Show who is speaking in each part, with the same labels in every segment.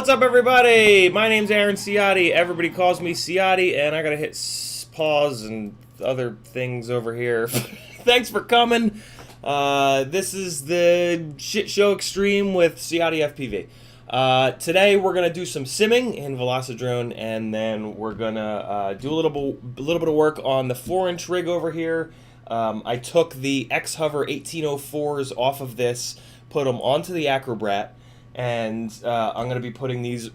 Speaker 1: What's up, everybody? My name's Aaron Ciotti. Everybody calls me Ciotti, and I gotta hit pause and other things over here. Thanks for coming. This is the shit show extreme with CiottiFPV. Today we're gonna do some simming in Velocidrone, and then we're gonna do a little bit of work on the 4-inch rig over here. I took the X-Hover 1804s off of this, put them onto the Acrobrat, and I'm going to be putting these,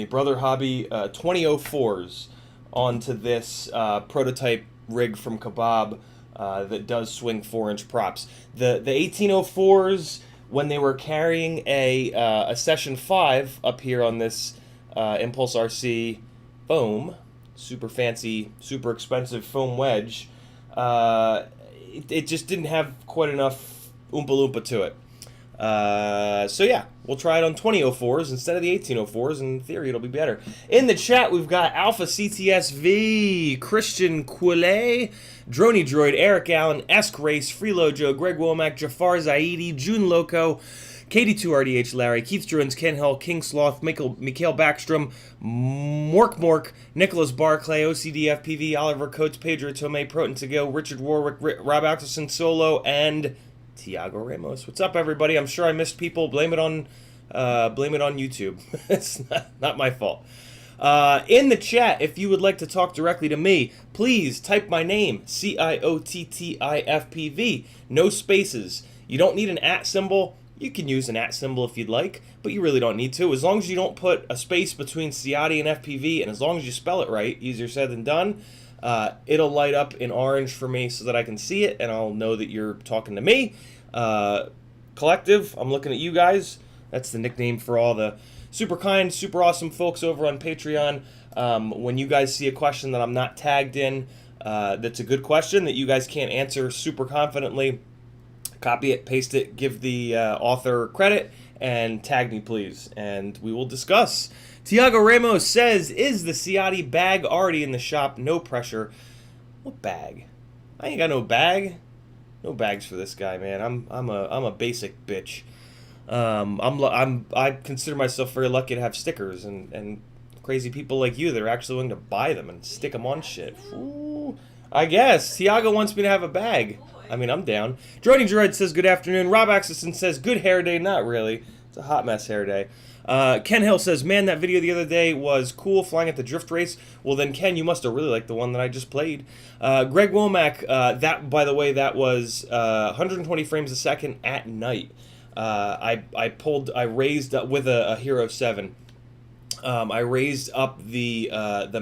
Speaker 1: Brother Hobby 2004s onto this prototype rig from Kebab that does swing 4-inch props. The 1804s, when they were carrying a Session 5 up here on this Impulse RC foam, super fancy, super expensive foam wedge, it just didn't have quite enough Oompa Loompa to it. So yeah, we'll try it on 2004s instead of the 1804s. In theory, it'll be better. In the chat, we've got Alpha CTSV, Christian Quillet, Droney Droid, Eric Allen, Esk Race, Freelo Joe, Greg Womack, Jafar Zaidi, June Loco, KD2RDH Larry, Keith Druins, Ken Hill, King Sloth, Mikhail Backstrom, Mork, Nicholas Barclay, OCDFPV, Oliver Coates, Pedro Tomei, Proton to Go, Richard Warwick, Rob Axelson Solo, and Tiago Ramos. What's up, everybody? I'm sure I missed people. Blame it on YouTube. It's not my fault. In the chat, if you would like to talk directly to me, please type my name, CiottiFPV. No spaces. You don't need an @ symbol. You can use an @ symbol if you'd like, but you really don't need to. As long as you don't put a space between Ciotti and FPV, and as long as you spell it right, easier said than done, it'll light up in orange for me so that I can see it, and I'll know that you're talking to me. Collective, I'm looking at you guys. That's the nickname for all the super kind, super awesome folks over on Patreon. When you guys see a question that I'm not tagged in, that's a good question that you guys can't answer super confidently, copy it, paste it, give the author credit, and tag me, please, and we will discuss. Tiago Ramos says, is the Ciotti bag already in the shop? No pressure. What bag? I ain't got no bag. No bags for this guy, man. I'm a basic bitch. I consider myself very lucky to have stickers and crazy people like you that are actually willing to buy them and stick them on shit. Ooh, I guess Tiago wants me to have a bag. I mean, I'm down. Droney Droid says, good afternoon. Rob Axelson says, good hair day. Not really. It's a hot mess hair day. Ken Hill says, man, that video the other day was cool, flying at the drift race. Well, then, Ken, you must have really liked the one that I just played. Greg Womack, that, by the way, that was 120 frames a second at night. I raised up with a Hero 7. I raised up the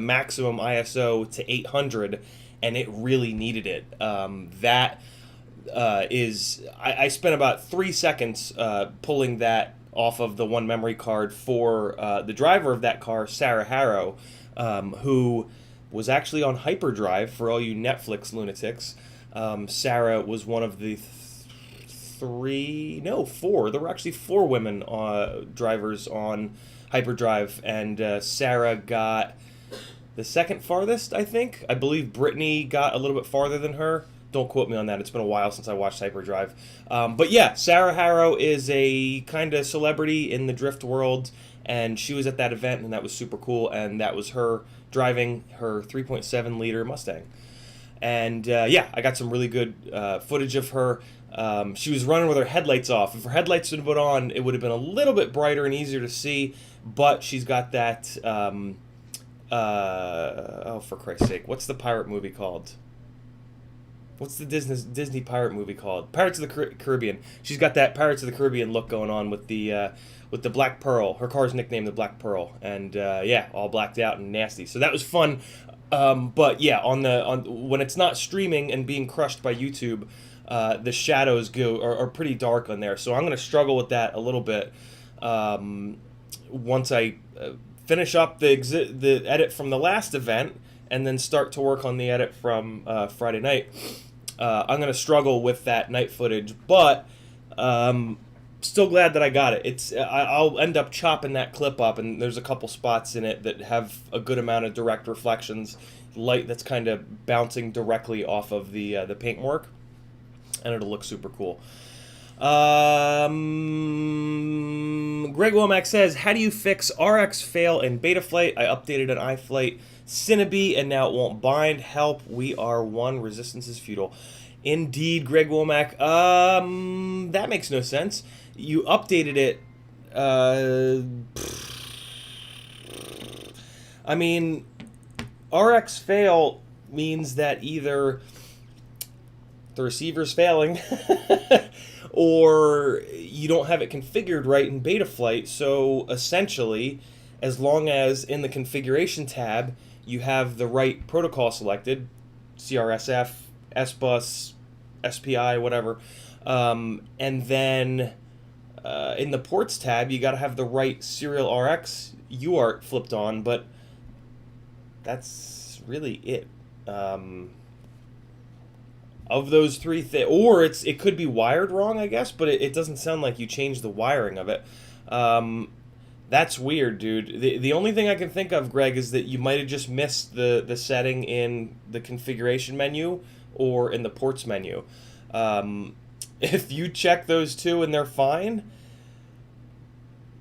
Speaker 1: maximum ISO to 800, and it really needed it. I spent about 3 seconds pulling that off of the one memory card for the driver of that car, Sarah Harrow, who was actually on hyperdrive for all you Netflix lunatics. Sarah was one of the 4. There were actually 4 women drivers on hyperdrive, and Sarah got the second farthest, I think. I believe Brittany got a little bit farther than her. Don't quote me on that. It's been a while since I watched Hyperdrive. But yeah, Sarah Harrow is a kind of celebrity in the drift world, and she was at that event, and that was super cool, and that was her driving her 3.7 liter Mustang. And yeah, I got some really good footage of her. She was running with her headlights off. If her headlights had been put on, it would have been a little bit brighter and easier to see, but she's got that, oh, for Christ's sake, what's the pirate movie called? What's the Disney pirate movie called? Pirates of the Caribbean. She's got that Pirates of the Caribbean look going on with the Black Pearl. Her car's nicknamed the Black Pearl, and yeah, all blacked out and nasty. So that was fun. But yeah, when it's not streaming and being crushed by YouTube, the shadows are pretty dark on there. So I'm gonna struggle with that a little bit once I finish up the edit from the last event, and then start to work on the edit from Friday night. I'm going to struggle with that night footage, but still glad that I got it. I'll end up chopping that clip up, and there's a couple spots in it that have a good amount of direct reflections, light that's kind of bouncing directly off of the paintwork, and it'll look super cool. Greg Womack says, how do you fix RX fail in Betaflight? I updated an iFlight Cinnabee and now it won't bind. Help, we are one. Resistance is futile. Indeed, Greg Womack. That makes no sense. You updated it. I mean, RX fail means that either the receiver's failing or you don't have it configured right in Betaflight. So essentially, as long as in the configuration tab you have the right protocol selected, CRSF, SBus, SPI, whatever, and then in the ports tab you got to have the right serial RX UART flipped on, but that's really it. Of those three things, or it could be wired wrong, I guess, but it doesn't sound like you changed the wiring of it. That's weird, dude. The only thing I can think of, Greg, is that you might have just missed the setting in the configuration menu or in the ports menu. If you check those two and they're fine,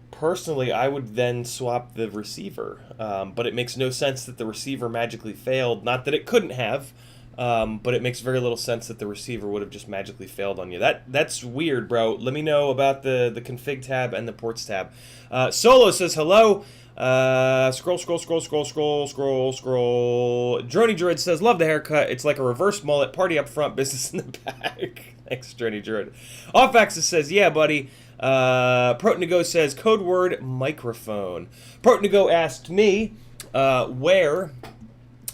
Speaker 1: personally, I would then swap the receiver. But it makes no sense that the receiver magically failed. Not that it couldn't have, but it makes very little sense that the receiver would have just magically failed on you. That's weird, bro. Let me know about the config tab and the ports tab. Solo says hello. Scroll. Droney Druid says, love the haircut. It's like a reverse mullet. Party up front, business in the back. Thanks, Droney Druid. Off Axis says, yeah, buddy. Protonigo says, code word microphone. Protonigo asked me where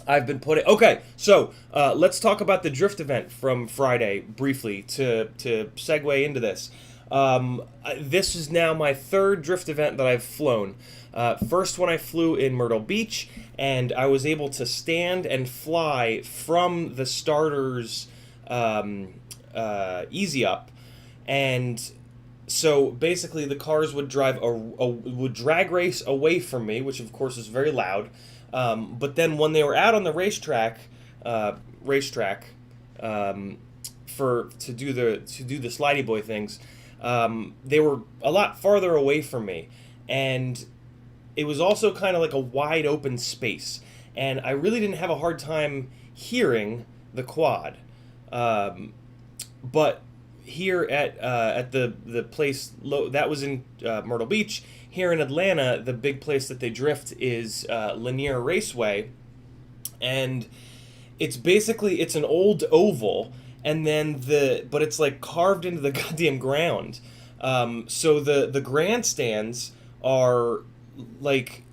Speaker 1: I've been putting... Okay, so let's talk about the drift event from Friday briefly to segue into this. This is now my third drift event that I've flown. First one I flew in Myrtle Beach, and I was able to stand and fly from the starter's easy up, and so basically the cars would drive would drag race away from me, which of course is very loud. But then when they were out on the racetrack, to do the slidey boy things, they were a lot farther away from me, and it was also kind of like a wide open space, and I really didn't have a hard time hearing the quad. But here at the place that was in Myrtle Beach. Here in Atlanta, the big place that they drift is Lanier Raceway, and it's an old oval, and then but it's like carved into the goddamn ground. So the grandstands are like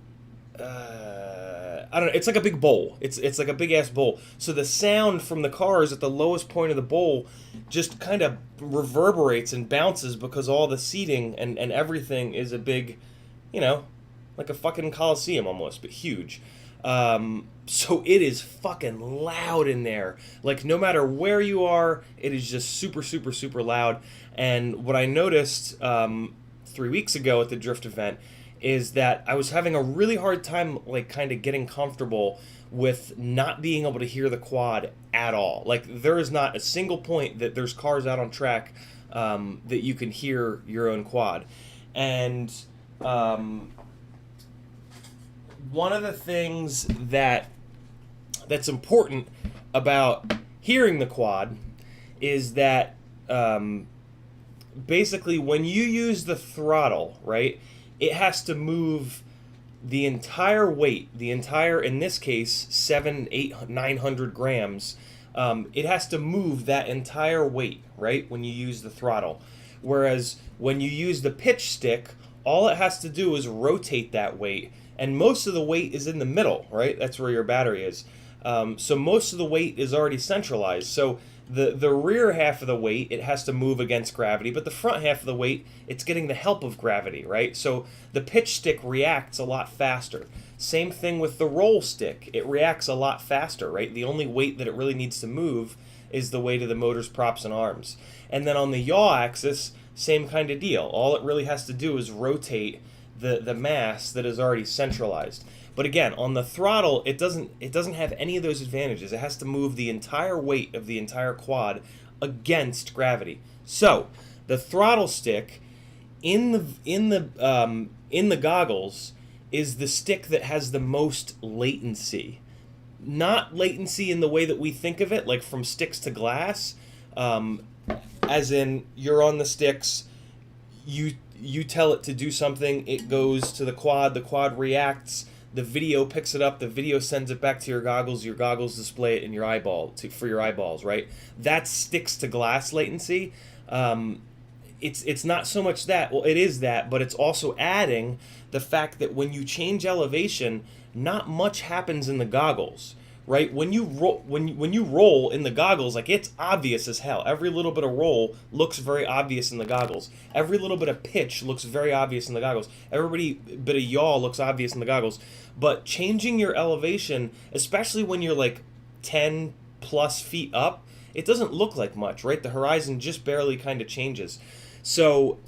Speaker 1: I don't know. It's like a big bowl. It's like a big ass bowl. So the sound from the cars at the lowest point of the bowl just kind of reverberates and bounces because all the seating and everything is a big, like a fucking coliseum almost, but huge. So it is fucking loud in there. Like no matter where you are, it is just super, super, super loud. And what I noticed 3 weeks ago at the drift event is that I was having a really hard time, like, kind of getting comfortable with not being able to hear the quad at all. Like, there is not a single point that there's cars out on track that you can hear your own quad. And one of the things that's important about hearing the quad is that basically when you use the throttle, right, it has to move the entire weight, in this case, 700, 800, 900 grams. It has to move that entire weight, right, when you use the throttle. Whereas when you use the pitch stick, all it has to do is rotate that weight. And most of the weight is in the middle, right? That's where your battery is. So most of the weight is already centralized. So the rear half of the weight, it has to move against gravity, but the front half of the weight, it's getting the help of gravity, right? So the pitch stick reacts a lot faster. Same thing with the roll stick. It reacts a lot faster, right? The only weight that it really needs to move is the weight of the motor's props and arms. And then on the yaw axis, same kind of deal. All it really has to do is rotate the mass that is already centralized. But again, on the throttle, it doesn't have any of those advantages. It has to move the entire weight of the entire quad against gravity. So, The throttle stick in the goggles is the stick that has the most latency. Not latency in the way that we think of it, like from sticks to glass, as in you're on the sticks, you tell it to do something, it goes to the quad reacts, the video picks it up, the video sends it back to your goggles display it in your eyeball for your eyeballs, right? That's sticks to glass latency. It's not so much that, well, it is that, but it's also adding the fact that when you change elevation, not much happens in the goggles, right? When you roll in the goggles, like, it's obvious as hell. Every little bit of roll looks very obvious in the goggles. Every little bit of pitch looks very obvious in the goggles. Every bit of yaw looks obvious in the goggles. But changing your elevation, especially when you're like 10 plus feet up, it doesn't look like much, right? The horizon just barely kind of changes. So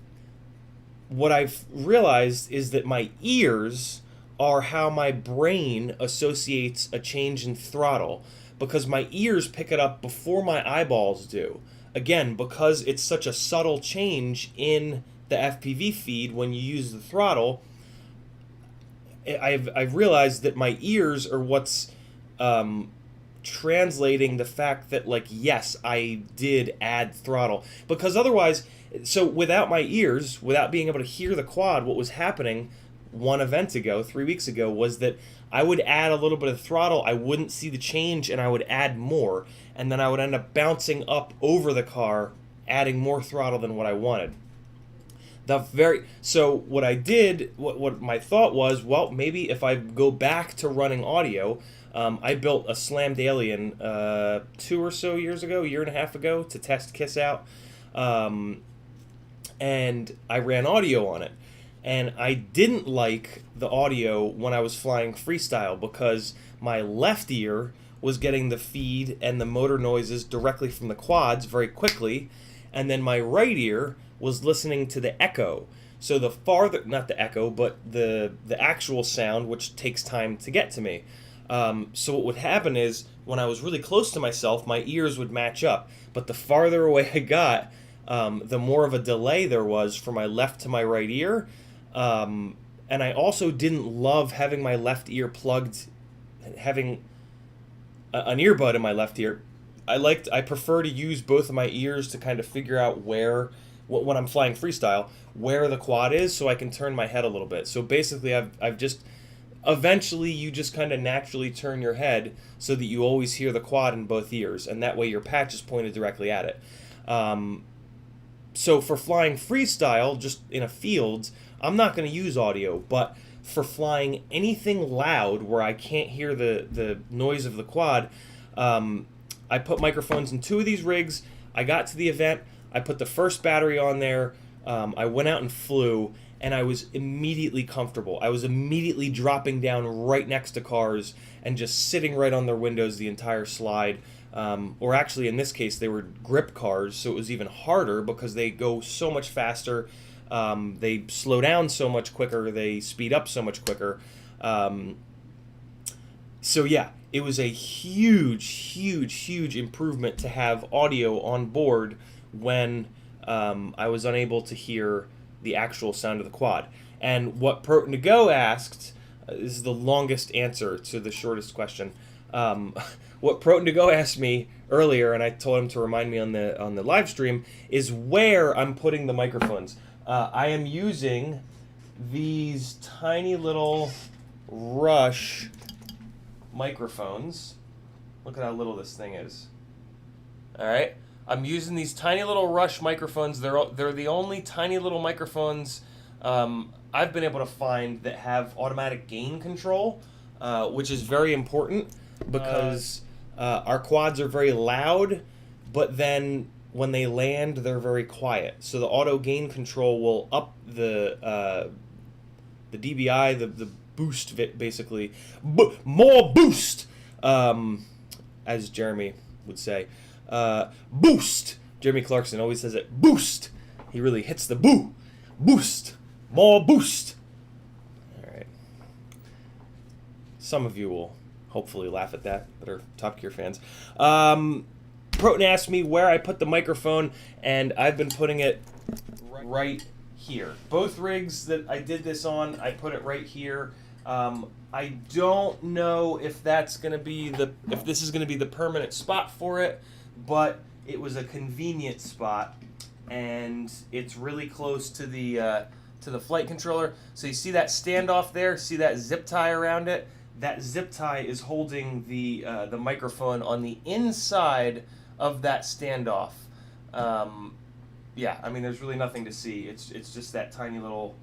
Speaker 1: what I've realized is that my ears are how my brain associates a change in throttle, because my ears pick it up before my eyeballs do. Again, because it's such a subtle change in the FPV feed when you use the throttle, I've realized that my ears are what's translating the fact that, like, yes, I did add throttle. Because otherwise, so without my ears, without being able to hear the quad, what was happening 3 weeks ago, was that I would add a little bit of throttle, I wouldn't see the change, and I would add more, and then I would end up bouncing up over the car, adding more throttle than what I wanted. So what I did, what my thought was, well, maybe if I go back to running audio, I built a slammed alien 2 or so years ago, a year and a half ago, to test Kiss out, and I ran audio on it. And I didn't like the audio when I was flying freestyle, because my left ear was getting the feed and the motor noises directly from the quads very quickly, and then my right ear was listening to the echo. So the farther, not the echo, but the actual sound, which takes time to get to me. So what would happen is, when I was really close to myself, my ears would match up. But the farther away I got, the more of a delay there was from my left to my right ear. And I also didn't love having my left ear plugged, having an earbud in my left ear. I prefer to use both of my ears to kind of figure out when I'm flying freestyle, where the quad is, so I can turn my head a little bit. So basically, I've just, eventually you just kind of naturally turn your head so that you always hear the quad in both ears, and that way your patch is pointed directly at it. So for flying freestyle, just in a field, I'm not going to use audio, but for flying anything loud where I can't hear the noise of the quad, I put microphones in 2 of these rigs. I got to the event, I put the first battery on there, I went out and flew, and I was immediately comfortable. I was immediately dropping down right next to cars and just sitting right on their windows the entire slide. Or actually, in this case, they were grip cars, so it was even harder because they go so much faster. They slow down so much quicker. They speed up so much quicker. So yeah, it was a huge improvement to have audio on board when I was unable to hear the actual sound of the quad. And what Proton to Go asked is the longest answer to the shortest question. What Proton to Go asked me earlier, and I told him to remind me on the live stream, is where I'm putting the microphones. I am using these tiny little Rush microphones. Look at how little this thing is. All right, I'm using these tiny little Rush microphones. They're the only tiny little microphones I've been able to find that have automatic gain control, which is very important because our quads are very loud, but then when they land, they're very quiet. So the auto gain control will up the dBi, the boost, basically. More boost, as Jeremy would say. Boost. Jeremy Clarkson always says it. Boost. He really hits the boost. More boost. All right. Some of you will hopefully laugh at that are Top Gear fans. Proton asked me where I put the microphone, and I've been putting it right here. Both rigs that I did this on, I put it right here. I don't know if that's gonna be if this is gonna be the permanent spot for it, but it was a convenient spot, and it's really close to the flight controller. So you see that standoff there? See that zip tie around it? That zip tie is holding the microphone on the inside of that standoff. Yeah, I mean, there's really nothing to see. It's just that tiny little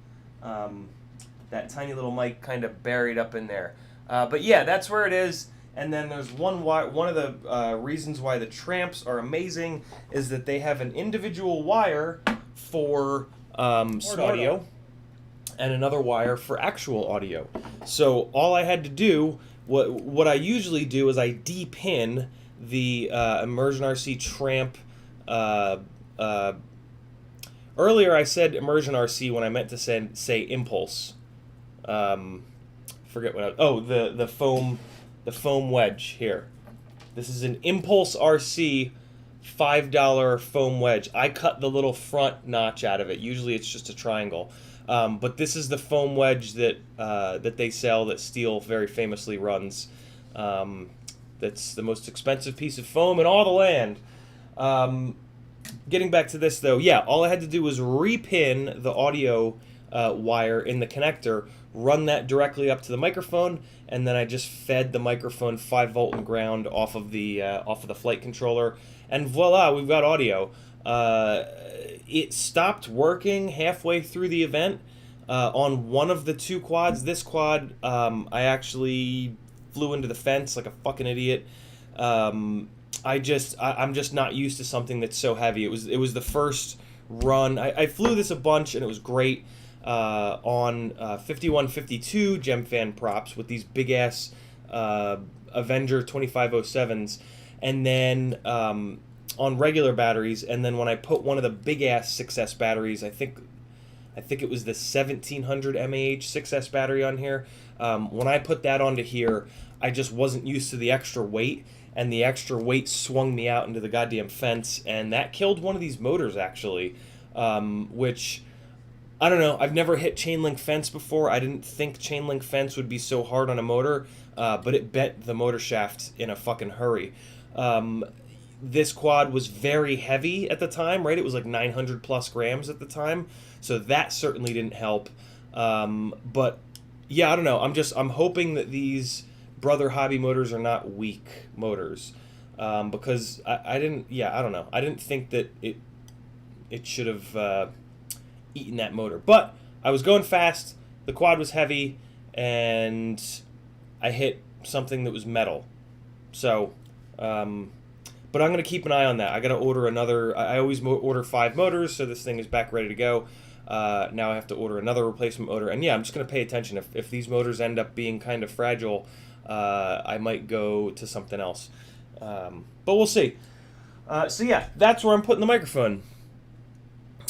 Speaker 1: mic kind of buried up in there. But yeah, that's where it is. And then there's one of the reasons why the Tramps are amazing is that they have an individual wire for smart audio and another wire for actual audio. So all I had to do, what I usually do is I de-pin the Immersion RC Tramp. Earlier I said Immersion RC when I meant to say Impulse. Forget what the foam wedge here. This is an Impulse RC $5 foam wedge. I cut the little front notch out of it. Usually it's just a triangle. But this is the foam wedge that they sell that Steel very famously runs. That's the most expensive piece of foam in all the land. Getting back to this though, yeah, all I had to do was repin the audio wire in the connector, run that directly up to the microphone, and then I just fed the microphone 5-volt and ground off of the flight controller, and voila, we've got audio. It stopped working halfway through the event on one of the two quads. This quad, I actually flew into the fence like a fucking idiot. I'm just not used to something that's so heavy. It was the first run. I flew this a bunch and it was great on 5152 Gemfan props with these big ass Avenger 2507s, and then on regular batteries. And then when I put one of the big ass 6S batteries, I think it was the 1700 mAh 6S battery on here. When I put that onto here, I just wasn't used to the extra weight, and the extra weight swung me out into the goddamn fence, and that killed one of these motors actually, which, I don't know, I've never hit chain link fence before. I didn't think chain link fence would be so hard on a motor, but it bent the motor shaft in a fucking hurry. This quad was very heavy at the time, right? It was like 900 plus grams at the time, so that certainly didn't help. But yeah, I don't know. I'm hoping that these Brother Hobby motors are not weak motors, because I don't know. I didn't think that it should have eaten that motor. But I was going fast, the quad was heavy, and I hit something that was metal. So, but I'm going to keep an eye on that. I got to order another. I always order 5 motors, so this thing is back ready to go. Now I have to order another replacement motor. And yeah, I'm just going to pay attention. If these motors end up being kind of fragile, I might go to something else. But we'll see. So yeah, that's where I'm putting the microphone.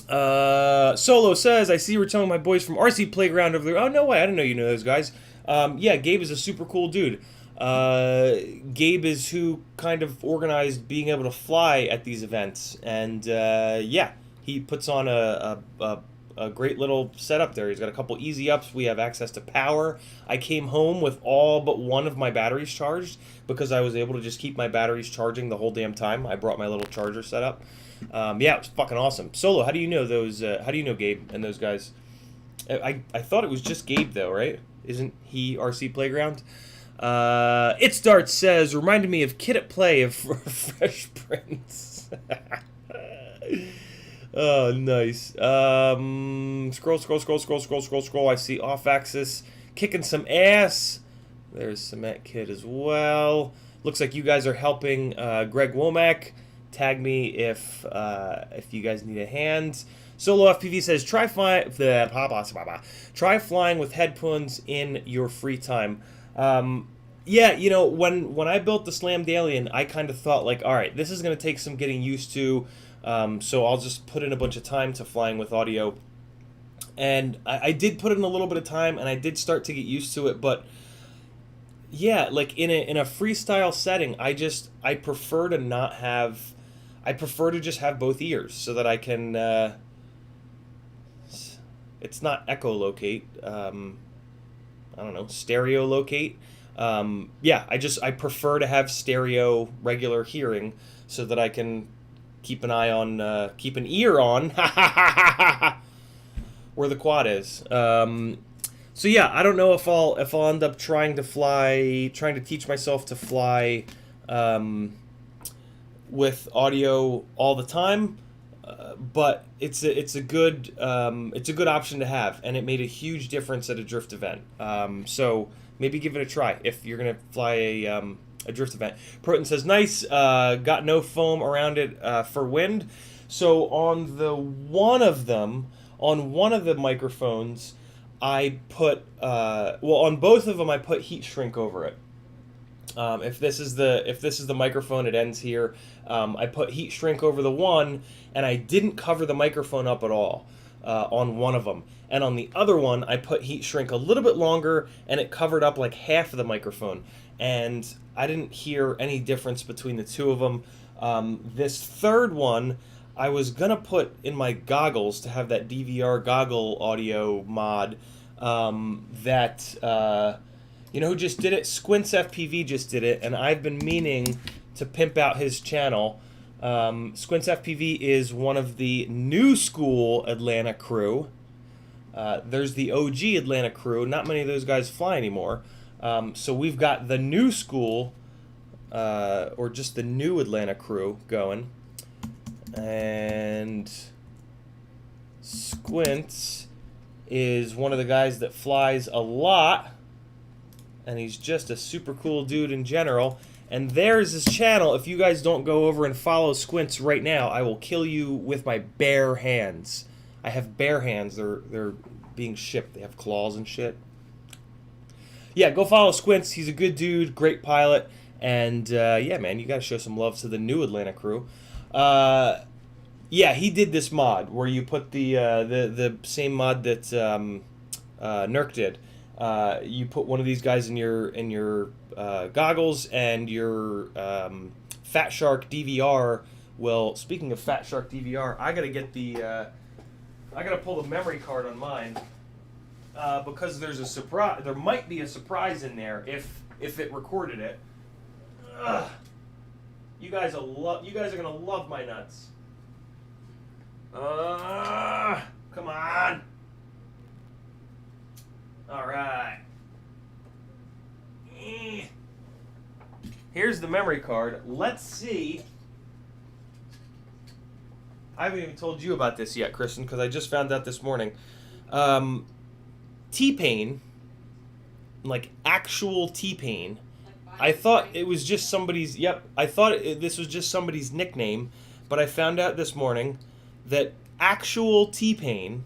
Speaker 1: Solo says, I see you were telling my boys from RC Playground over there. Oh, no way. I didn't know you know those guys. Yeah, Gabe is a super cool dude. Gabe is who kind of organized being able to fly at these events. And, yeah, he puts on a great little setup there. He's got a couple easy ups. We have access to power. I came home with all but one of my batteries charged because I was able to just keep my batteries charging the whole damn time. I brought my little charger set up. Yeah, it was fucking awesome. Solo, how do you know those? How do you know Gabe and those guys? I thought it was just Gabe though, right? Isn't he RC Playground? It Starts says, reminded me of Kid at Play of Fresh Prince. Oh, nice. Scroll. I see Off Axis kicking some ass. There's Cement Kid as well. Looks like you guys are helping Greg Womack. Tag me if you guys need a hand. Solo FPV says, try flying with headphones in your free time. Yeah, you know, when I built the Slammed Alien, I kind of thought, like, all right, this is going to take some getting used to, so I'll just put in a bunch of time to flying with audio. And I did put in a little bit of time, and I did start to get used to it, but yeah, like in a freestyle setting, I prefer to just have both ears so that I can it's not echolocate. I don't know, stereo locate. Yeah, I prefer to have stereo regular hearing so that I can keep an eye on, keep an ear on where the quad is. So yeah, I don't know if I'll end up trying to teach myself to fly with audio all the time. But it's a good option to have, and it made a huge difference at a drift event. So maybe give it a try if you're gonna fly a drift event. Proton says nice. Got no foam around it for wind. So on one of the microphones, I put on both of them I put heat shrink over it. If this is the microphone, it ends here. I put heat shrink over the one, and I didn't cover the microphone up at all on one of them. And on the other one, I put heat shrink a little bit longer, and it covered up like half of the microphone. And I didn't hear any difference between the two of them. This third one, I was gonna put in my goggles to have that DVR goggle audio mod. You know who just did it? CiottiFPV just did it, and I've been meaning to pimp out his channel. CiottiFPV is one of the new school Atlanta crew. There's the OG Atlanta crew. Not many of those guys fly anymore. So we've got the new school, or just the new Atlanta crew going. And Squints is one of the guys that flies a lot. And he's just a super cool dude in general. And there's his channel. If you guys don't go over and follow Squints right now, I will kill you with my bare hands. I have bare hands. They're being shipped. They have claws and shit. Yeah, go follow Squints. He's a good dude, great pilot. And yeah, man, you gotta show some love to the new Atlanta crew. Yeah, he did this mod where you put the same mod that Nurk did. You put one of these guys in your goggles, and your Fat Shark DVR will. Speaking of Fat Shark DVR, I gotta get I gotta pull the memory card on mine because there's a surprise. There might be a surprise in there if it recorded it. Ugh. You guys are gonna love my nuts. Come on. All right. Here's the memory card. Let's see. I haven't even told you about this yet, Kristen, because I just found out this morning. T-Pain, like actual T-Pain. I thought it was just somebody's. Yep, I thought this was just somebody's nickname, but I found out this morning that actual T-Pain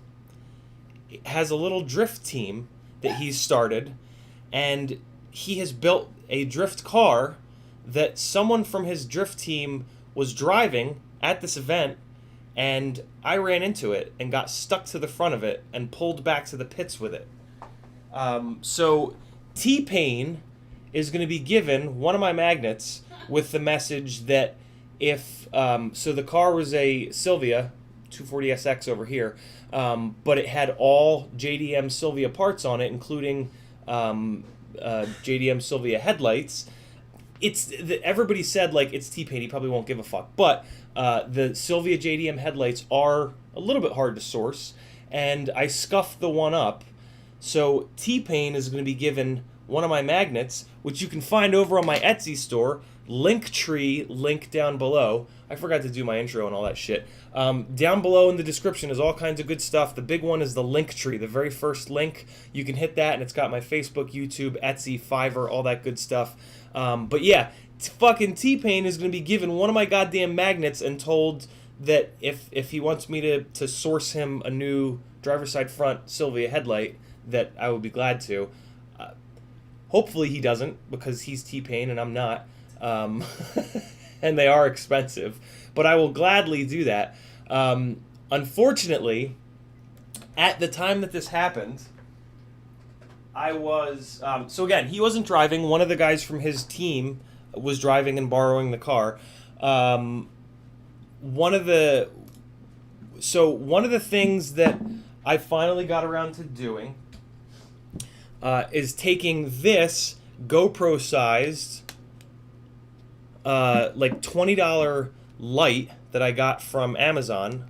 Speaker 1: has a little drift team that he's started, and he has built a drift car that someone from his drift team was driving at this event, and I ran into it and got stuck to the front of it and pulled back to the pits with it. So T-Pain is going to be given one of my magnets with the message that if so the car was a Sylvia 240SX over here, but it had all JDM Sylvia parts on it, including JDM Sylvia headlights. Everybody said like it's T-Pain, he probably won't give a fuck, but the Sylvia JDM headlights are a little bit hard to source, and I scuffed the one up. So T-Pain is going to be given one of my magnets, which you can find over on my Etsy store. Linktree, link down below. I forgot to do my intro and all that shit. Down below in the description is all kinds of good stuff. The big one is the Linktree, the very first link. You can hit that, and it's got my Facebook, YouTube, Etsy, Fiverr, all that good stuff. But yeah, fucking T-Pain is going to be given one of my goddamn magnets and told that if he wants me to source him a new driver's side front Sylvia headlight, that I would be glad to. Hopefully he doesn't, because he's T-Pain and I'm not. And they are expensive, but I will gladly do that. Unfortunately, at the time that this happened, I was... so again, he wasn't driving. One of the guys from his team was driving and borrowing the car. One of the things that I finally got around to doing is taking this GoPro-sized, like $20 light that I got from Amazon,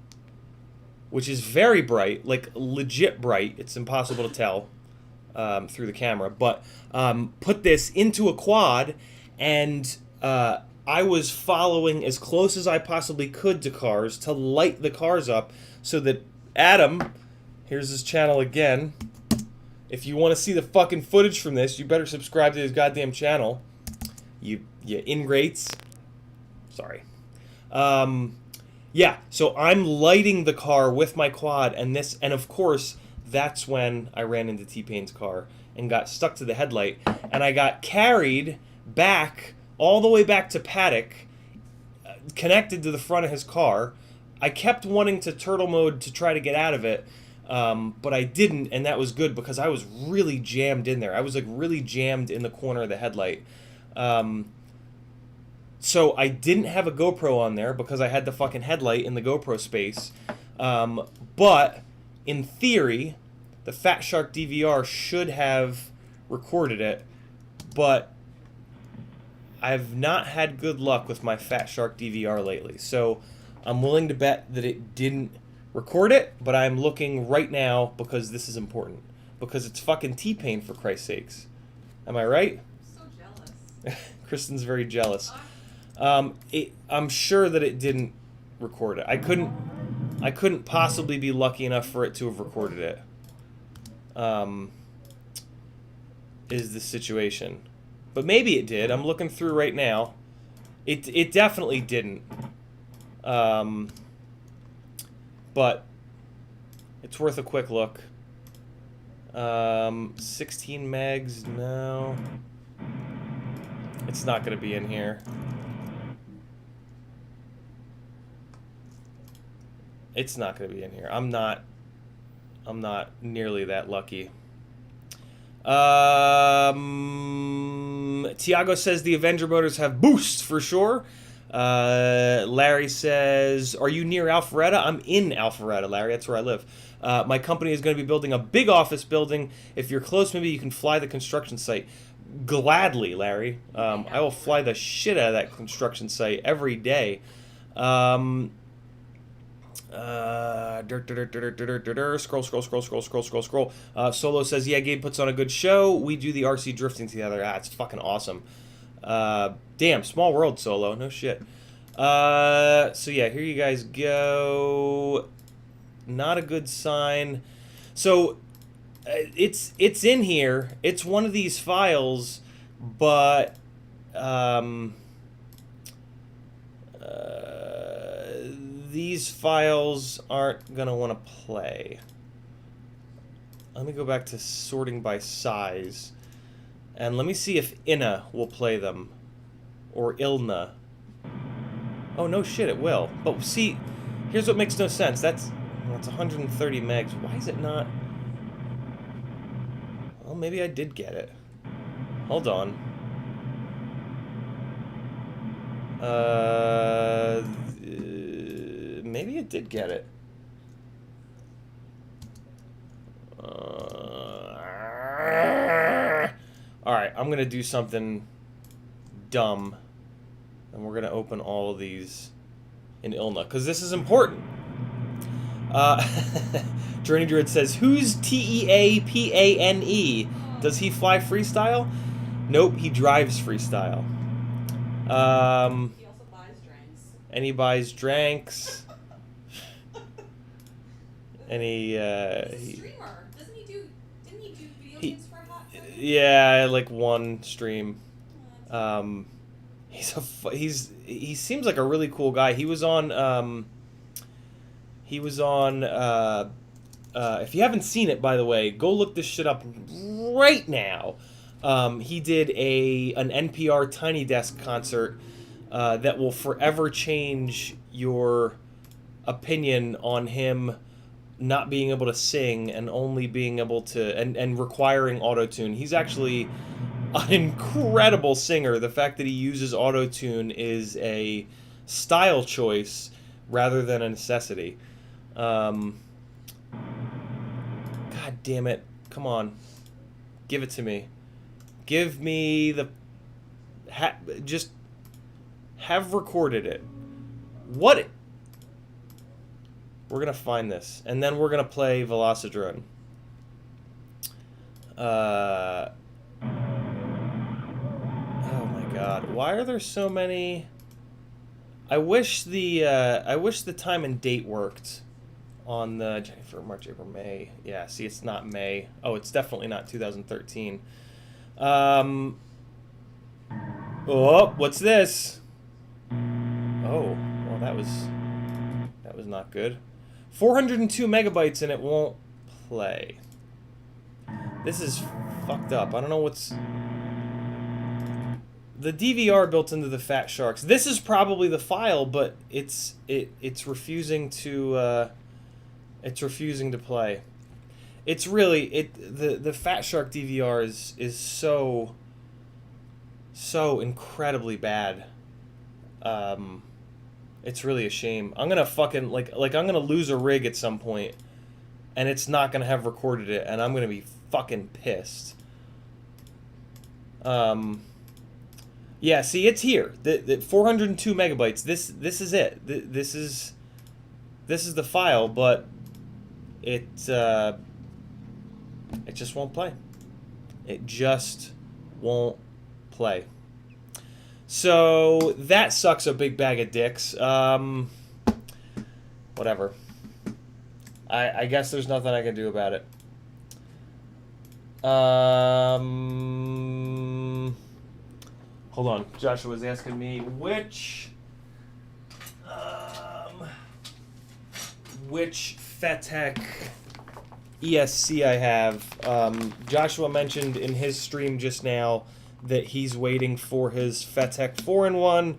Speaker 1: which is very bright, like legit bright. It's impossible to tell through the camera, but put this into a quad, and I was following as close as I possibly could to cars to light the cars up so that Adam, here's his channel again. If you want to see the fucking footage from this, you better subscribe to his goddamn channel. You ingrates. Sorry. Yeah, so I'm lighting the car with my quad, and of course, that's when I ran into T-Pain's car and got stuck to the headlight, and I got carried back, all the way back to paddock, connected to the front of his car. I kept wanting to turtle mode to try to get out of it, but I didn't, and that was good because I was really jammed in there. I was like really jammed in the corner of the headlight. So I didn't have a GoPro on there because I had the fucking headlight in the GoPro space. But in theory, the Fat Shark DVR should have recorded it, but I've not had good luck with my Fat Shark DVR lately. So I'm willing to bet that it didn't record it, but I'm looking right now because this is important. Because it's fucking T-Pain, for Christ's sakes. Am I right?
Speaker 2: I'm so jealous.
Speaker 1: Kristen's very jealous. I'm sure that it didn't record it. I couldn't possibly be lucky enough for it to have recorded it. Is the situation. But maybe it did. I'm looking through right now. It definitely didn't. But it's worth a quick look. 16 megs, no. It's not going to be in here. It's not going to be in here. I'm not nearly that lucky. Tiago says the Avenger motors have boost for sure. Larry says, are you near Alpharetta? I'm in Alpharetta, Larry. That's where I live. My company is going to be building a big office building. If you're close, maybe you can fly the construction site. Gladly, Larry. I will fly the shit out of that construction site every day. Scroll. Solo says, yeah, Gabe puts on a good show. We do the RC drifting together. Ah, it's fucking awesome. Damn, small world, Solo. No shit. So yeah, here you guys go. Not a good sign. So it's in here. It's one of these files, but these files aren't gonna want to play. Let me go back to sorting by size, and let me see if Inna will play them, or Ilna. Oh no shit, it will. But see, here's what makes no sense. That's 130 megs. Why is it not? Well, maybe I did get it. Hold on. Maybe it did get it. Alright, I'm gonna do something dumb. And we're gonna open all of these in Ilna, because this is important. Journey Druid says, who's Teapane? Does he fly freestyle? Nope, he drives freestyle.
Speaker 2: He also buys drinks.
Speaker 1: And he buys drinks. And
Speaker 2: He's a streamer. Didn't he do video games for a hot second?
Speaker 1: Yeah, like one stream. He seems like a really cool guy. He was on if you haven't seen it, by the way, go look this shit up right now. He did an NPR Tiny Desk concert that will forever change your opinion on him not being able to sing and only being able to and requiring autotune. He's actually an incredible singer. The fact that he uses autotune is a style choice rather than a necessity. damn it. Come on. Give it to me. Give me the... just have recorded it. What? We're going to find this. And then we're going to play Velocidrone. Oh my god. Why are there so many... I wish the time and date worked on the January, March, April, May. Yeah, see, it's not May. Oh, it's definitely not 2013. Oh, what's this? Oh, well, that was not good. 402 megabytes and it won't play. This is fucked up. I don't know what's... The DVR built into the Fat Sharks. This is probably the file, but it's refusing to play. It's really the Fat Shark DVR is so incredibly bad. It's really a shame. I'm gonna fucking like I'm gonna lose a rig at some point, and it's not gonna have recorded it, and I'm gonna be fucking pissed. Yeah, see, it's here. The 402 megabytes. This is it. This is the file, but it just won't play. It just won't play. So that sucks a big bag of dicks. Whatever. I guess there's nothing I can do about it. Hold on. Joshua was asking me which FETech ESC I have. Joshua mentioned in his stream just now that he's waiting for his FETech 4-in-1,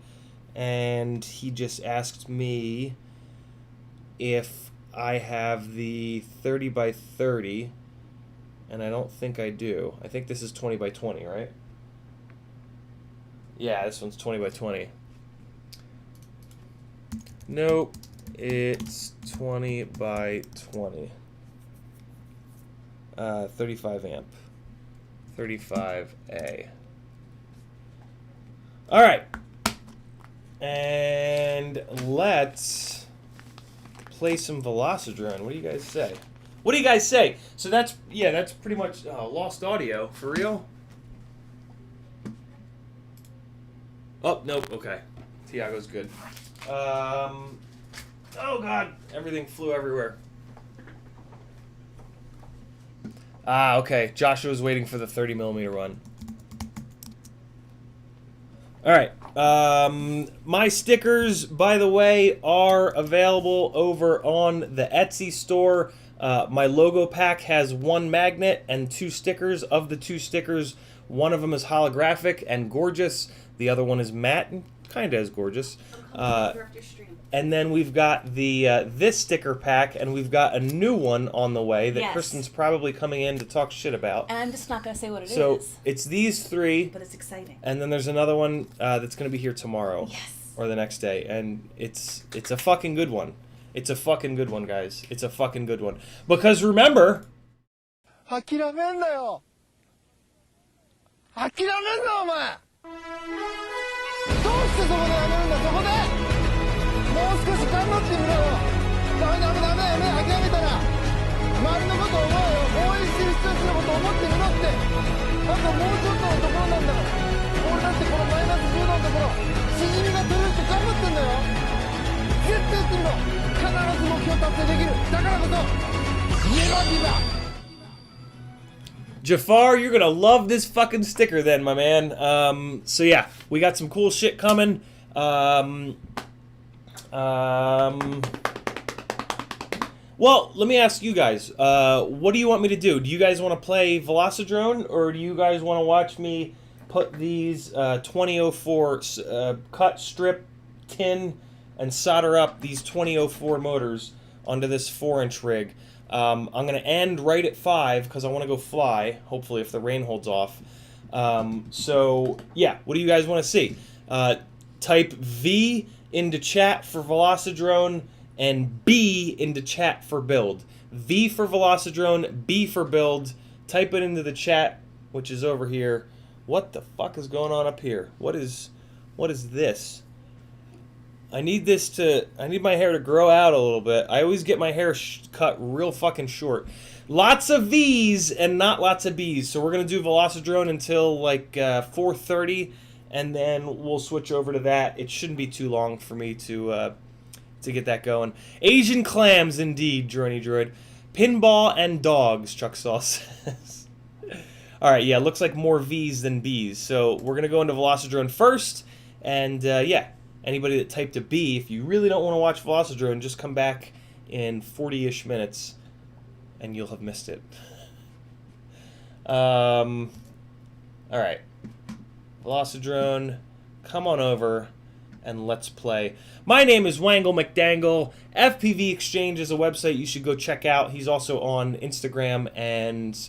Speaker 1: and he just asked me if I have the 30 by 30, and I don't think I do. I think this is 20 by 20, right? Yeah, this one's 20 by 20. Nope, it's 20 by 20. 35 amp. 35A. All right. And let's play some Velocidrone. What do you guys say? What do you guys say? So that's pretty much lost audio. For real? Oh, nope, okay. Tiago's good. Oh, God. Everything flew everywhere. Ah, okay. Joshua's waiting for the 30mm run. All right. My stickers, by the way, are available over on the Etsy store. My logo pack has 1 magnet and 2 stickers. Of the 2 stickers, one of them is holographic and gorgeous. The other one is matte and kind of as gorgeous. And then we've got the this sticker pack, and we've got a new one on the way that Kristen's probably coming in to talk shit about.
Speaker 3: And I'm just not going to say what it is.
Speaker 1: So it's these 3.
Speaker 3: But it's exciting.
Speaker 1: And then there's another one that's going to be here tomorrow.
Speaker 3: Yes.
Speaker 1: Or the next day. And it's a fucking good one. It's a fucking good one, guys. It's a fucking good one. Because remember...
Speaker 4: 諦めんなよ諦めんなお前どうしてそこでやめるんだそこでもう少し頑張ってみろよダメダメ目諦めたら周りのことを思うよ応援してる人たちのことを思ってみろってあともうちょっとのところなんだから俺だってこのマイナス10度のところしじみが取れるって頑張ってんだよ絶対やってみろ必ず目標達成できるだからこそネバギブアップ
Speaker 1: Jafar, you're gonna love this fucking sticker then, my man. So yeah, we got some cool shit coming. Well, let me ask you guys, what do you want me to do? Do you guys want to play Velocidrone, or do you guys want to watch me put these 2004 cut, strip, tin, and solder up these 2004 motors onto this 4-inch rig? I'm going to end right at 5 because I want to go fly, hopefully, if the rain holds off. So, yeah, what do you guys want to see? Type V into chat for Velocidrone and B into chat for build. V for Velocidrone, B for build. Type it into the chat, which is over here. What the fuck is going on up here? What is this? I need my hair to grow out a little bit. I always get my hair cut real fucking short. Lots of V's and not lots of B's. So we're going to do Velocidrone until like 4:30, and then we'll switch over to that. It shouldn't be too long for me to get that going. Asian clams indeed, Droiny Droid. Pinball and dogs, Chuck Sauce says. Alright, yeah, looks like more V's than B's. So we're going to go into Velocidrone first, and yeah. Anybody that typed a B, if you really don't want to watch Velocidrone, just come back in 40-ish minutes, and you'll have missed it. All right. Velocidrone, come on over, and let's play. My name is Wangle McDangle. FPV Exchange is a website you should go check out. He's also on Instagram and,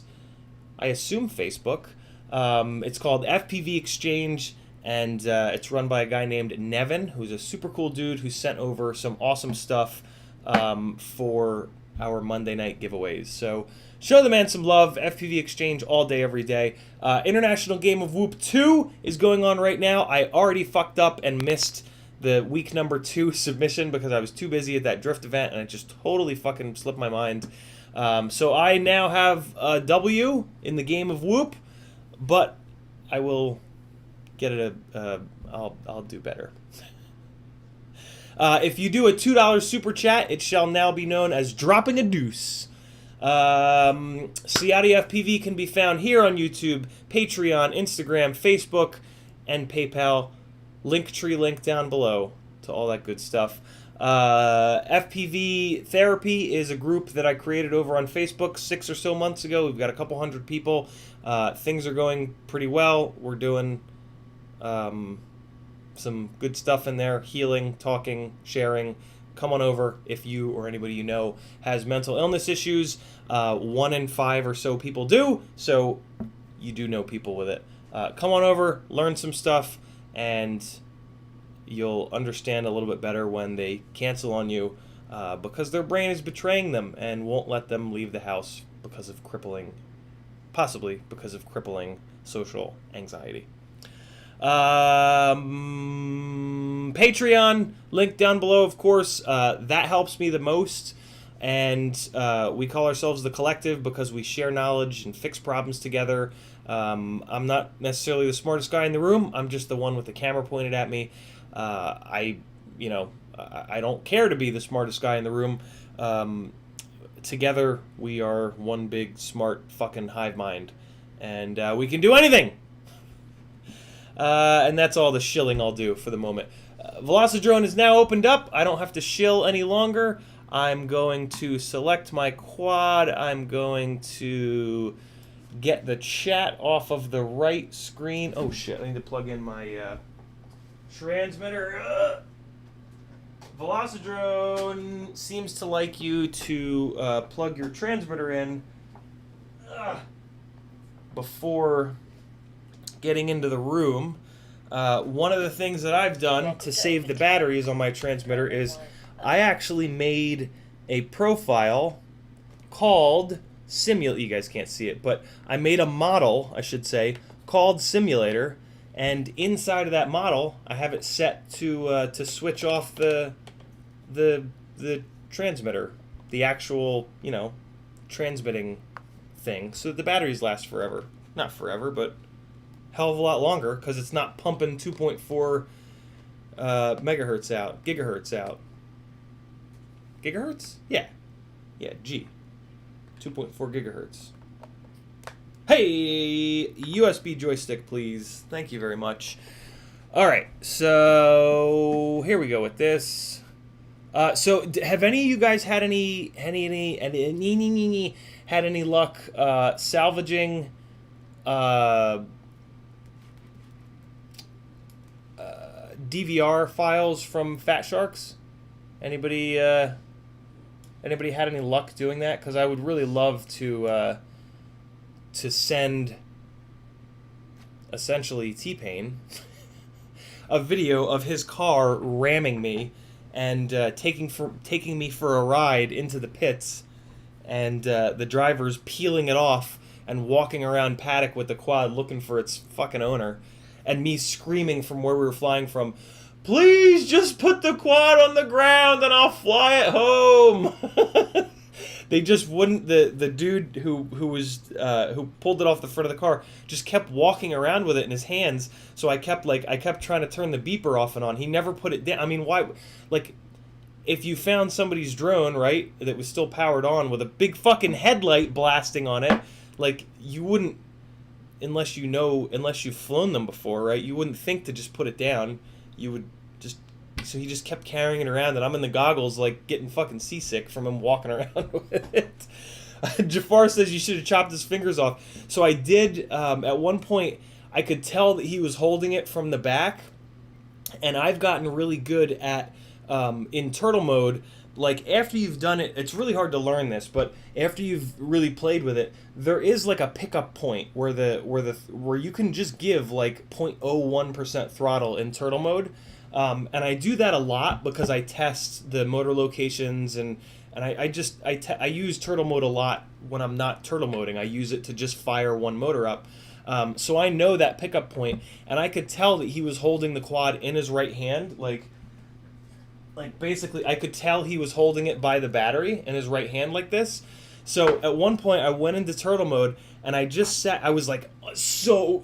Speaker 1: I assume, Facebook. It's called FPV Exchange. And it's run by a guy named Nevin, who's a super cool dude who sent over some awesome stuff for our Monday night giveaways. So show the man some love. FPV Exchange all day, every day. International Game of Whoop 2 is going on right now. I already fucked up and missed the week number 2 submission because I was too busy at that drift event, and it just totally fucking slipped my mind. So I now have a W in the Game of Whoop, but I will... get it I'll do better. If you do a $2 super chat, it shall now be known as dropping a deuce. CiottiFPV can be found here on YouTube, Patreon, Instagram, Facebook, and PayPal. Linktree link down below to all that good stuff. FPV Therapy is a group that I created over on Facebook 6 or so months ago. We've got a couple hundred people. Things are going pretty well. We're doing... some good stuff in there, healing, talking, sharing. Come on over if you or anybody you know has mental illness issues. 1 in 5 or so people do, so you do know people with it. Come on over, learn some stuff, and you'll understand a little bit better when they cancel on you because their brain is betraying them and won't let them leave the house because of possibly because of crippling social anxiety. Patreon, link down below, of course. That helps me the most. And we call ourselves The Collective because we share knowledge and fix problems together. I'm not necessarily the smartest guy in the room. I'm just the one with the camera pointed at me. I don't care to be the smartest guy in the room. Together, we are one big, smart, fucking hive mind. And we can do anything! And that's all the shilling I'll do for the moment. Velocidrone is now opened up. I don't have to shill any longer. I'm going to select my quad. I'm going to get the chat off of the right screen. Oh shit, I need to plug in my transmitter. Velocidrone seems to like you to plug your transmitter in before getting into the room. One of the things that I've done to save the batteries on my transmitter is I actually made a profile called Simulator. You guys can't see it, but I made a model, I should say, called Simulator, and inside of that model, I have it set to switch off the transmitter, the actual, transmitting thing, so that the batteries last forever. Not forever, but hell of a lot longer, because it's not pumping 2.4 megahertz out, gigahertz out. Gigahertz? Yeah, G. 2.4 gigahertz. Hey, USB joystick, please. Thank you very much. All right, so here we go with this. So have any of you guys had any luck salvaging DVR files from Fat Sharks? Anybody had any luck doing that? Because I would really love to send essentially T-Pain a video of his car ramming me and taking me for a ride into the pits and the driver's peeling it off and walking around paddock with the quad looking for its fucking owner, and me screaming from where we were flying from, "Please just put the quad on the ground and I'll fly it home." They just wouldn't. The dude who pulled it off the front of the car just kept walking around with it in his hands. So I kept trying to turn the beeper off and on. He never put it down. I mean, why? Like, if you found somebody's drone, right, that was still powered on with a big fucking headlight blasting on it, like, you wouldn't, unless you've flown them before, right? You wouldn't think to just put it down. You would just. So he just kept carrying it around, and I'm in the goggles, like, getting fucking seasick from him walking around with it. Jafar says you should have chopped his fingers off. So I did. At one point, I could tell that he was holding it from the back, and I've gotten really good at, in turtle mode, like, after you've done it, it's really hard to learn this, but after you've really played with it, there is, like, a pickup point where you can just give, like, 0.01% throttle in turtle mode. And I do that a lot because I test the motor locations, and I use turtle mode a lot when I'm not turtle moding. I use it to just fire one motor up. So I know that pickup point, and I could tell that he was holding the quad in his right hand, like basically I could tell he was holding it by the battery in his right hand like this. So at one point I went into turtle mode, and I was like so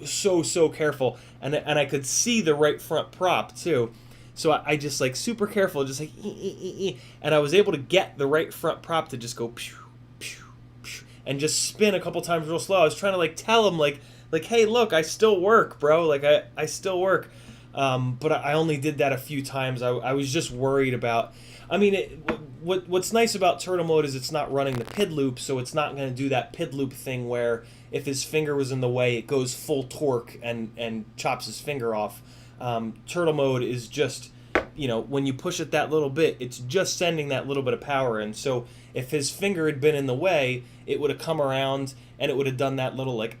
Speaker 1: careful, and I could see the right front prop too. So I just, like, super careful, just like and I was able to get the right front prop to just go pew pew pew and just spin a couple times real slow. I was trying to, like, tell him like hey, look, I still work, bro. Like, I still work. But I only did that a few times. I was just worried about. I mean, what's nice about turtle mode is it's not running the PID loop, so it's not going to do that PID loop thing where if his finger was in the way, it goes full torque and chops his finger off. Turtle mode is just, when you push it that little bit, it's just sending that little bit of power in. So if his finger had been in the way, it would have come around and it would have done that little, like,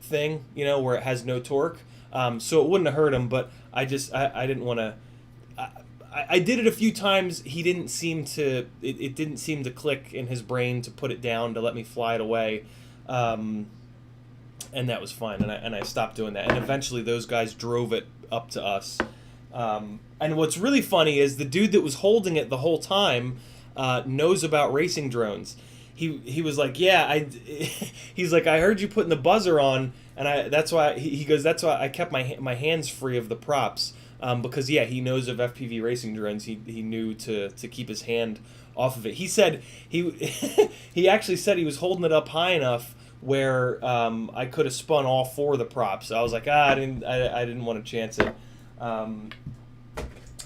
Speaker 1: thing, where it has no torque. So it wouldn't have hurt him, but I didn't want to. I did it a few times. He didn't seem to. It didn't seem to click in his brain to put it down to let me fly it away, and that was fine. And I stopped doing that. And eventually, those guys drove it up to us. And what's really funny is the dude that was holding it the whole time knows about racing drones. He was like, yeah, he's like, I heard you putting the buzzer on, and that's why he goes, that's why I kept my hands free of the props. Because yeah, he knows of FPV racing drones. He knew to keep his hand off of it. He said he actually said he was holding it up high enough where I could have spun all four of the props. I was like, I didn't want to chance it.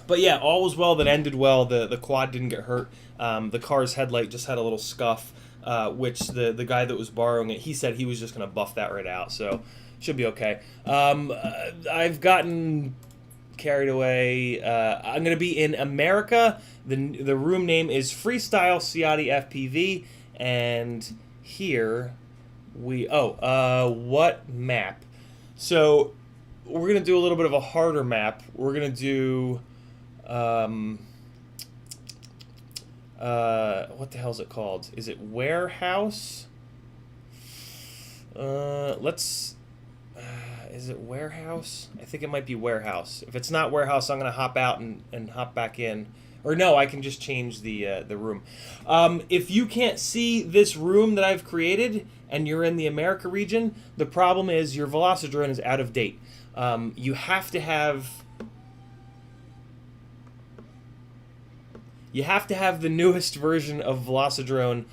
Speaker 1: But yeah, all was well that ended well. The quad didn't get hurt. The car's headlight just had a little scuff, which the guy that was borrowing it, he said he was just gonna buff that right out. So should be okay. I've gotten carried away. I'm going to be in America. The room name is Freestyle CiottiFPV, and here we what map? So we're going to do a little bit of a harder map. We're going to do what the hell is it called? Is it Warehouse? Is it Warehouse? I think it might be Warehouse. If it's not Warehouse, I'm going to hop out and hop back in. Or no, I can just change the room. If you can't see this room that I've created and you're in the America region, the problem is your Velocidrone is out of date. You have to have the newest version of Velocidrone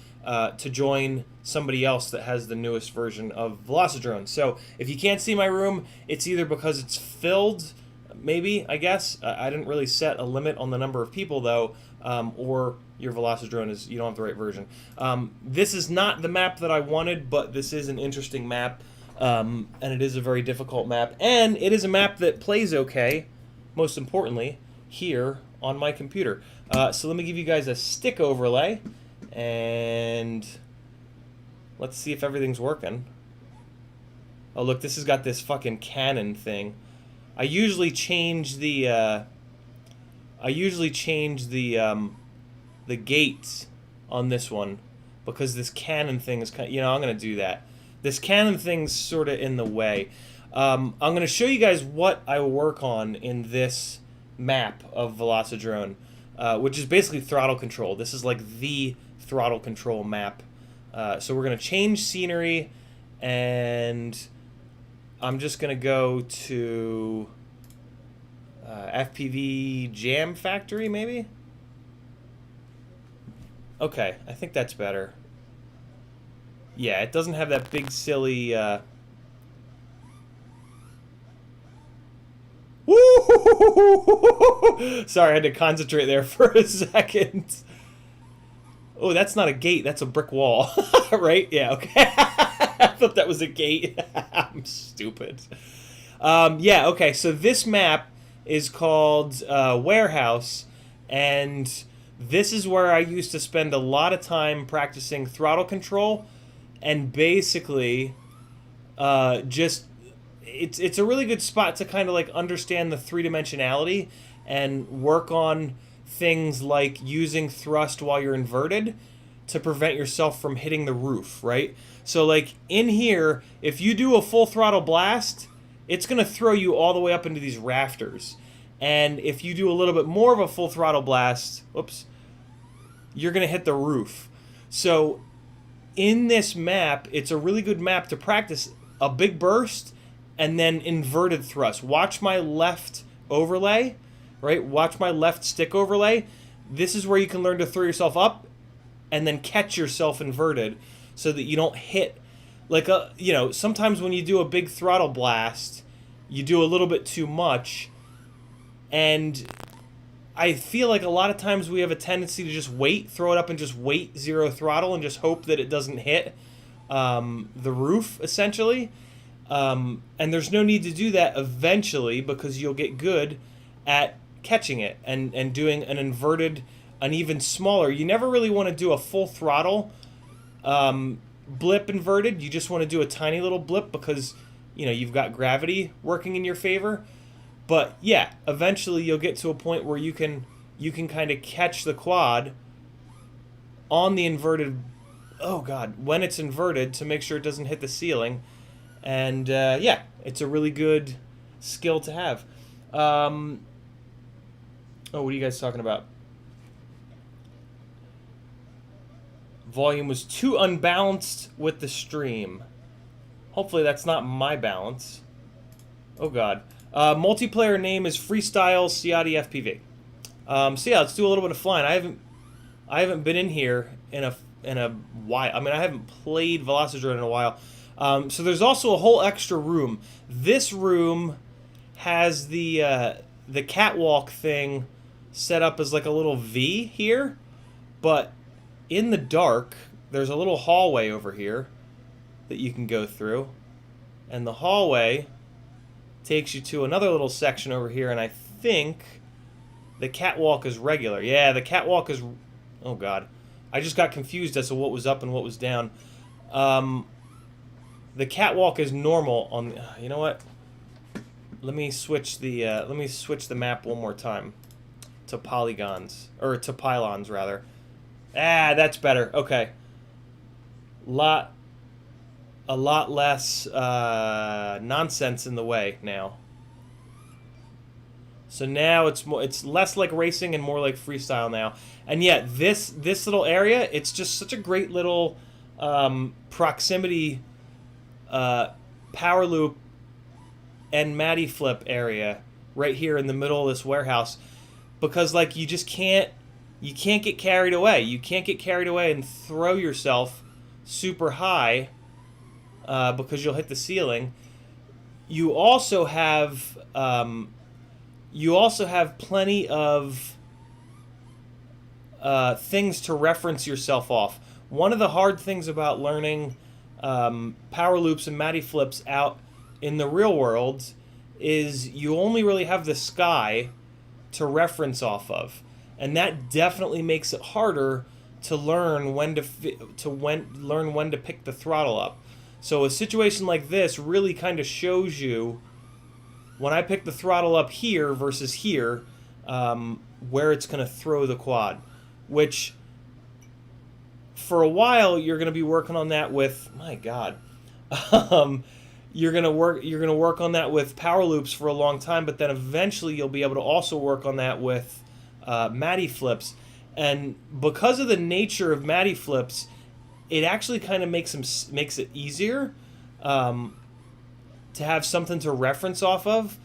Speaker 1: to join somebody else that has the newest version of Velocidrone. So if you can't see my room, it's either because it's filled, maybe, I guess. I didn't really set a limit on the number of people, though, or your Velocidrone you don't have the right version. This is not the map that I wanted, but this is an interesting map, and it is a very difficult map, and it is a map that plays okay, most importantly, here on my computer. So let me give you guys a stick overlay, and let's see if everything's working. Oh, look, this has got this fucking cannon thing. I usually change the gates on this one because this cannon thing is kind of, I'm going to do that. This cannon thing's sort of in the way. I'm going to show you guys what I work on in this map of Velocidrone, which is basically throttle control. This is like the throttle control map. So we're going to change scenery, and I'm just going to go to FPV Jam Factory, maybe? Okay, I think that's better. Yeah, it doesn't have that big, silly... Woo! Sorry, I had to concentrate there for a second. Oh, that's not a gate, that's a brick wall. Right? Yeah, okay. I thought that was a gate. I'm stupid. Yeah, okay, so this map is called Warehouse, and this is where I used to spend a lot of time practicing throttle control, and basically just it's a really good spot to kind of like understand the three-dimensionality and work on things like using thrust while you're inverted to prevent yourself from hitting the roof, right? So like in here, if you do a full throttle blast, it's going to throw you all the way up into these rafters. And if you do a little bit more of a full throttle blast, whoops, you're going to hit the roof. So in this map, it's a really good map to practice a big burst and then inverted thrust. Watch my left overlay, right? Watch my left stick overlay. This is where you can learn to throw yourself up and then catch yourself inverted so that you don't hit, like, sometimes when you do a big throttle blast, you do a little bit too much, and I feel like a lot of times we have a tendency to just wait, throw it up and just wait, zero throttle, and just hope that it doesn't hit the roof, essentially. And there's no need to do that eventually, because you'll get good at catching it and doing an inverted, an even smaller. You never really want to do a full throttle blip inverted. You just want to do a tiny little blip because, you've got gravity working in your favor. But yeah, eventually you'll get to a point where you can kind of catch the quad on the inverted, oh god, when it's inverted, to make sure it doesn't hit the ceiling. And yeah, it's a really good skill to have. Oh, what are you guys talking about? Volume was too unbalanced with the stream. Hopefully that's not my balance. Oh god. Multiplayer name is Freestyle CiottiFPV. So yeah, let's do a little bit of flying. I haven't been in here in a while. I mean, I haven't played Velocidrone in a while. So there's also a whole extra room. This room has the catwalk thing set up as like a little V here, but in the dark, there's a little hallway over here that you can go through, and the hallway takes you to another little section over here, and I think the catwalk is regular. Yeah, the catwalk is... Oh, God. I just got confused as to what was up and what was down. The catwalk is normal on... You know what? Let me switch the map one more time to polygons, or to pylons rather. Ah, that's better. Okay. A lot less nonsense in the way now. So now it's less like racing and more like freestyle now. And yet this little area, it's just such a great little proximity power loop and Matty flip area right here in the middle of this warehouse, because like you can't get carried away. You can't get carried away and throw yourself super high because you'll hit the ceiling. You also have plenty of things to reference yourself off. One of the hard things about learning power loops and Matty flips out in the real world is you only really have the sky to reference off of, and that definitely makes it harder to learn when to pick the throttle up. So a situation like this really kind of shows you when I pick the throttle up here versus here, where it's going to throw the quad, which for a while, you're going to be working on that with, my God, you're going to work on that with power loops for a long time, but then eventually you'll be able to also work on that with Matty flips. And because of the nature of Matty flips, it actually kind of makes it easier to have something to reference off of,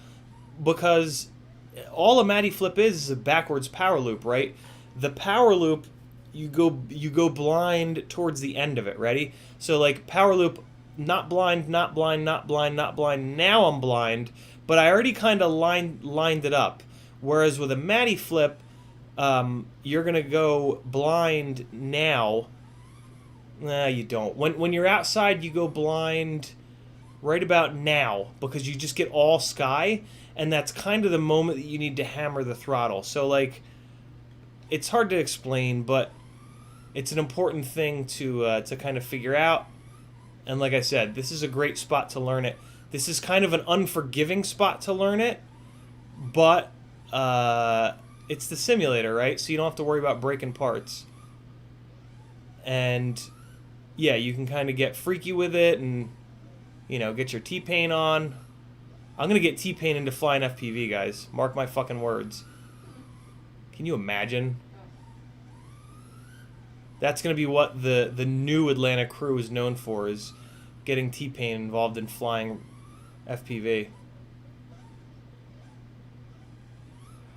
Speaker 1: because all a Matty flip is a backwards power loop, right? The power loop, you go blind towards the end of it. Ready? So like power loop, not blind, not blind, not blind, not blind. Now I'm blind, but I already kind of lined it up. Whereas with a Matty flip, you're gonna go blind now. Nah, you don't. When you're outside, you go blind right about now, because you just get all sky, and that's kind of the moment that you need to hammer the throttle. So like, it's hard to explain, but it's an important thing to kind of figure out. And like I said, this is a great spot to learn it. This is kind of an unforgiving spot to learn it, but it's the simulator, right? So you don't have to worry about breaking parts. And yeah, you can kind of get freaky with it and, you know, get your T-Pain on. I'm going to get T-Pain into flying FPV, guys. Mark my fucking words. Can you imagine? That's going to be what the new Atlanta crew is known for, is getting T-Pain involved in flying FPV.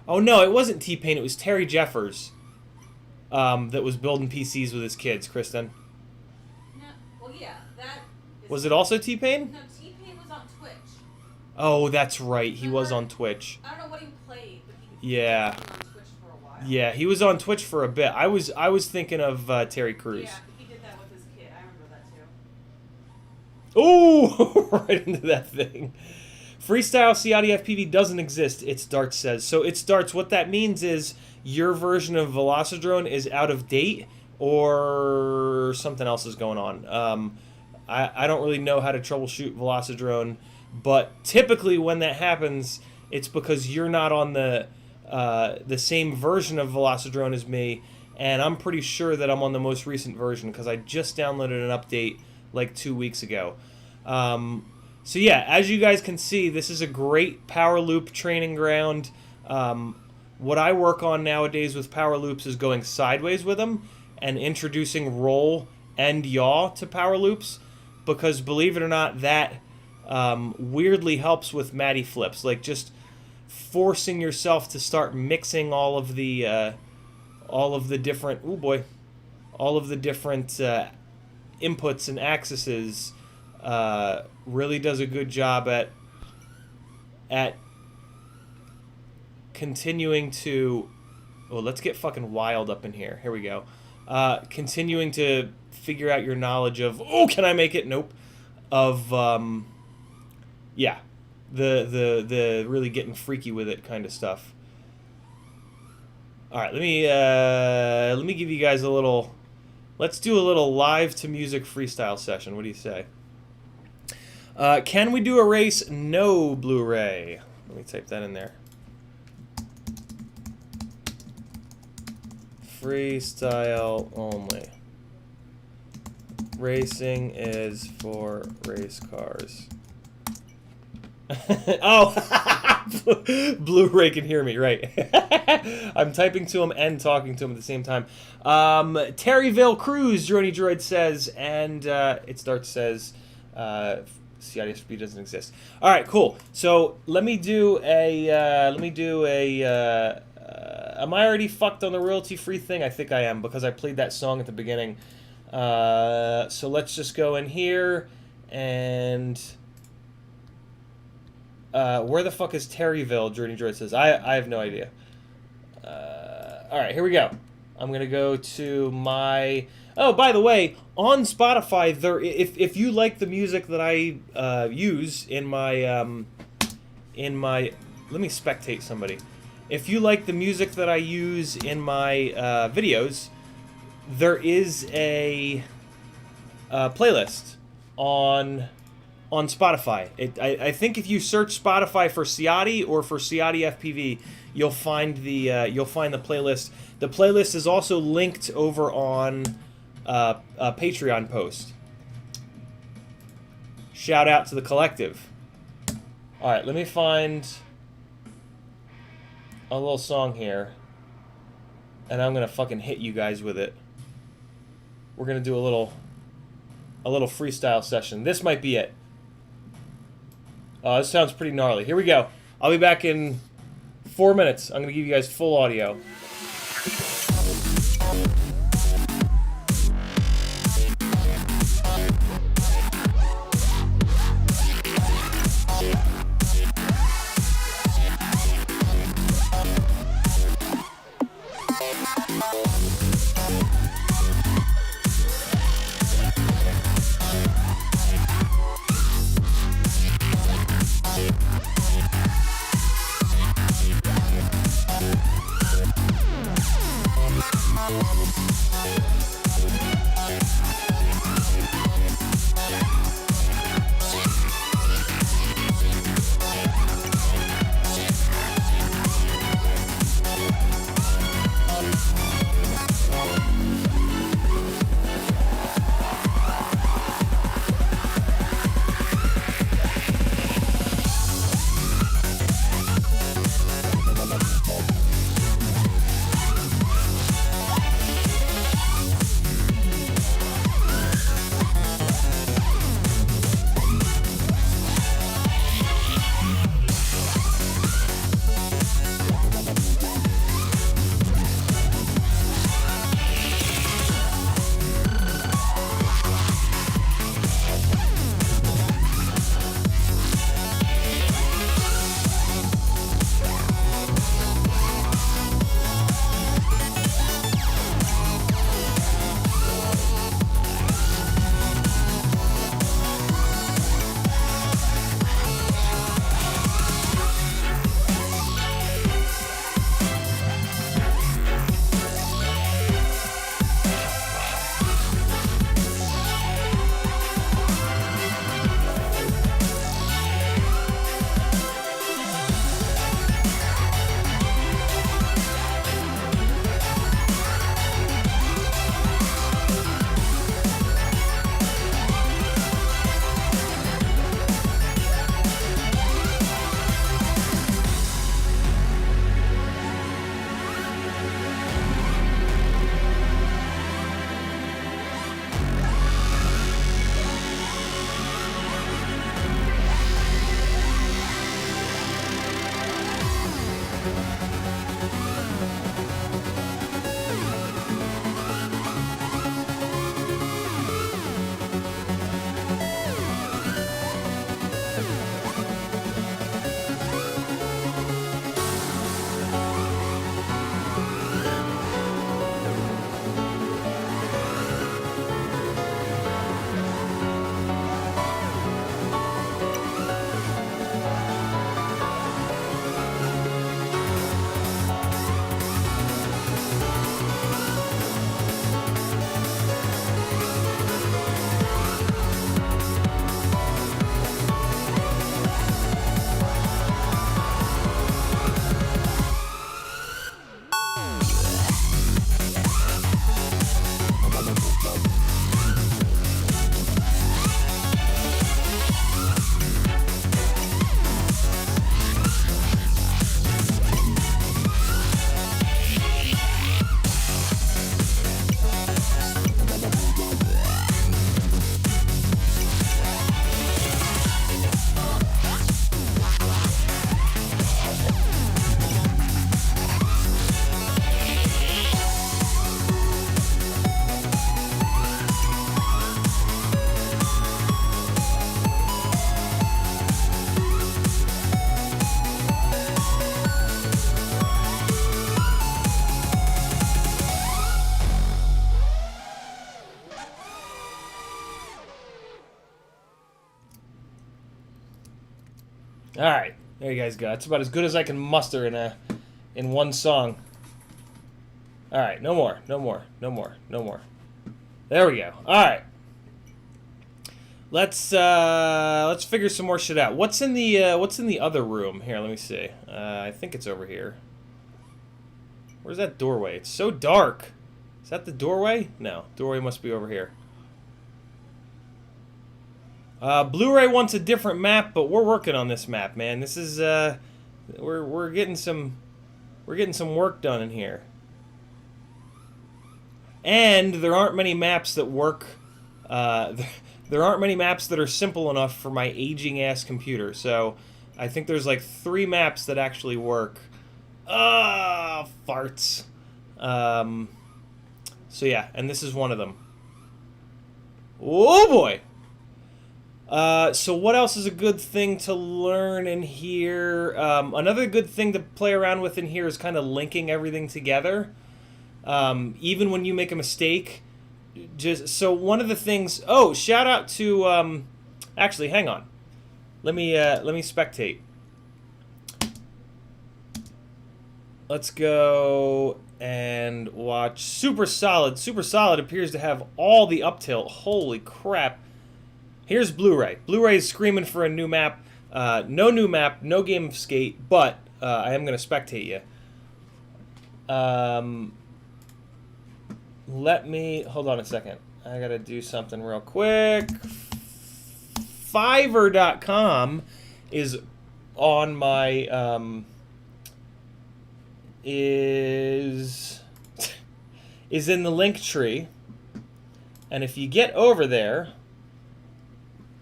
Speaker 1: Oh, no, it wasn't T-Pain. It was Terry Jeffers that was building PCs with his kids, Kristen.
Speaker 2: No, well, yeah, that is...
Speaker 1: Was it also T-Pain?
Speaker 2: No, T-Pain was on Twitch.
Speaker 1: Oh, that's right. He was on Twitch.
Speaker 2: I don't know what he played, but he
Speaker 1: Yeah.
Speaker 2: was on Twitch for a while.
Speaker 1: Yeah, he was on Twitch for a bit. I was thinking of Terry Crews.
Speaker 2: Yeah, he did that with his kid. I remember that too.
Speaker 1: Ooh, right into that thing. Freestyle CiottiFPV doesn't exist, It's Darts says. So It's Darts, what that means is your version of Velocidrone is out of date, or something else is going on. I don't really know how to troubleshoot Velocidrone, but typically when that happens, it's because you're not on the same version of Velocidrone as me, and I'm pretty sure that I'm on the most recent version because I just downloaded an update like 2 weeks ago. So yeah, as you guys can see, this is a great power loop training ground. What I work on nowadays with power loops is going sideways with them and introducing roll and yaw to power loops, because believe it or not, that weirdly helps with Matty flips, like just forcing yourself to start mixing all of the different inputs and axes. Really does a good job at continuing to... Oh, let's get fucking wild up in here. Here we go. Continuing to figure out your knowledge of... Oh, can I make it? Nope. Of, yeah. The really getting freaky with it kind of stuff. Alright, let me give you guys a little... Let's do a little live to music freestyle session. What do you say? Can we do a race? No, Blu-ray. Let me type that in there. Freestyle only. Racing is for race cars. Oh! Blu-ray can hear me, right. I'm typing to him and talking to him at the same time. Terryville Cruz, Droney Droid says, and It's Darts says, CiottiFPV doesn't exist. All right, cool. So let me do a. Am I already fucked on the royalty-free thing? I think I am, because I played that song at the beginning. So let's just go in here and. Where the fuck is Terryville? Journey Droid says. I have no idea. All right, here we go. I'm gonna go to my. Oh, by the way, on Spotify, if you like the music that I use in my let me spectate somebody. If you like the music that I use in my videos, there is a playlist on Spotify. I think if you search Spotify for Ciotti or for CiottiFPV, you'll find the playlist. The playlist is also linked over on Patreon post. Shout out to the collective. All right, let me find a little song here, and I'm gonna fucking hit you guys with it. We're gonna do a little freestyle session. This might be it. This sounds pretty gnarly. Here we go. I'll be back in 4 minutes. I'm gonna give you guys full audio. All right, there you guys go. That's about as good as I can muster in one song. All right, no more, no more, no more, no more. There we go. All right, let's figure some more shit out. What's in the other room? Here, let me see. I think it's over here. Where's that doorway? It's so dark. Is that the doorway? No, doorway must be over here. Blu-ray wants a different map, but we're working on this map, man. This is we're getting some work done in here. And there aren't many maps that work. There aren't many maps that are simple enough for my aging ass computer. So I think there's like 3 maps that actually work. Farts. So yeah, and this is one of them. Oh boy. So what else is a good thing to learn in here? Another good thing to play around with in here is kind of linking everything together. Even when you make a mistake, so one of the things. Oh, shout out to. Actually, hang on. Let me spectate. Let's go and watch Super Solid. Super Solid appears to have all the up tilt. Holy crap. Here's Blu-ray. Blu-ray is screaming for a new map. No new map, no game of skate, but I am going to spectate you. Let me... Hold on a second. I got to do something real quick. Fiverr.com is on my... is in the link tree. And if you get over there...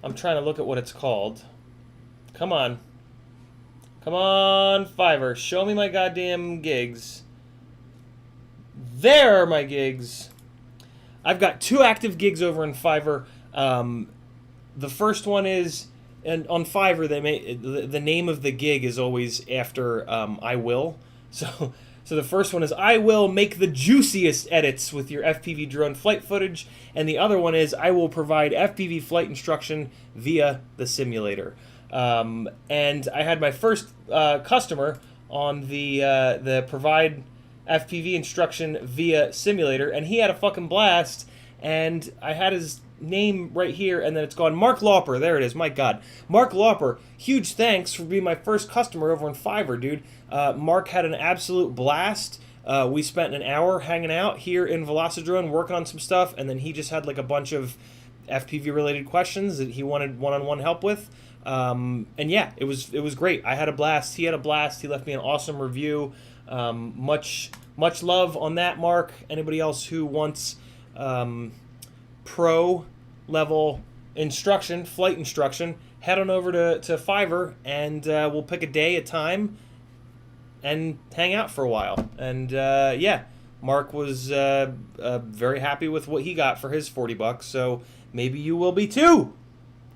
Speaker 1: I'm trying to look at what it's called. Come on. Come on, Fiverr. Show me my goddamn gigs. There are my gigs. I've got 2 active gigs over in Fiverr. The first one is, and on Fiverr, the name of the gig is always after I will. So the first one is, I will make the juiciest edits with your FPV drone flight footage. And the other one is, I will provide FPV flight instruction via the simulator. And I had my first customer on the provide FPV instruction via simulator. And he had a fucking blast. And I had his name right here, and then it's gone. Mark Lauper, there it is. My God, Mark Lauper. Huge thanks for being my first customer over on Fiverr, dude. Mark had an absolute blast. We spent an hour hanging out here in Velocidrone, working on some stuff, and then he just had like a bunch of FPV related questions that he wanted one-on-one help with. And yeah, it was great. I had a blast. He had a blast. He left me an awesome review. Much love on that, Mark. Anybody else who wants pro level instruction, flight instruction, head on over to Fiverr, and we'll pick a day, a time, and hang out for a while. And yeah, Mark was very happy with what he got for his $40, so maybe you will be too.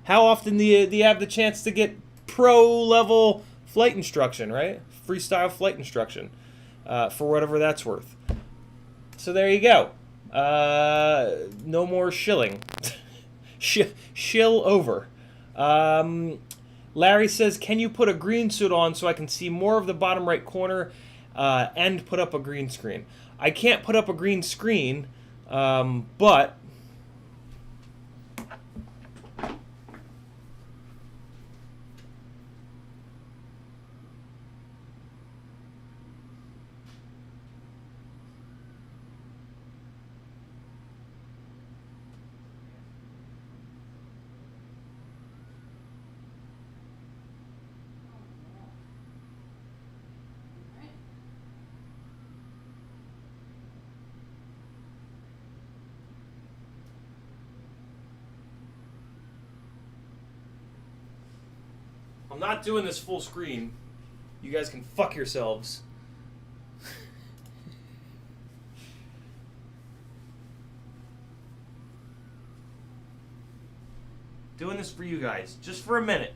Speaker 1: How often do you have the chance to get pro level flight instruction, right? Freestyle flight instruction, for whatever that's worth. So there you go. No more shilling. Shill over. Larry says, can you put a green suit on so I can see more of the bottom right corner and put up a green screen? I can't put up a green screen, but... I'm not doing this full screen. You guys can fuck yourselves. Doing this for you guys. Just for a minute.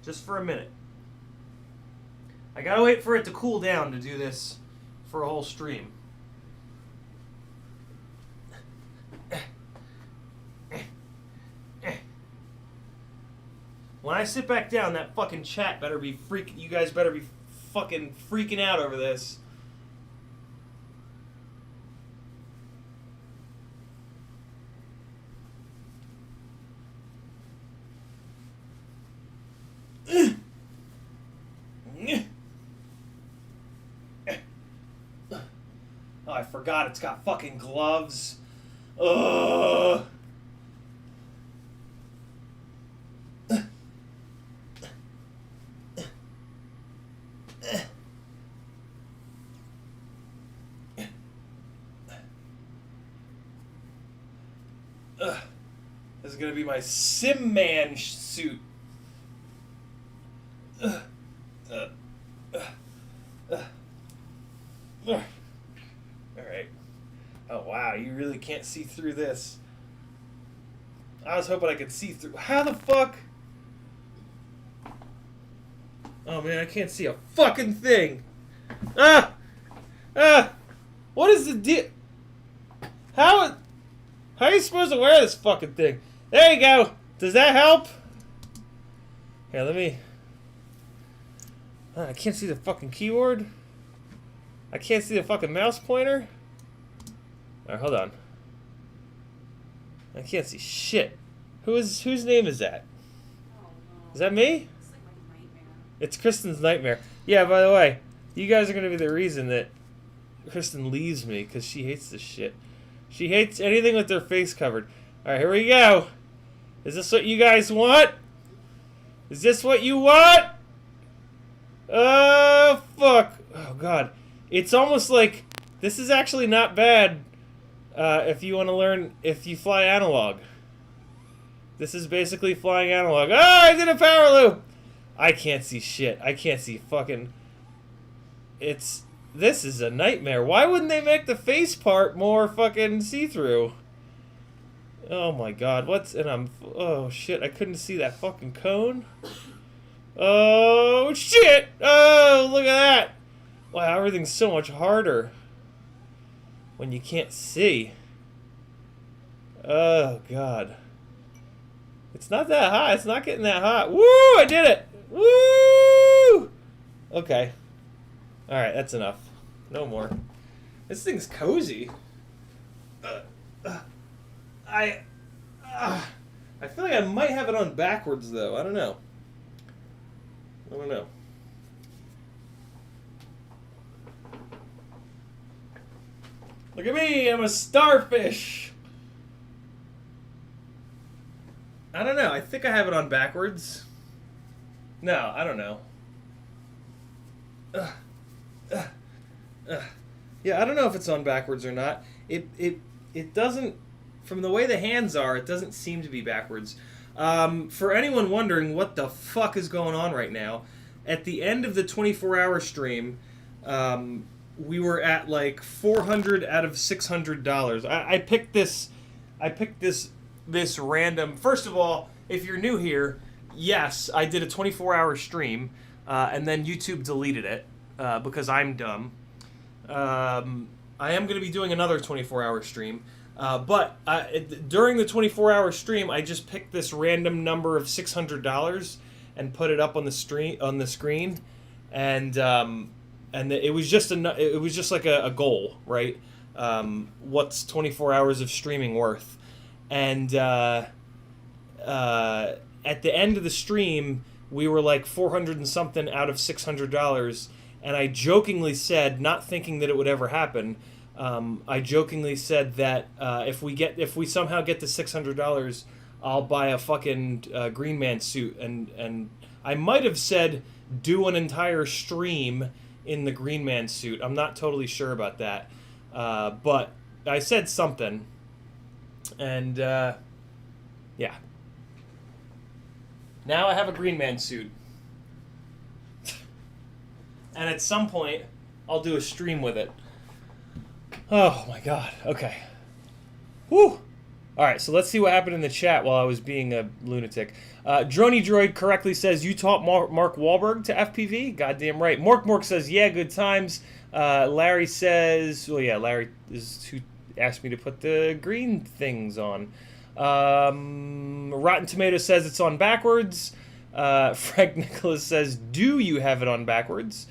Speaker 1: Just for a minute. I gotta wait for it to cool down to do this for a whole stream. When I sit back down, that fucking chat better be freaking... You guys better be fucking freaking out over this. Oh, I forgot it's got fucking gloves. Ugh. This is gonna be my Sim Man suit. Alright. Oh wow, you really can't see through this. I was hoping I could see through. How the fuck? Oh man, I can't see a fucking thing. Ah! Ah! What is the deal? How are you supposed to wear this fucking thing? There you go. Does that help? Here, let me... I can't see the fucking keyboard. I can't see the fucking mouse pointer. Alright, hold on. I can't see shit. Whose name is that?
Speaker 2: Oh, no.
Speaker 1: Is that me?
Speaker 2: It's like my nightmare.
Speaker 1: It's Kristen's nightmare. Yeah, by the way, you guys are going to be the reason that Kristen leaves me, because she hates this shit. She hates anything with their face covered. Alright, here we go. Is this what you guys want? Is this what you want? Oh, fuck. Oh, God. It's almost like... This is actually not bad if you want to learn... If you fly analog. This is basically flying analog. Oh, I did a power loop! I can't see shit. I can't see fucking... It's... This is a nightmare. Why wouldn't they make the face part more fucking see-through? Oh my god, what's... And I'm... Oh shit, I couldn't see that fucking cone. Oh shit! Oh, look at that! Wow, everything's so much harder when you can't see. Oh god. It's not that hot. It's not getting that hot. Woo! I did it! Woo! Okay. Alright, that's enough. No more. This thing's cozy. I feel like I might have it on backwards, though. I don't know. I don't know. Look at me! I'm a starfish! I don't know. I think I have it on backwards. No, I don't know. Yeah, I don't know if it's on backwards or not. It doesn't, from the way the hands are, it doesn't seem to be backwards. For anyone wondering what the fuck is going on right now, at the end of the 24-hour stream, we were at like $400 out of $600. I picked this random. First of all, if you're new here, yes, I did a 24-hour stream, and then YouTube deleted it because I'm dumb. I am going to be doing another 24-hour stream, but during the 24-hour stream, I just picked this random number of $600 and put it up on the screen, and it was just like a goal, right? What's 24 hours of streaming worth? And at the end of the stream, we were like 400 and something out of $600. And I jokingly said, not thinking that it would ever happen, I jokingly said that if we somehow get to $600, I'll buy a fucking Green Man suit. And I might have said do an entire stream in the Green Man suit. I'm not totally sure about that, but I said something. And yeah. Now I have a Green Man suit. And at some point, I'll do a stream with it. Oh my god. Okay. Whew. Alright, so let's see what happened in the chat while I was being a lunatic. Droney Droid correctly says, you taught Mark Wahlberg to FPV? Goddamn right. Mork says, yeah, good times. Larry says, well, yeah, Larry is who asked me to put the green things on. Rotten Tomato says it's on backwards. Frank Nicholas says, do you have it on backwards?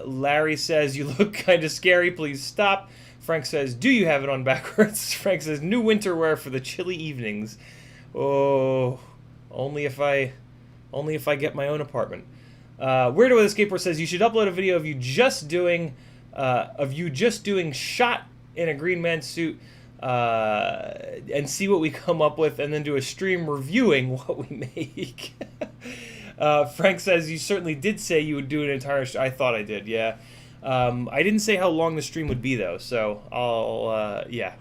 Speaker 1: Larry says, you look kind of scary, please stop. Frank says, do you have it on backwards? Frank says, new winter wear for the chilly evenings. Oh, only if I get my own apartment. Weirdo with a Skateboard says, you should upload a video of you just doing of you just doing shot in a Green Man suit and see what we come up with, and then do a stream reviewing what we make. Frank says, you certainly did say you would do an entire I thought I did, yeah. I didn't say how long the stream would be, though, so I'll, yeah.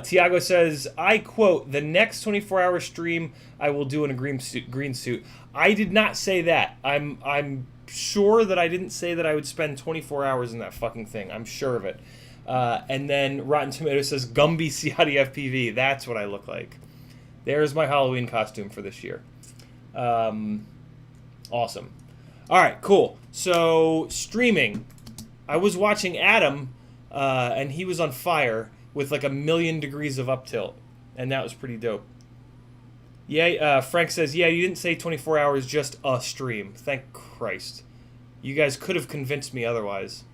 Speaker 1: Tiago says, I quote, the next 24-hour stream I will do in a green suit. I did not say that. I'm sure that I didn't say that I would spend 24 hours in that fucking thing. I'm sure of it. And then Rotten Tomatoes says, Gumby CiottiFPV. That's what I look like. There's my Halloween costume for this year. Awesome. All right, cool. So, streaming. I was watching Adam, and he was on fire with like 1,000,000 degrees of up tilt, and that was pretty dope. Yeah, Frank says, yeah, you didn't say 24 hours, just a stream. Thank Christ. You guys could have convinced me otherwise.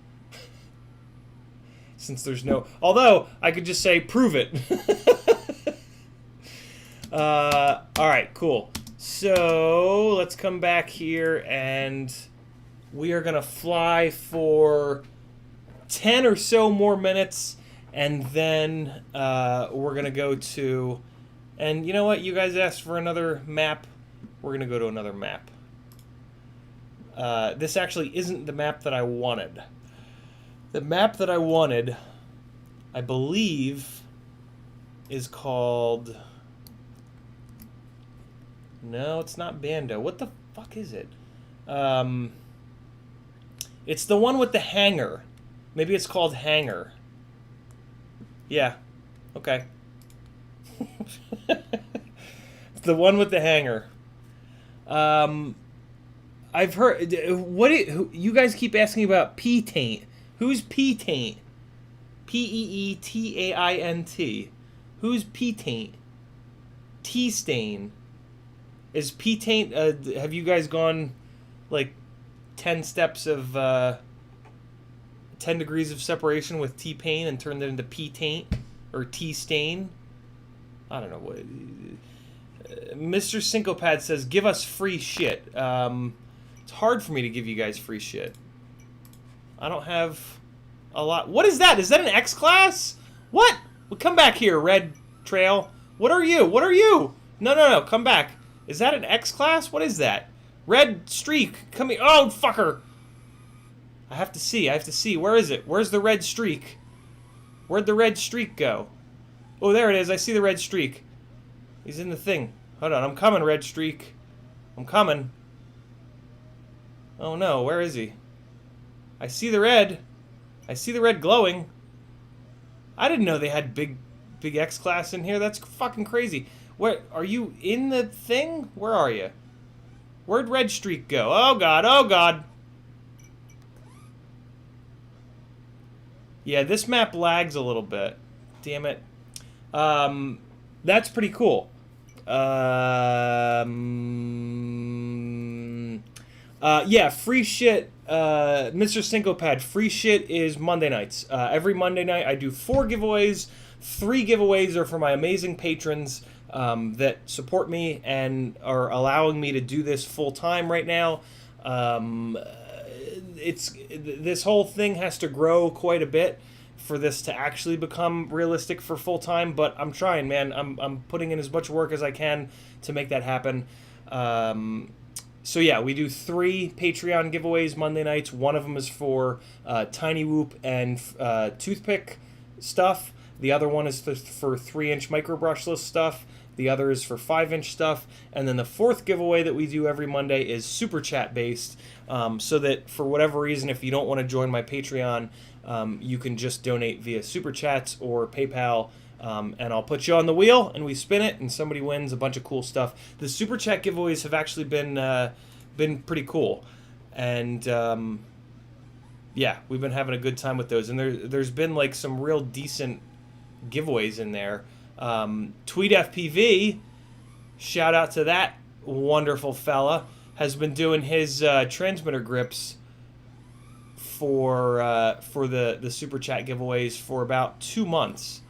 Speaker 1: Since there's no... Although, I could just say, prove it. Alright, cool. So, let's come back here, and we are going to fly for 10 or so more minutes, and then we're going to go to... And you know what? You guys asked for another map. We're going to go to another map. This actually isn't the map that I wanted. The map that I wanted, I believe, is called... No, it's not Bando. What the fuck is it? It's the one with the hangar. Maybe it's called Hangar. Yeah. Okay. It's the one with the hangar. I've heard... you guys keep asking about P-Taint. Who's P-Taint? P-E-E-T-A-I-N-T. Who's P-Taint? T-Stain. Is P-Taint... have you guys gone, like, 10 steps of... 10 degrees of separation with T-Pain and turned it into P-Taint? Or T-Stain? I don't know what... Mr. Syncopad says, give us free shit. It's hard for me to give you guys free shit. I don't have a lot... What is that? Is that an X-Class? What? Well, come back here, Red Trail. What are you? What are you? No, no, no. Come back. Is that an X-Class? What is that? Red Streak. Come here. Oh, fucker. I have to see. I have to see. Where is it? Where's the red streak? Where'd the red streak go? Oh, there it is. I see the red streak. He's in the thing. Hold on. I'm coming, red streak. I'm coming. Oh, no. Where is he? I see the red. I see the red glowing. I didn't know they had big X-Class in here. That's fucking crazy. Where are you in the thing? Where are you? Where'd red streak go? Oh, God. Oh, God. Yeah, this map lags a little bit. Damn it. That's pretty cool. Yeah, free shit. Mr. Syncopad, free shit is Monday nights. Every Monday night I do 4 giveaways. 3 giveaways are for my amazing patrons that support me and are allowing me to do this full time right now. This whole thing has to grow quite a bit for this to actually become realistic for full time, but I'm trying, man. I'm putting in as much work as I can to make that happen. So yeah, we do 3 Patreon giveaways Monday nights. One of them is for Tiny Whoop and toothpick stuff. The other one is for 3-inch micro brushless stuff. The other is for 5-inch stuff. And then the 4th giveaway that we do every Monday is Super Chat based. So that for whatever reason, if you don't want to join my Patreon, you can just donate via Super Chats or PayPal. And I'll put you on the wheel and we spin it and somebody wins a bunch of cool stuff. The Super Chat giveaways have actually been pretty cool. And yeah, we've been having a good time with those. And there's been like some real decent giveaways in there. CiottiFPV, shout out to that wonderful fella, has been doing his transmitter grips for the Super Chat giveaways for about 2 months.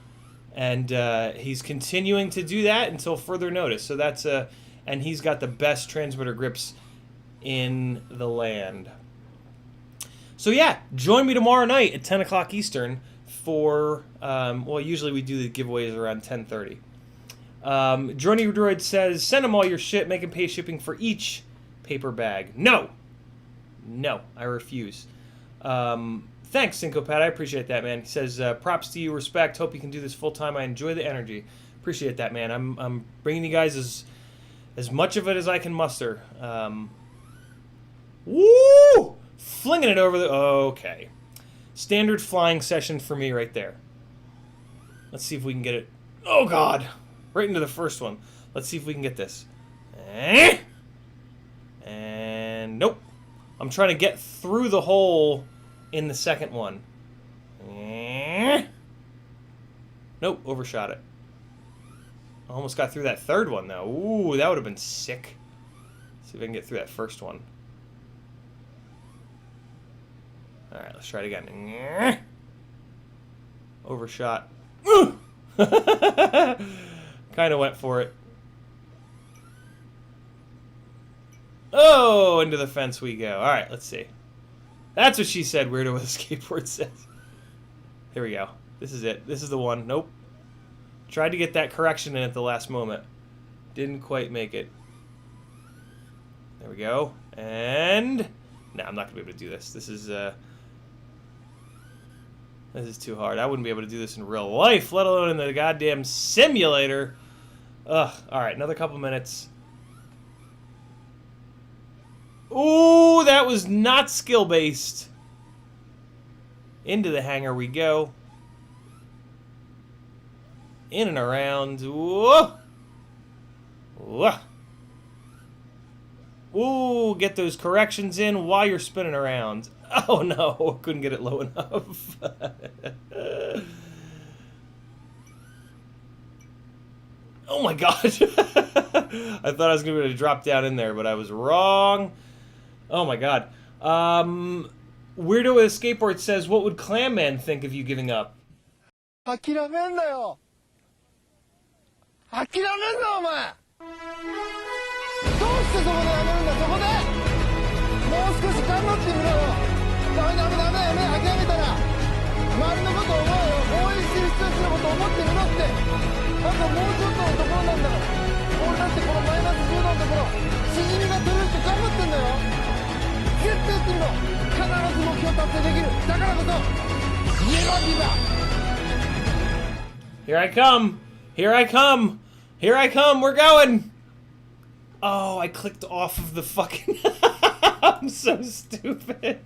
Speaker 1: And he's continuing to do that until further notice. So that's and he's got the best transmitter grips in the land. So yeah, join me tomorrow night at 10 o'clock Eastern for, well, usually we do the giveaways around 10:30. Journey Droid says, send them all your shit, make them pay shipping for each paper bag. No! No, I refuse. Thanks, Syncopat. I appreciate that, man. He says, props to you, respect. Hope you can do this full time. I enjoy the energy. Appreciate that, man. I'm bringing you guys as much of it as I can muster. Woo! Flinging it over the... Okay. Standard flying session for me right there. Let's see if we can get it. Oh, God. Right into the first one. Let's see if we can get this. And nope. I'm trying to get through the hole in the second one. Nope, overshot it. Almost got through that third one, though. Ooh, that would have been sick. See if I can get through that first one. Alright, let's try it again. Overshot. Kind of went for it. Oh, into the fence we go. Alright, let's see. That's what she said, Weirdo with a Skateboard says. Here we go. This is it. This is the one. Nope. Tried to get that correction in at the last moment. Didn't quite make it. There we go. And... nah, I'm not going to be able to do this. This is too hard. I wouldn't be able to do this in real life, let alone in the goddamn simulator. Ugh. Alright, another couple minutes. Ooh, that was not skill-based. Into the hangar we go. In and around. Whoa! Whoa! Ooh, get those corrections in while you're spinning around. Oh no, couldn't get it low enough. Oh my god. I thought I was going to be able to drop down in there, but I was wrong. Oh my god. Weirdo with a Skateboard says, what would Clam Man think of you giving up?
Speaker 4: 諦めんなよ諦めんなお前どうしてそこでやめるんだそこでもう少し頑張ってみろよダメダメダメやめ諦めたら周りのことを思うよ応援してる人たちのことを思ってみろってあともうちょっとのところなんだから俺だってこのマイナス10度のところしじみが取れるって頑張ってんだよ絶対やってみろ必ず目標達成できるだからこそイエロービバ
Speaker 1: Here I come! Here I come! Here I come! We're going! Oh, I clicked off of the fucking... I'm so stupid.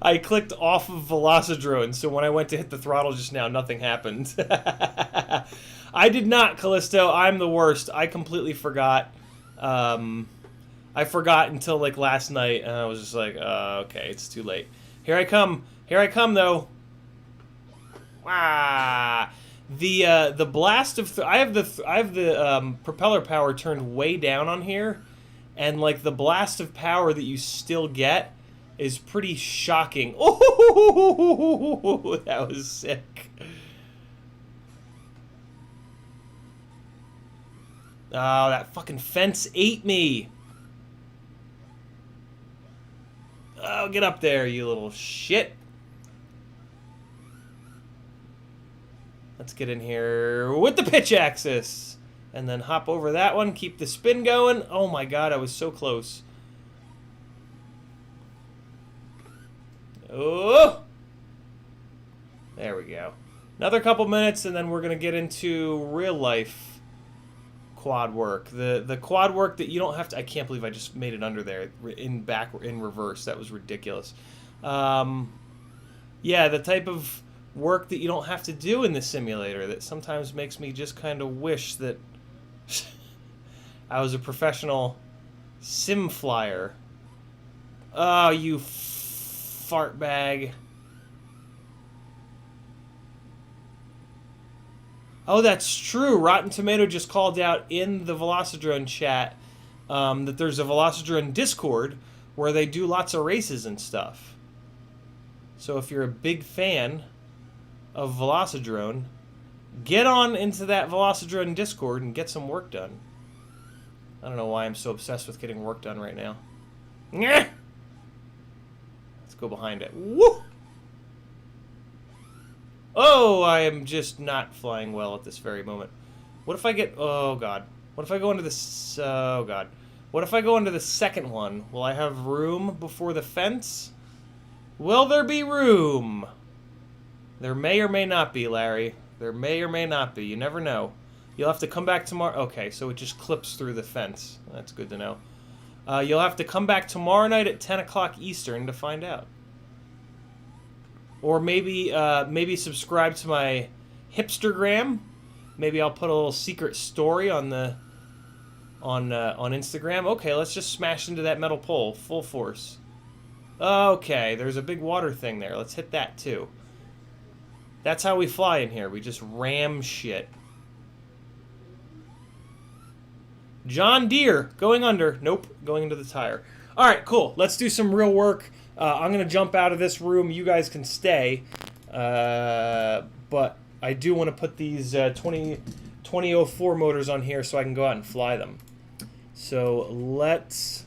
Speaker 1: I clicked off of Velocidrone, so when I went to hit the throttle just now, nothing happened. I did not, Callisto. I'm the worst. I completely forgot. I forgot until, like, last night, and I was just like, okay, it's too late. Here I come. Here I come, though. Ah, the blast of I have the propeller power turned way down on here, and like the blast of power that you still get is pretty shocking. Oh, that was sick. Oh, that fucking fence ate me. Oh, get up there, you little shit. Let's get in here with the pitch axis. And then hop over that one, keep the spin going. Oh my god, I was so close. Oh! There we go. Another couple minutes and then we're going to get into real life quad work. The quad work that you don't have to... I can't believe I just made it under there in reverse. That was ridiculous. Yeah, the type of work that you don't have to do in the simulator that sometimes makes me just kind of wish that I was a professional sim flyer. Oh, you fart bag. Oh, that's true. Rotten Tomato just called out in the Velocidrone chat that there's a Velocidrone Discord where they do lots of races and stuff. So if you're a big fan of Velocidrone, get on into that Velocidrone Discord and get some work done. I don't know why I'm so obsessed with getting work done right now. Let's go behind it. Woo! Oh, I am just not flying well at this very moment. What if I get... Oh, God. What if I go into this... Oh, God. What if I go into the second one? Will I have room before the fence? Will there be room? There may or may not be, Larry. There may or may not be. You never know. You'll have to come back tomorrow. Okay, so it just clips through the fence. That's good to know. You'll have to come back tomorrow night at 10 o'clock Eastern to find out. Or maybe maybe subscribe to my hipstergram. Maybe I'll put a little secret story on the on Instagram. Okay, let's just smash into that metal pole full force. Okay, there's a big water thing there. Let's hit that too. That's how we fly in here. We just ram shit. John Deere going under. Nope, going into the tire. All right, cool. Let's do some real work. I'm going to jump out of this room. You guys can stay. But I do want to put these 2004 motors on here so I can go out and fly them. So let's...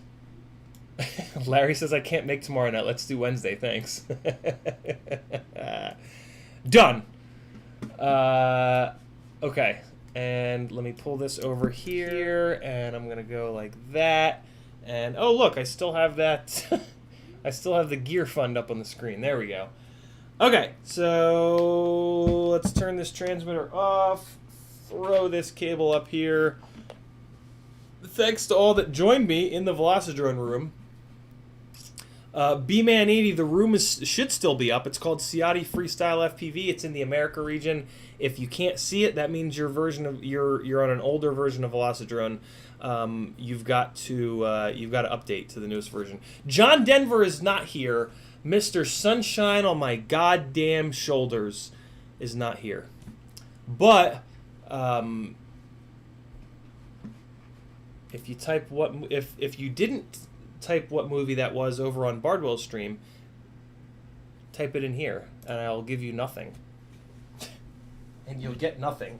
Speaker 1: Larry says I can't make tomorrow night. Let's do Wednesday. Thanks. Done. Okay. And let me pull this over here. And I'm going to go like that. And, oh, look, I still have that... I still have the gear fund up on the screen. There we go. Okay, so let's turn this transmitter off. Throw this cable up here. Thanks to all that joined me in the Velocidrone room. B-Man80, the room should still be up. It's called Ciotti Freestyle FPV. It's in the America region. If you can't see it, that means you're on an older version of Velocidrone. You've got to update to the newest version. John Denver is not here. Mr. Sunshine on my goddamn shoulders is not here. But if you type if you didn't type what movie that was over on Bardwell's stream, type it in here, and I'll give you nothing. And you'll get nothing.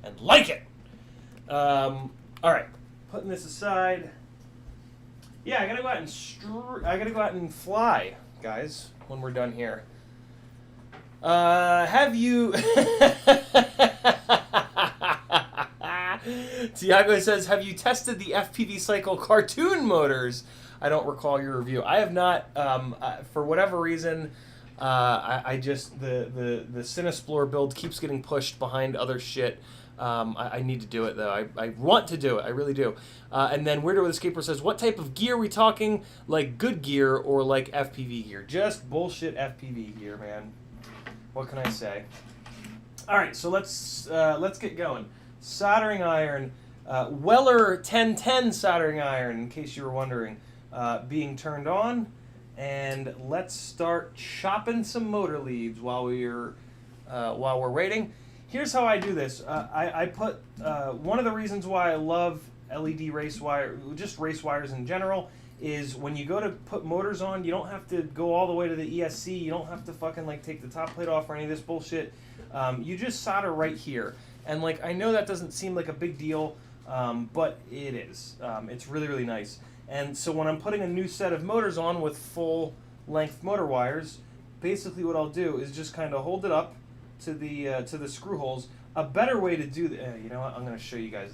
Speaker 1: And like it! All right. Putting this aside. Yeah, I gotta go out and fly, guys, when we're done here. Have you... Tiago says, have you tested the FPV Cycle cartoon motors? I don't recall your review. I have not. For whatever reason, I just... The Cinesplore build keeps getting pushed behind other shit. I need to do it, though. I want to do it. I really do. And then Weirdo with Escaper says, what type of gear are we talking? Like good gear or like FPV gear? Just bullshit FPV gear, man. What can I say? All right, so let's get going. Soldering iron. Weller 1010 soldering iron, in case you were wondering, being turned on. And let's start chopping some motor leads while we're waiting. Here's how I do this. I put one of the reasons why I love LED race wire, just race wires in general, is when you go to put motors on, you don't have to go all the way to the ESC. You don't have to fucking like take the top plate off or any of this bullshit. You just solder right here. And like I know that doesn't seem like a big deal, but it is. It's really, really nice. And so when I'm putting a new set of motors on with full length motor wires, basically what I'll do is just kind of hold it up to the screw holes. A better way to do you know what? I'm going to show you guys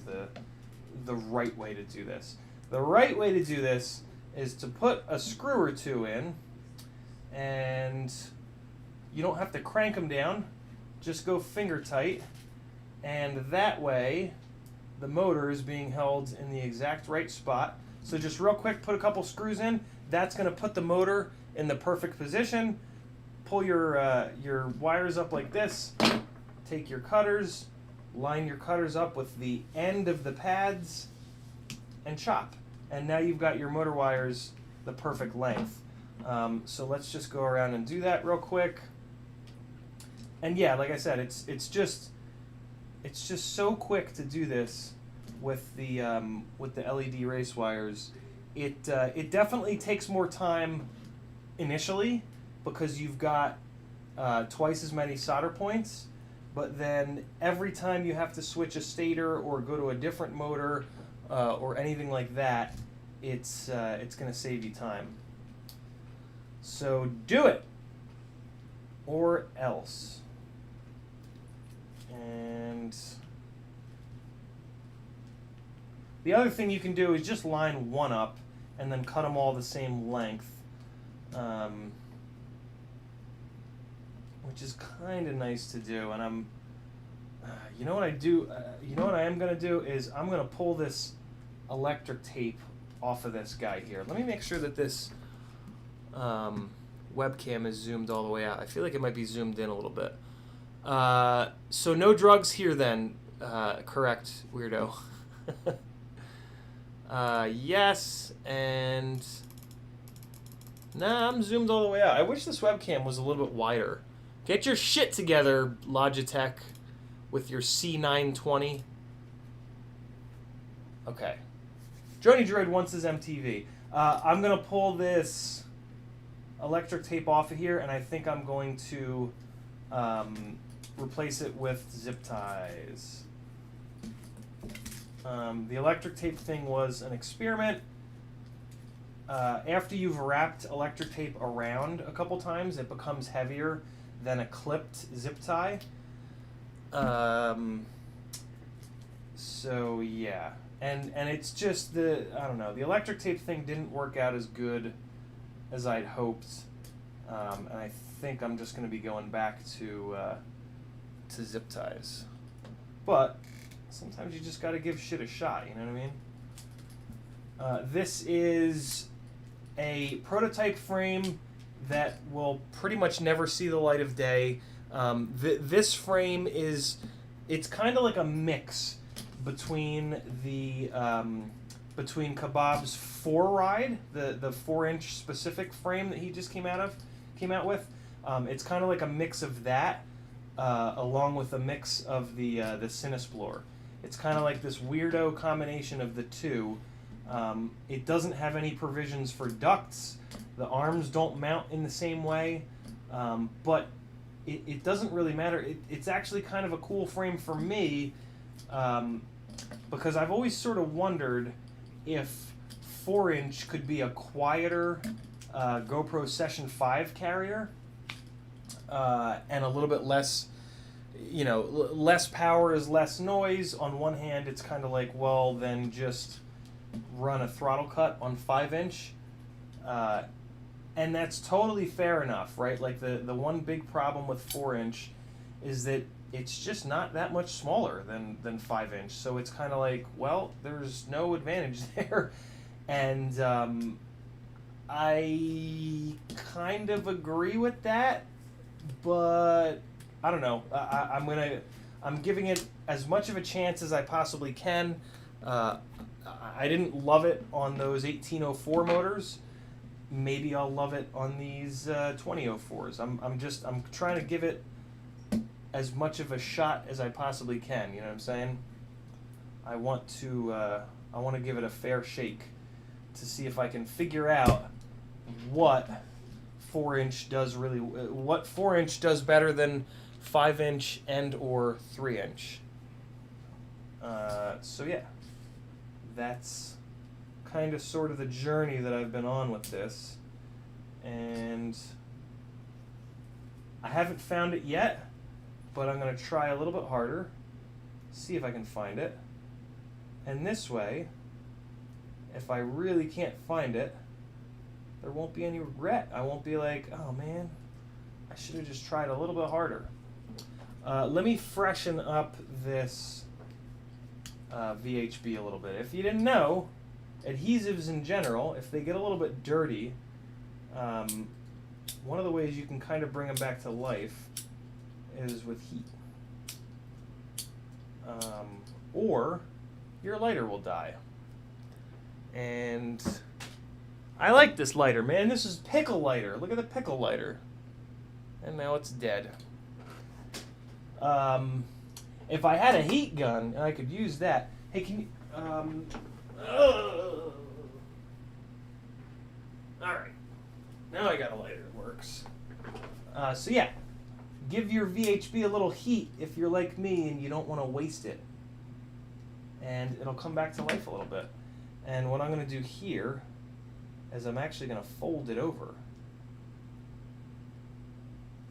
Speaker 1: the right way to do this. The right way to do this is to put a screw or two in, and you don't have to crank them down. Just go finger tight, and that way the motor is being held in the exact right spot. So just real quick, put a couple screws in. That's going to put the motor in the perfect position. Pull your wires up like this. Take your cutters, line your cutters up with the end of the pads, and chop. And now you've got your motor wires the perfect length. So let's just go around and do that real quick. And yeah, like I said, it's just so quick to do this with the LED race wires. It definitely takes more time initially because you've got twice as many solder points, but then every time you have to switch a stator or go to a different motor or anything like that, it's going to save you time. So do it, or else. And the other thing you can do is just line one up and then cut them all the same length, which is kind of nice to do. And I'm, you know what I do? You know what I am going to do is I'm going to pull this electric tape off of this guy here. Let me make sure that this webcam is zoomed all the way out. I feel like it might be zoomed in a little bit. So no drugs here then, correct, weirdo. Yes, and nah, I'm zoomed all the way out. I wish this webcam was a little bit wider. Get your shit together, Logitech, with your C920. Okay. Drony Droid wants his MTV. I'm going to pull this electric tape off of here, and I think I'm going to replace it with zip ties. The electric tape thing was an experiment. After you've wrapped electric tape around a couple times, it becomes heavier than a clipped zip tie. So yeah, and it's just I don't know, the electric tape thing didn't work out as good as I'd hoped, and I think I'm just going to be going back to zip ties. But sometimes you just got to give shit a shot, you know what I mean? This is a prototype frame that will pretty much never see the light of day. This frame it's kind of like a mix between between Kebab's 4-ride, the 4-inch specific frame that he just came out with. It's kind of like a mix of that, along with a mix of the Cinesplore. It's kind of like this weirdo combination of the two. It doesn't have any provisions for ducts. The arms don't mount in the same way, but it doesn't really matter. It's actually kind of a cool frame for me, because I've always sort of wondered if 4-inch could be a quieter GoPro Session 5 carrier, and a little bit less, you know, less power is less noise. On one hand, it's kind of like, well, then just run a throttle cut on 5-inch. And that's totally fair enough, right? Like the one big problem with 4-inch is that it's just not that much smaller than 5-inch. So it's kind of like, well, there's no advantage there. And I kind of agree with that, but I don't know. I'm giving it as much of a chance as I possibly can. I didn't love it on those 1804 motors. Maybe I'll love it on these 2004s. I'm trying to give it as much of a shot as I possibly can. You know what I'm saying? I want to give it a fair shake to see if I can figure out what 4-inch does really, what 4-inch does better than 5-inch and or 3-inch. So yeah, that's kind of sort of the journey that I've been on with this, and I haven't found it yet, but I'm going to try a little bit harder, see if I can find it, and this way, if I really can't find it, there won't be any regret. I won't be like, oh man, I should have just tried a little bit harder. Let me freshen up this VHB a little bit. If you didn't know, adhesives in general, if they get a little bit dirty, one of the ways you can kind of bring them back to life is with heat. Or your lighter will die. And I like this lighter, man. This is pickle lighter. Look at the pickle lighter. And now it's dead. If I had a heat gun, I could use that. Hey, can you... Alright. Now I got a lighter that works. So yeah, give your VHB a little heat if you're like me and you don't want to waste it. And it'll come back to life a little bit. And what I'm going to do here is I'm actually going to fold it over.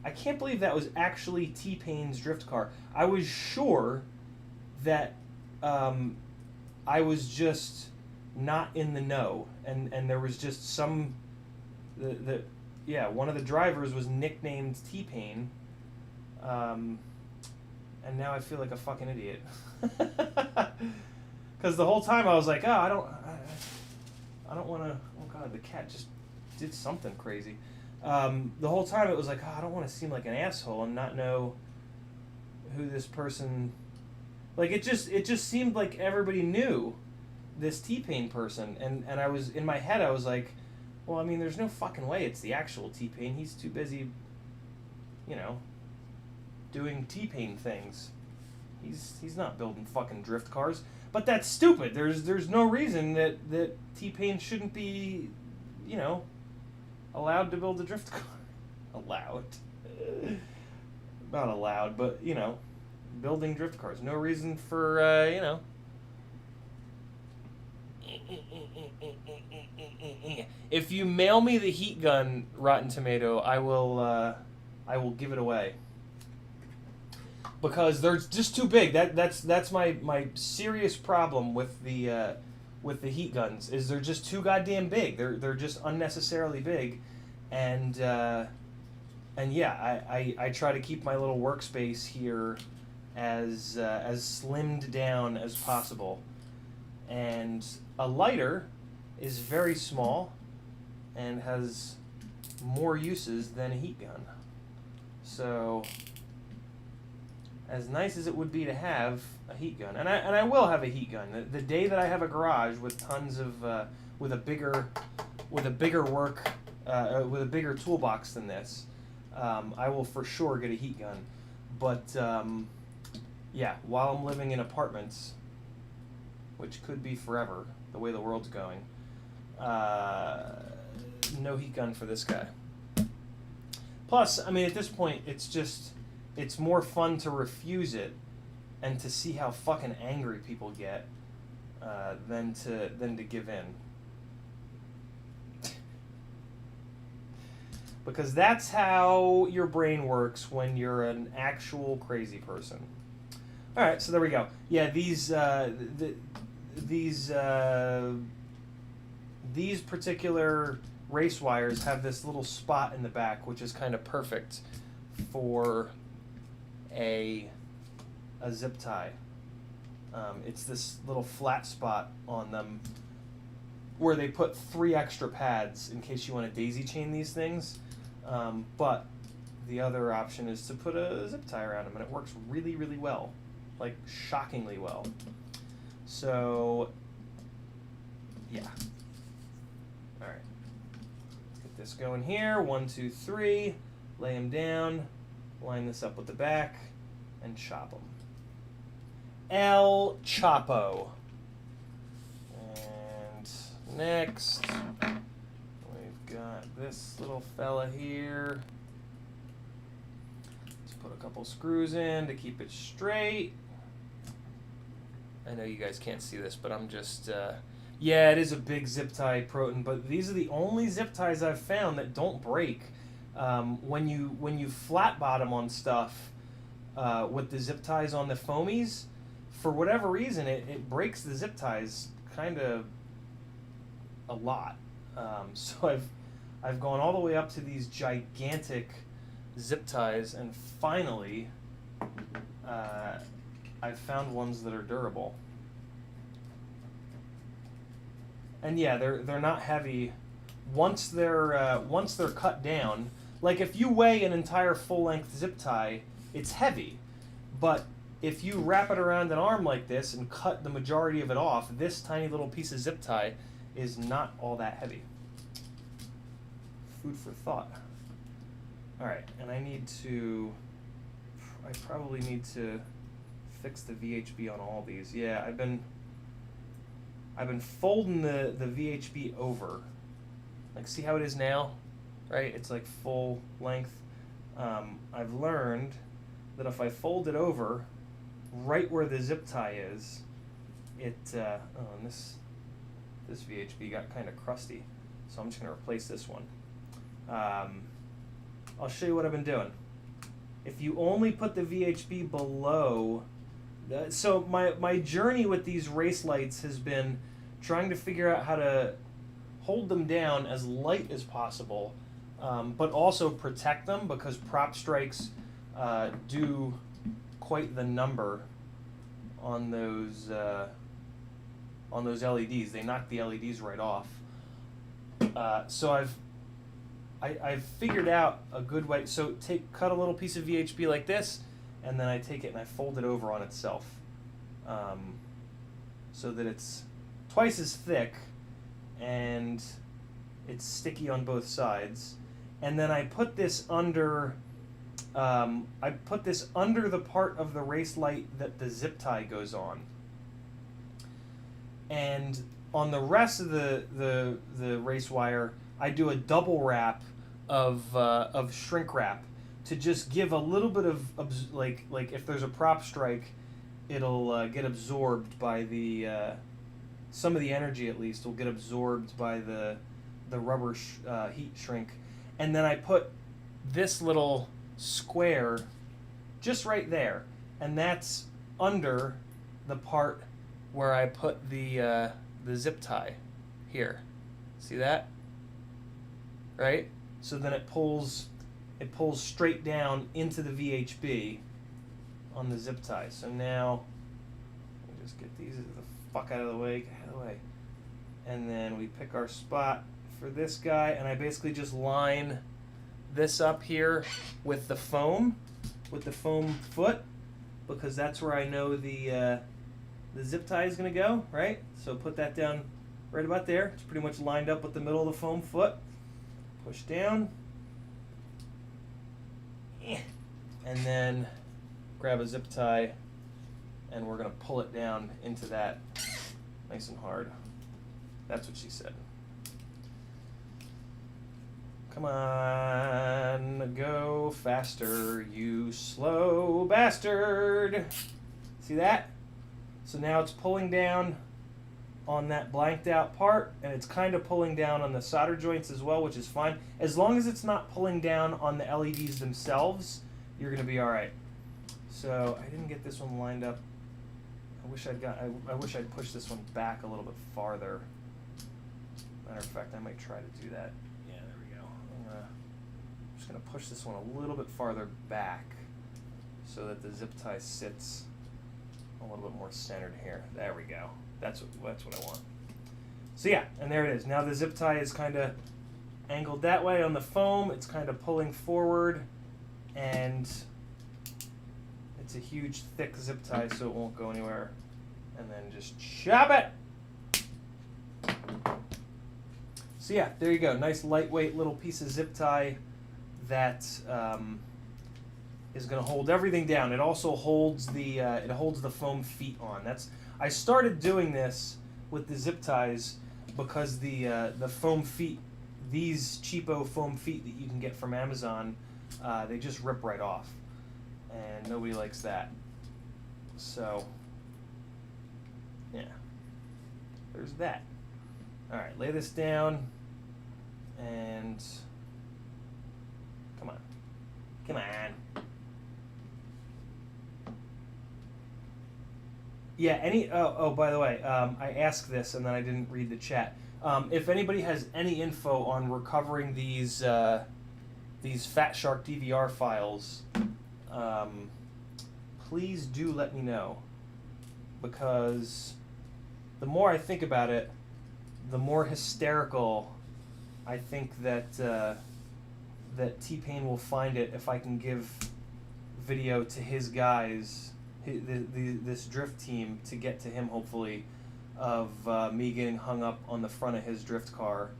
Speaker 1: I can't believe that was actually T-Pain's drift car. I was sure that I was just not in the know, and there was just some yeah, one of the drivers was nicknamed T-Pain, and now I feel like a fucking idiot. Because the whole time I was like, oh, I don't want to. Oh god, the cat just did something crazy. The whole time it was like, oh, I don't want to seem like an asshole and not know who this person. Like it just seemed like everybody knew this T-Pain person, and I was in my head I was like, well, I mean, there's no fucking way it's the actual T-Pain. He's too busy, you know, doing T-Pain things. He's not building fucking drift cars. But that's stupid. There's no reason that T-Pain shouldn't be, you know, allowed to build a drift car. Allowed. Not allowed, but, you know, building drift cars. No reason for, you know. If you mail me the heat gun, Rotten Tomato, I will give it away. Because they're just too big. That's my serious problem with the heat guns, is they're just too goddamn big. They're just unnecessarily big, and yeah, I try to keep my little workspace here as slimmed down as possible. And a lighter is very small and has more uses than a heat gun. So, as nice as it would be to have a heat gun, and I will have a heat gun. The day that I have a garage with tons of with a bigger toolbox than this, I will for sure get a heat gun. But yeah, while I'm living in apartments, which could be forever, the way the world's going, no heat gun for this guy. Plus, I mean, at this point, it's more fun to refuse it and to see how fucking angry people get than to give in. Because that's how your brain works when you're an actual crazy person. All right, so there we go. Yeah, these particular race wires have this little spot in the back, which is kind of perfect for a zip tie. It's this little flat spot on them where they put 3 extra pads in case you want to daisy chain these things. But the other option is to put a zip tie around them, and it works really, really well. Like, shockingly well. So, yeah. Alright. Let's get this going here. 1, 2, 3. Lay them down. Line this up with the back. And chop them. El Chapo. And next, we've got this little fella here. Let's put a couple screws in to keep it straight. I know you guys can't see this, but I'm just, yeah, it is a big zip tie proton, but these are the only zip ties I've found that don't break. When you flat bottom on stuff with the zip ties on the foamies, for whatever reason, it breaks the zip ties kind of a lot. So I've gone all the way up to these gigantic zip ties, and finally I've found ones that are durable. And yeah, they're not heavy. Once they're cut down, like if you weigh an entire full-length zip tie, it's heavy. But if you wrap it around an arm like this and cut the majority of it off, this tiny little piece of zip tie is not all that heavy. Food for thought. Alright, and I probably need to fix the VHB on all these. Yeah, I've been folding the VHB over. Like, see how it is now? Right? It's like full length. I've learned that if I fold it over right where the zip tie is, and this This VHP got kind of crusty, so I'm just going to replace this one. I'll show you what I've been doing. If you only put the VHP below, so my journey with these race lights has been trying to figure out how to hold them down as light as possible, but also protect them, because prop strikes do quite the number on those LEDs. They knock the LEDs right off. So I've figured out a good way. So cut a little piece of VHP like this, and then I take it and I fold it over on itself, so that it's twice as thick and it's sticky on both sides. And then I put this under. I put this under the part of the race light that the zip tie goes on. And on the rest of the race wire, I do a double wrap of shrink wrap to just give a little bit of like if there's a prop strike, it'll get absorbed by the some of the energy, at least will get absorbed by the rubber heat shrink. And then I put this little square just right there, and that's under the part where I put the zip tie here. See that? Right? So then it pulls straight down into the VHB on the zip tie. So now let me just get these the fuck out of the way. Get out of the way. And then we pick our spot for this guy, and I basically just line this up here with the foam foot, because that's where I know the zip tie is going to go, right? So put that down right about there. It's pretty much lined up with the middle of the foam foot. Push down. And then grab a zip tie, and we're going to pull it down into that nice and hard. That's what she said. Come on, go faster, you slow bastard. See that? So now it's pulling down on that blanked out part, and it's kind of pulling down on the solder joints as well, which is fine. As long as it's not pulling down on the LEDs themselves, you're going to be all right. So I didn't get this one lined up. I wish I'd pushed this one back a little bit farther. Matter of fact, I might try to do that. Yeah, there we go. I'm just going to push this one a little bit farther back so that the zip tie sits a little bit more centered here. There we go. That's what I want. So yeah, and there it is. Now the zip tie is kind of angled that way on the foam. It's kind of pulling forward, and it's a huge thick zip tie, so it won't go anywhere. And then just chop it. So yeah, there you go. Nice lightweight little piece of zip tie that is going to hold everything down. It also holds the foam feet on. I started doing this with the zip ties because the foam feet, these cheapo foam feet that you can get from Amazon, they just rip right off, and nobody likes that. So yeah, there's that. All right, lay this down, and come on. Yeah, by the way, I asked this and then I didn't read the chat. If anybody has any info on recovering these Fat Shark DVR files, please do let me know, because the more I think about it, the more hysterical I think that that T-Pain will find it if I can give video to his guys, this drift team, to get to him, hopefully, of me getting hung up on the front of his drift car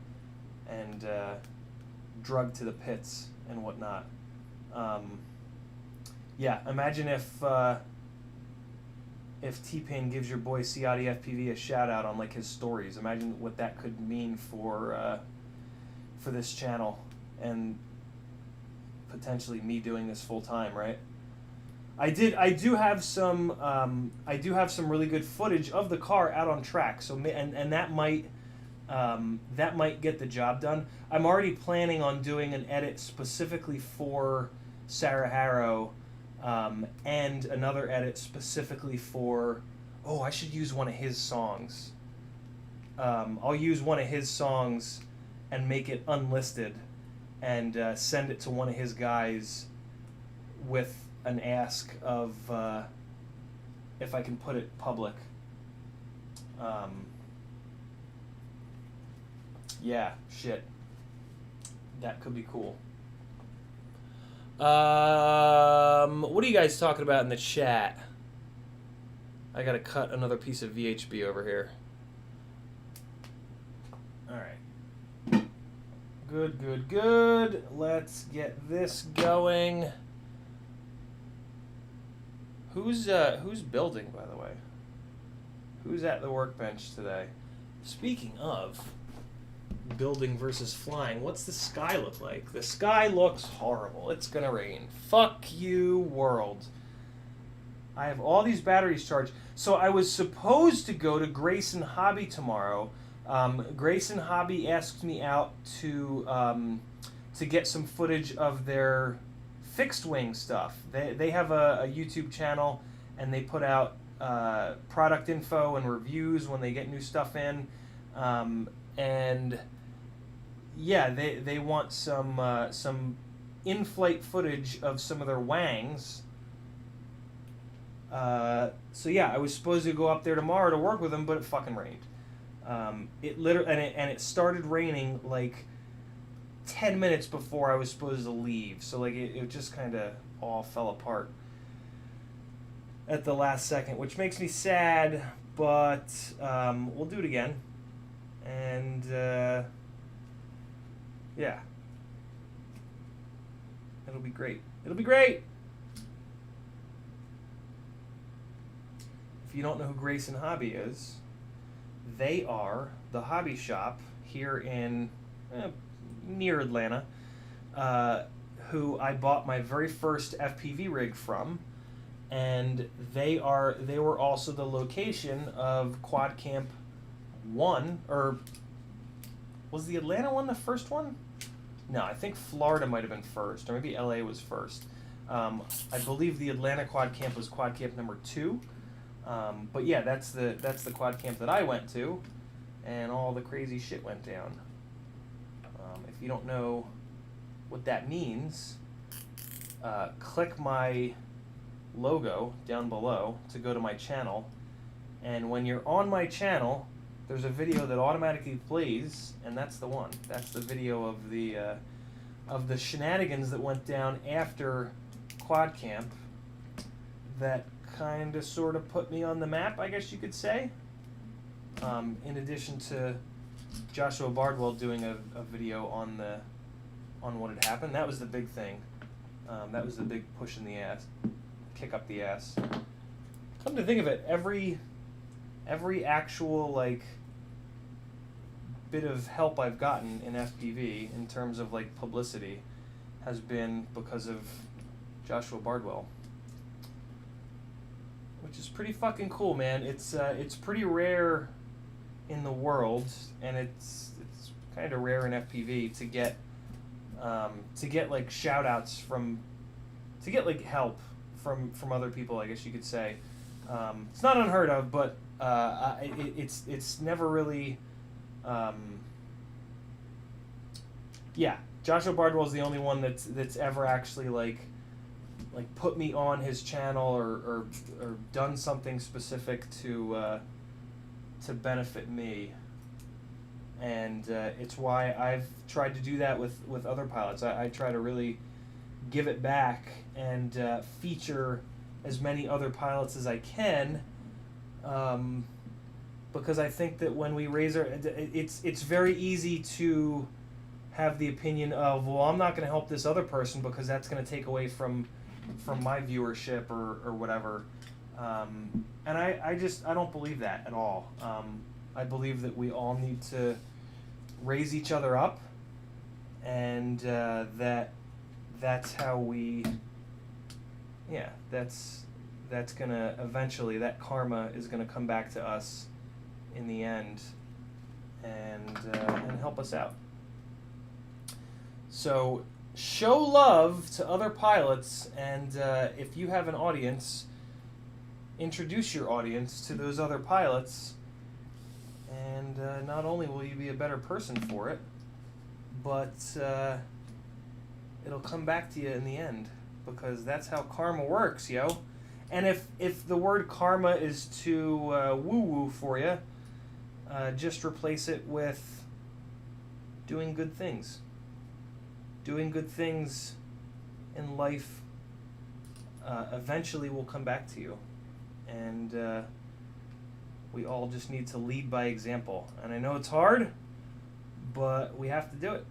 Speaker 1: and drugged to the pits and whatnot. Yeah, imagine if T-Pain gives your boy CiottiFPV a shout out on like his stories. Imagine what that could mean for this channel, and potentially me doing this full time, right? I do have some really good footage of the car out on track, so and that might that might get the job done. I'm already planning on doing an edit specifically for Sarah Harrow, and another edit specifically for... Oh, I should use one of his songs. I'll use one of his songs and make it unlisted and send it to one of his guys with an ask of if I can put it public. Yeah, shit. That could be cool. What are you guys talking about in the chat? I gotta cut another piece of VHB over here. Alright. Good, good, good. Let's get this going. Who's building, by the way? Who's at the workbench today? Speaking of building versus flying, what's the sky look like? The sky looks horrible. It's gonna rain. Fuck you, world. I have all these batteries charged. So I was supposed to go to Grayson Hobby tomorrow. Grayson Hobby asked me out to get some footage of their fixed wing stuff. They have a YouTube channel, and they put out product info and reviews when they get new stuff in. And yeah, they want some in-flight footage of some of their wangs. So yeah, I was supposed to go up there tomorrow to work with them, but it fucking rained. It literally and it started raining like 10 minutes before I was supposed to leave. So like it just kind of all fell apart at the last second, which makes me sad. But we'll do it again, and yeah, it'll be great. It'll be great. If you don't know who Grayson Hobby is, they are the hobby shop here in near Atlanta, who I bought my very first FPV rig from, and they were also the location of Quad Camp 1, or was the Atlanta one the first one? No, I think Florida might have been first, or maybe LA was first. I believe the Atlanta Quad Camp was Quad Camp number 2. But yeah, that's the quad camp that I went to, and all the crazy shit went down. If you don't know what that means, click my logo down below to go to my channel, and when you're on my channel, there's a video that automatically plays, and that's the one. That's the video of the shenanigans that went down after quad camp that kind of sort of put me on the map, I guess you could say. In addition to Joshua Bardwell doing a video on what had happened. That was the big thing. That was the big push in the ass, kick up the ass. Come to think of it, every actual like bit of help I've gotten in FPV in terms of like publicity has been because of Joshua Bardwell, which is pretty fucking cool, man. It's pretty rare in the world, and it's kind of rare in FPV to get like shout outs to get like help from other people, I guess you could say. It's not unheard of, but it's never really yeah, Joshua Bardwell's the only one that's ever actually like put me on his channel or done something specific to benefit me, and it's why I've tried to do that with other pilots. I try to really give it back and feature as many other pilots as I can, because I think that when we raise our, it's very easy to have the opinion of, well, I'm not going to help this other person because that's going to take away from my viewership or whatever, and I don't believe that at all. I believe that we all need to raise each other up, and that's how we, yeah, that's gonna eventually, that karma is gonna come back to us in the end, and help us out. So show love to other pilots, and if you have an audience, introduce your audience to those other pilots, and not only will you be a better person for it, but it'll come back to you in the end, because that's how karma works, yo. And if the word karma is too woo-woo for you, just replace it with doing good things. Doing good things in life eventually will come back to you. And we all just need to lead by example. And I know it's hard, but we have to do it.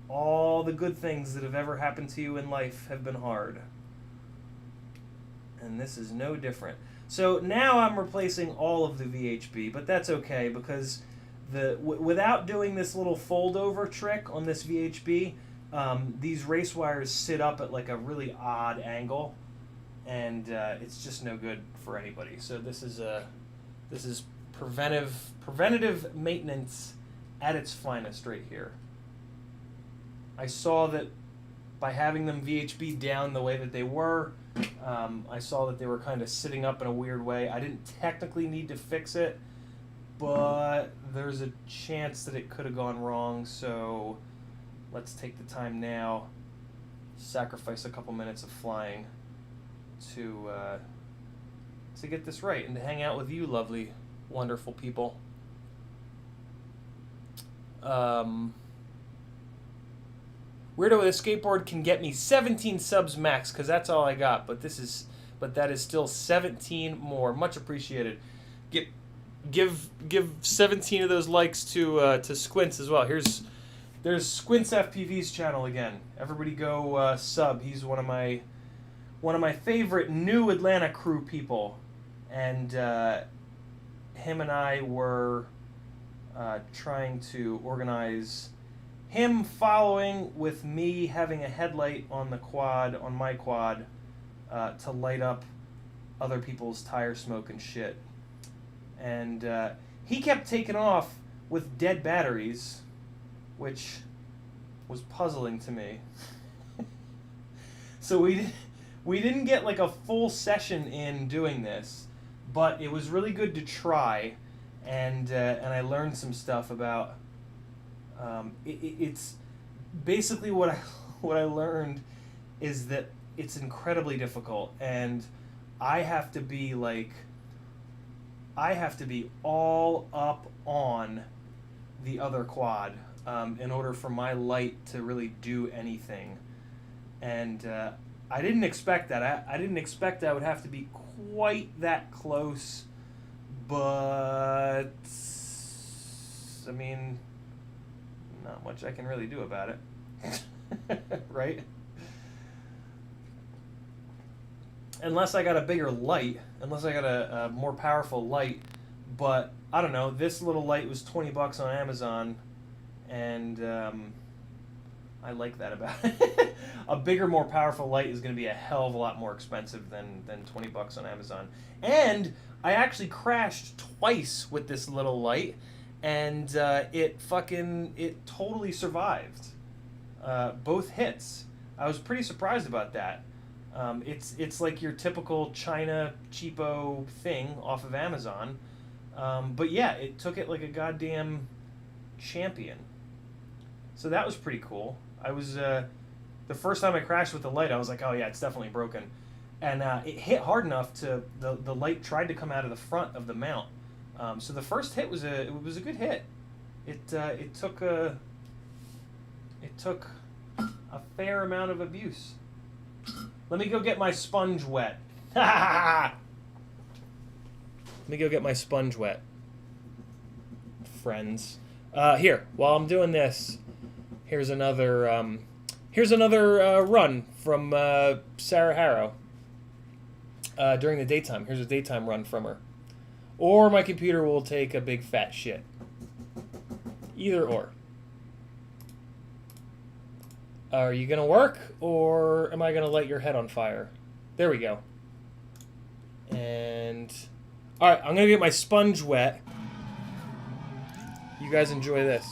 Speaker 1: All the good things that have ever happened to you in life have been hard. And this is no different. So now I'm replacing all of the VHB, but that's okay, because without doing this little fold-over trick on this VHB, these race wires sit up at like a really odd angle, and it's just no good for anybody. So this is preventative maintenance at its finest right here. I saw that by having them VHB down the way that they were, I saw that they were kind of sitting up in a weird way. I didn't technically need to fix it, but there's a chance that it could have gone wrong, so let's take the time now, sacrifice a couple minutes of flying to get this right and to hang out with you lovely, wonderful people. Weirdo with a skateboard can get me 17 subs max, because that's all I got. But that is still 17 more. Much appreciated. Give 17 of those likes to Squints as well. There's Squints FPV's channel again. Everybody go sub. He's one of my favorite new Atlanta crew people, and him and I were trying to organize him following with me having a headlight on my quad, to light up other people's tire smoke and shit. And he kept taking off with dead batteries, which was puzzling to me. So we didn't get like a full session in doing this, but it was really good to try, and I learned some stuff about. It's basically what I learned is that it's incredibly difficult, and I have to be all up on the other quad in order for my light to really do anything. And I didn't expect that. I didn't expect I would have to be quite that close, but I mean, not much I can really do about it. Right? Unless I got a bigger light, unless I got a more powerful light. But I don't know, this little light was $20 on Amazon, and I like that about it. A bigger, more powerful light is going to be a hell of a lot more expensive than $20 on Amazon. And I actually crashed twice with this little light, and it totally survived both hits. I was pretty surprised about that. It's like your typical China cheapo thing off of Amazon, but yeah, it took it like a goddamn champion. So that was pretty cool. I was the first time I crashed with the light, I was like, oh yeah, it's definitely broken, and it hit hard enough to the light tried to come out of the front of the mount. So the first hit was a good hit. It took a fair amount of abuse. Let me go get my sponge wet. Let me go get my sponge wet, friends. Here, while I'm doing this, here's another run from Sarah Harrow during the daytime. Here's a daytime run from her. Or my computer will take a big fat shit. Either or. Are you going to work, or am I going to light your head on fire? There we go. And... Alright, I'm going to get my sponge wet. You guys enjoy this.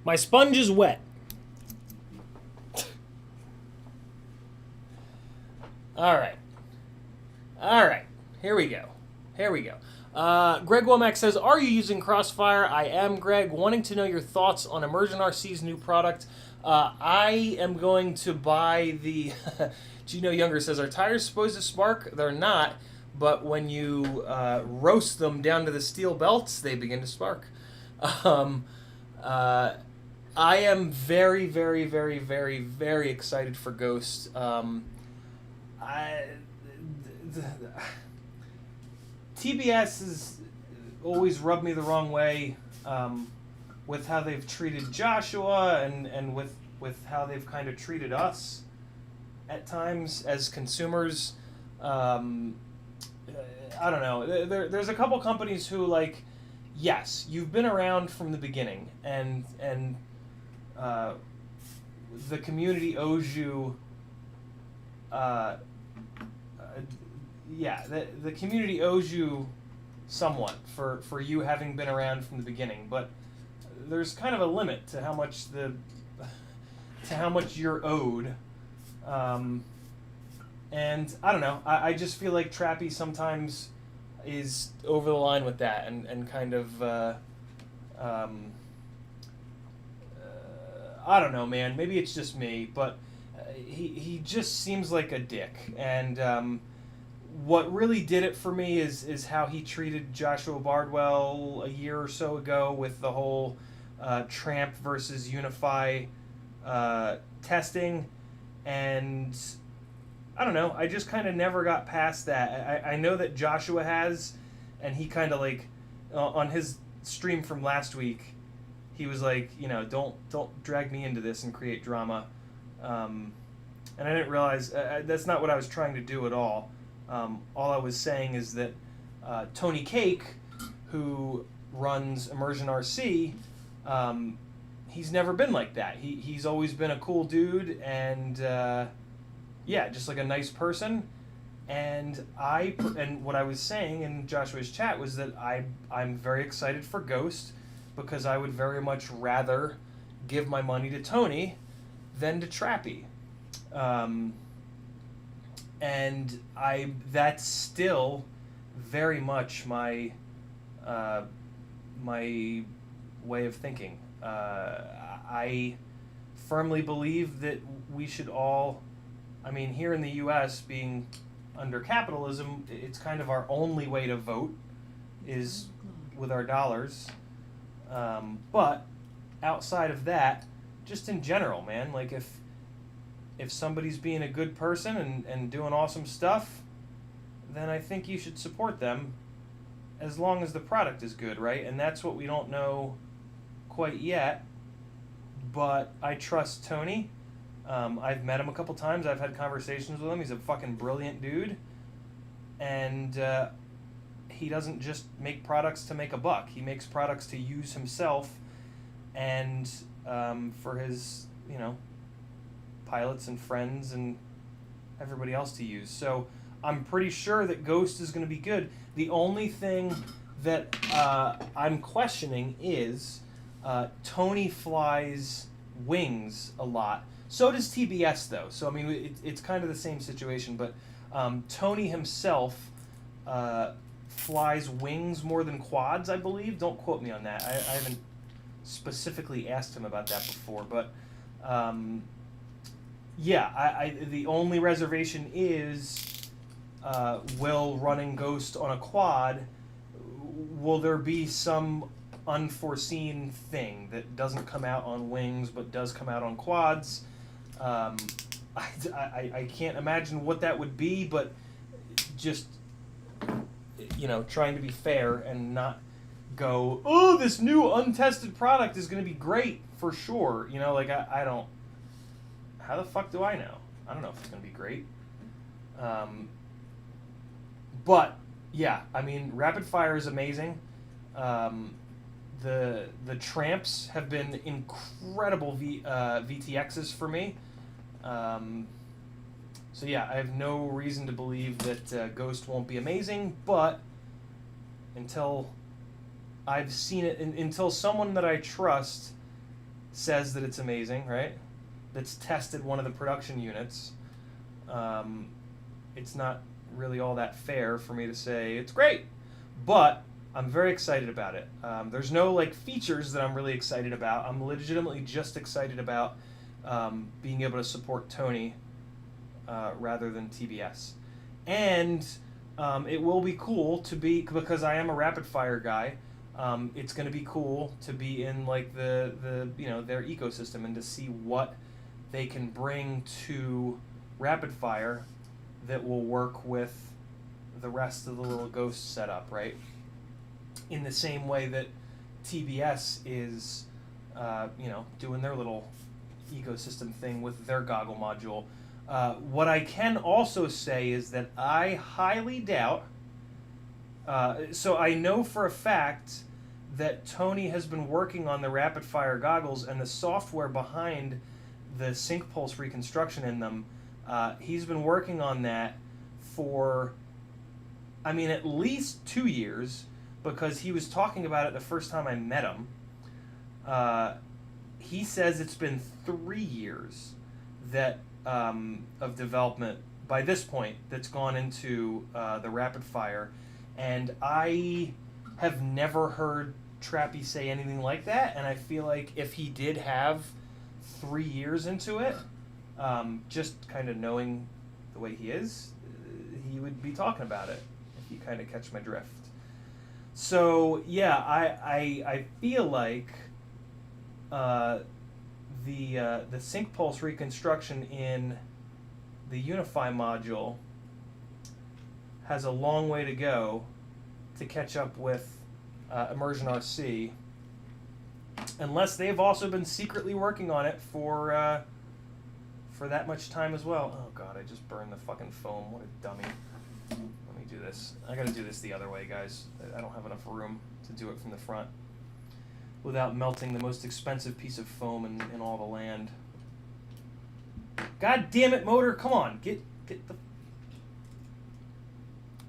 Speaker 1: My sponge is wet. All right. Here we go. Greg Womack says, "Are you using Crossfire?" I am, Greg. Wanting to know your thoughts on Immersion RC's new product. I am going to buy the... Gino Younger says, "Are tires supposed to spark?" They're not, but when you roast them down to the steel belts, they begin to spark. I am very, very, very, very, very excited for Ghost. TBS has always rubbed me the wrong way with how they've treated Joshua and with how they've kind of treated us at times as consumers. I don't know. There's a couple companies who, like, yes, you've been around from the beginning, and the community owes you. The community owes you somewhat for you having been around from the beginning, but there's kind of a limit to how much you're owed. And I don't know. I just feel like Trappy sometimes is over the line with that and kind of I don't know, man. Maybe it's just me, but he just seems like a dick. And what really did it for me is how he treated Joshua Bardwell a year or so ago with the whole Tramp versus Unify testing. And I don't know. I just kind of never got past that. I know that Joshua has, and he kind of like on his stream from last week, he was like, you know, don't drag me into this and create drama. And I didn't realize that's not what I was trying to do at all. All I was saying is that Tony Cake, who runs Immersion RC, he's never been like that. He's always been a cool dude and just like a nice person. And what I was saying in Joshua's chat was that I'm very excited for Ghost because I would very much rather give my money to Tony than to Trappy. And that's still very much my my way of thinking. I firmly believe that we should all, I mean, here in the U.S., being under capitalism, it's kind of our only way to vote is with our dollars. But outside of that, just in general, man, like if somebody's being a good person and doing awesome stuff, then I think you should support them as long as the product is good, right? And that's what we don't know quite yet, but I trust Tony, I've met him a couple times. I've had conversations with him. He's a fucking brilliant dude. And he doesn't just make products to make a buck. He makes products to use himself and for his, you know, pilots and friends and everybody else to use. So I'm pretty sure that Ghost is going to be good. The only thing that I'm questioning is Tony flies wings a lot. So does TBS, though. So, I mean, it's kind of the same situation. But Tony himself flies wings more than quads, I believe. Don't quote me on that. I haven't specifically asked him about that before. But, yeah, the only reservation is will running Ghost on a quad, will there be some unforeseen thing that doesn't come out on wings but does come out on quads? I can't imagine what that would be, but just, you know, trying to be fair and not go, oh, this new untested product is going to be great for sure. You know, like, I don't, how the fuck do I know? I don't know if it's going to be great. But, yeah, I mean, Rapid Fire is amazing. The Tramps have been incredible VTXs for me. So yeah, I have no reason to believe that Ghost won't be amazing, but until I've seen it, until someone that I trust says that it's amazing, right? That's tested one of the production units, it's not really all that fair for me to say it's great. But I'm very excited about it. There's no like features that I'm really excited about. I'm legitimately just excited about being able to support Tony rather than TBS. And it will be cool to be, because I am a Rapid Fire guy, it's going to be cool to be in like the you know, their ecosystem and to see what they can bring to Rapid Fire that will work with the rest of the little Ghost setup, right? In the same way that TBS is, you know, doing their little ecosystem thing with their goggle module. What I can also say is that I highly doubt, so I know for a fact that Tony has been working on the Rapid Fire goggles and the software behind the sync pulse reconstruction in them. He's been working on that for, I mean, at least 2 years, because he was talking about it the first time I met him. He says it's been 3 years that of development by this point that's gone into the Rapid Fire, and I have never heard Trappy say anything like that, and I feel like if he did have 3 years into it, just kind of knowing the way he is, he would be talking about it, if you kind of catch my drift. So yeah, I feel like the sync pulse reconstruction in the Unify module has a long way to go to catch up with Immersion RC, unless they've also been secretly working on it for that much time as well. Oh god, I just burned the fucking foam. What a dummy. Let me do this. I gotta do this the other way, guys. I don't have enough room to do it from the front without melting the most expensive piece of foam in all the land. God damn it, motor! Come on, get the...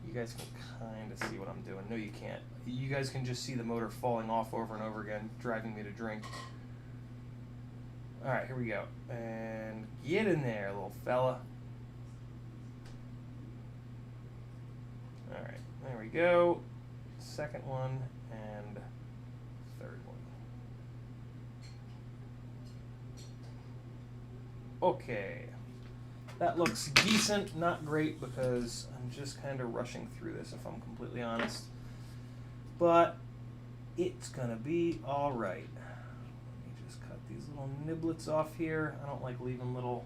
Speaker 1: You guys can kind of see what I'm doing. No, you can't. You guys can just see the motor falling off over and over again, driving me to drink. Alright, here we go. And get in there, little fella. Alright, there we go. Second one and third one. Okay. That looks decent, not great, because I'm just kind of rushing through this, if I'm completely honest. But it's gonna be alright. These little niblets off here. I don't like leaving little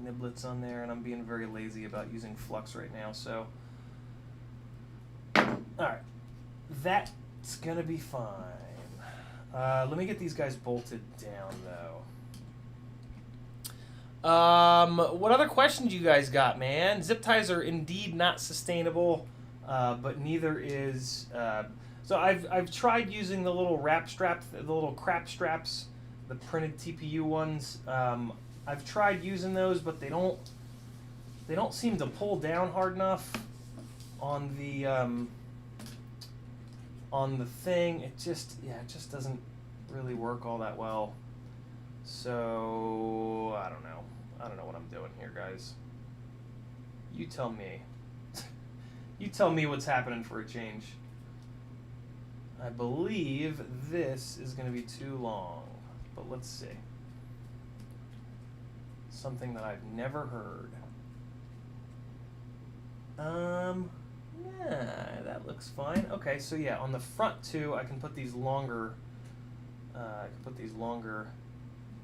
Speaker 1: niblets on there, and I'm being very lazy about using flux right now, so alright, that's gonna be fine. Let me get these guys bolted down though. What other questions you guys got, man? Zip ties are indeed not sustainable, but neither is. So I've tried using the little wrap strap, the little crap straps, the printed TPU ones. I've tried using those, but they don't seem to pull down hard enough on the thing. It just doesn't really work all that well. So I don't know what I'm doing here, guys. You tell me. You tell me what's happening for a change. I believe this is going to be too long, but let's see. Something that I've never heard. Yeah, that looks fine. Okay, so yeah, on the front two, I can put these longer.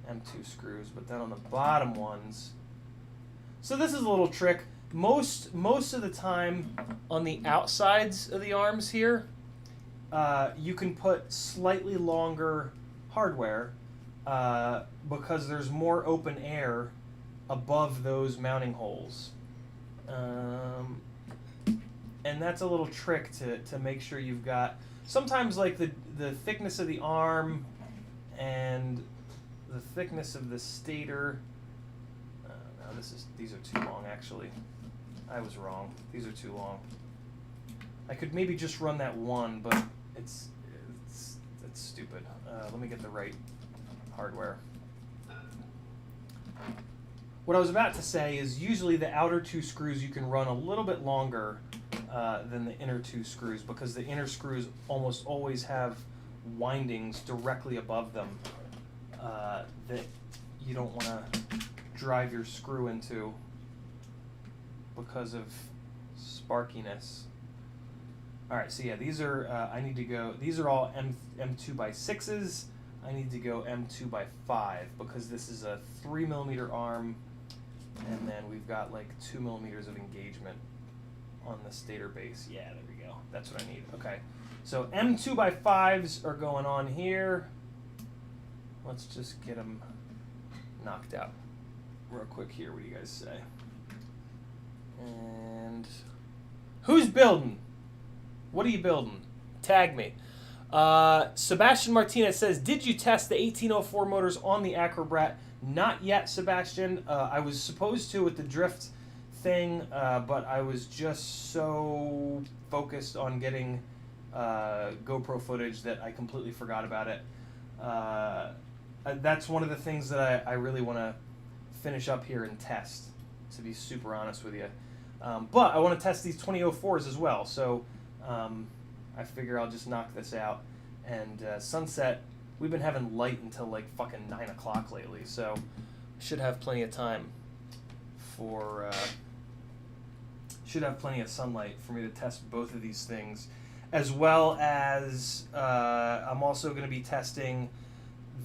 Speaker 1: M2 screws, but then on the bottom ones. So this is a little trick. Most of the time, on the outsides of the arms here, you can put slightly longer hardware because there's more open air above those mounting holes. And that's a little trick to make sure you've got, sometimes like the thickness of the arm and the thickness of the stator. No, these are too long actually. I was wrong. These are too long. I could maybe just run that one, but it's stupid. Let me get the right hardware. What I was about to say is usually the outer two screws you can run a little bit longer than the inner two screws, because the inner screws almost always have windings directly above them that you don't want to drive your screw into because of sparkiness. Alright, so yeah, these are, I need to go, these are all M2x6s. I need to go M2x5 because this is a 3mm arm, and then we've got like 2mm of engagement on the stator base. Yeah, there we go. That's what I need. Okay, so M2x5s are going on here. Let's just get them knocked out real quick here. What do you guys say? And who's building? What are you building? Tag me. Sebastian Martinez says, did you test the 1804 motors on the Acrobrat? Not yet, Sebastian. I was supposed to with the drift thing, but I was just so focused on getting GoPro footage that I completely forgot about it. That's one of the things that I really want to finish up here and test, to be super honest with you. But I want to test these 2004s as well, so I figure I'll just knock this out. And sunset, we've been having light until like fucking 9 o'clock lately, so I should have plenty of time for, should have plenty of sunlight for me to test both of these things. As well as, I'm also going to be testing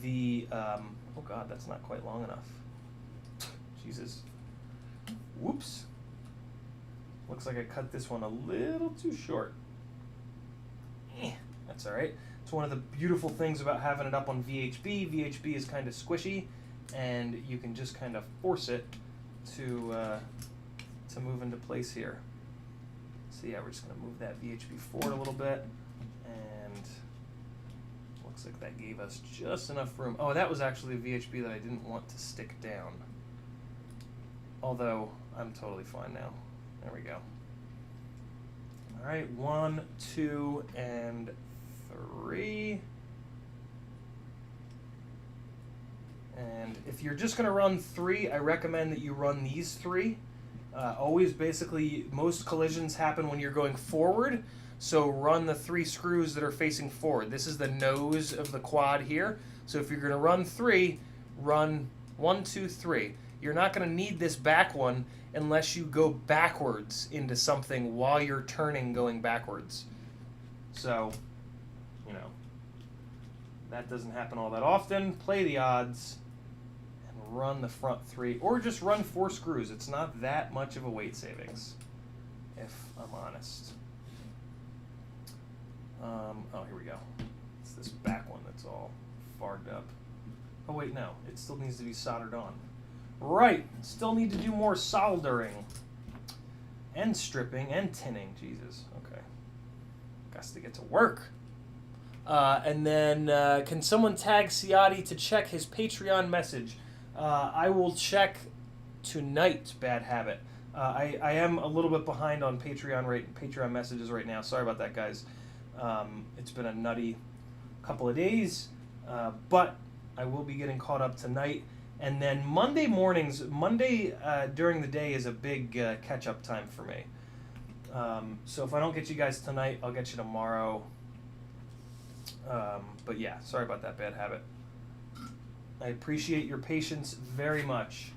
Speaker 1: the, oh god, that's not quite long enough. Jesus. Whoops. Looks like I cut this one a little too short. That's alright. It's one of the beautiful things about having it up on VHB. VHB is kind of squishy, and you can just kind of force it to move into place here. So yeah, we're just going to move that VHB forward a little bit, and looks like that gave us just enough room. Oh, that was actually a VHB that I didn't want to stick down. Although, I'm totally fine now. There we go. Alright, 1, 2, and 3. And if you're just going to run 3, I recommend that you run these 3. Always, basically, most collisions happen when you're going forward, so run the 3 screws that are facing forward. This is the nose of the quad here, so if you're going to run 3, run 1, 2, 3. You're not going to need this back one unless you go backwards into something while you're turning going backwards. So, you know, that doesn't happen all that often. Play the odds and run the front 3, or just run 4 screws. It's not that much of a weight savings, if I'm honest. Oh, here we go. It's this back one that's all farged up. Oh wait, no, it still needs to be soldered on. Right, still need to do more soldering. And stripping and tinning, Jesus, okay. Got to get to work. And then, can someone tag Ciotti to check his Patreon message? I will check tonight, Bad Habit. I am a little bit behind on Patreon messages right now. Sorry about that, guys. It's been a nutty couple of days, but I will be getting caught up tonight. And then Monday during the day is a big catch-up time for me. So if I don't get you guys tonight, I'll get you tomorrow. But yeah, sorry about that, Bad Habit. I appreciate your patience very much.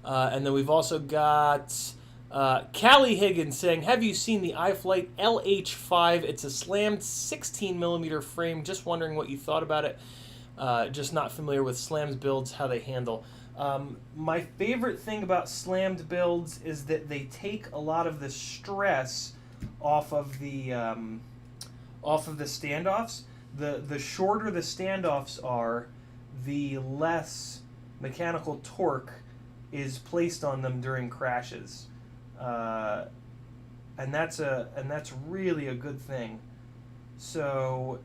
Speaker 1: And then we've also got Callie Higgins saying, have you seen the iFlight LH5? It's a slammed 16mm frame. Just wondering what you thought about it. Just not familiar with slammed builds, how they handle. My favorite thing about slammed builds is that they take a lot of the stress off of the standoffs. The shorter the standoffs are, the less mechanical torque is placed on them during crashes, and that's really a good thing. So,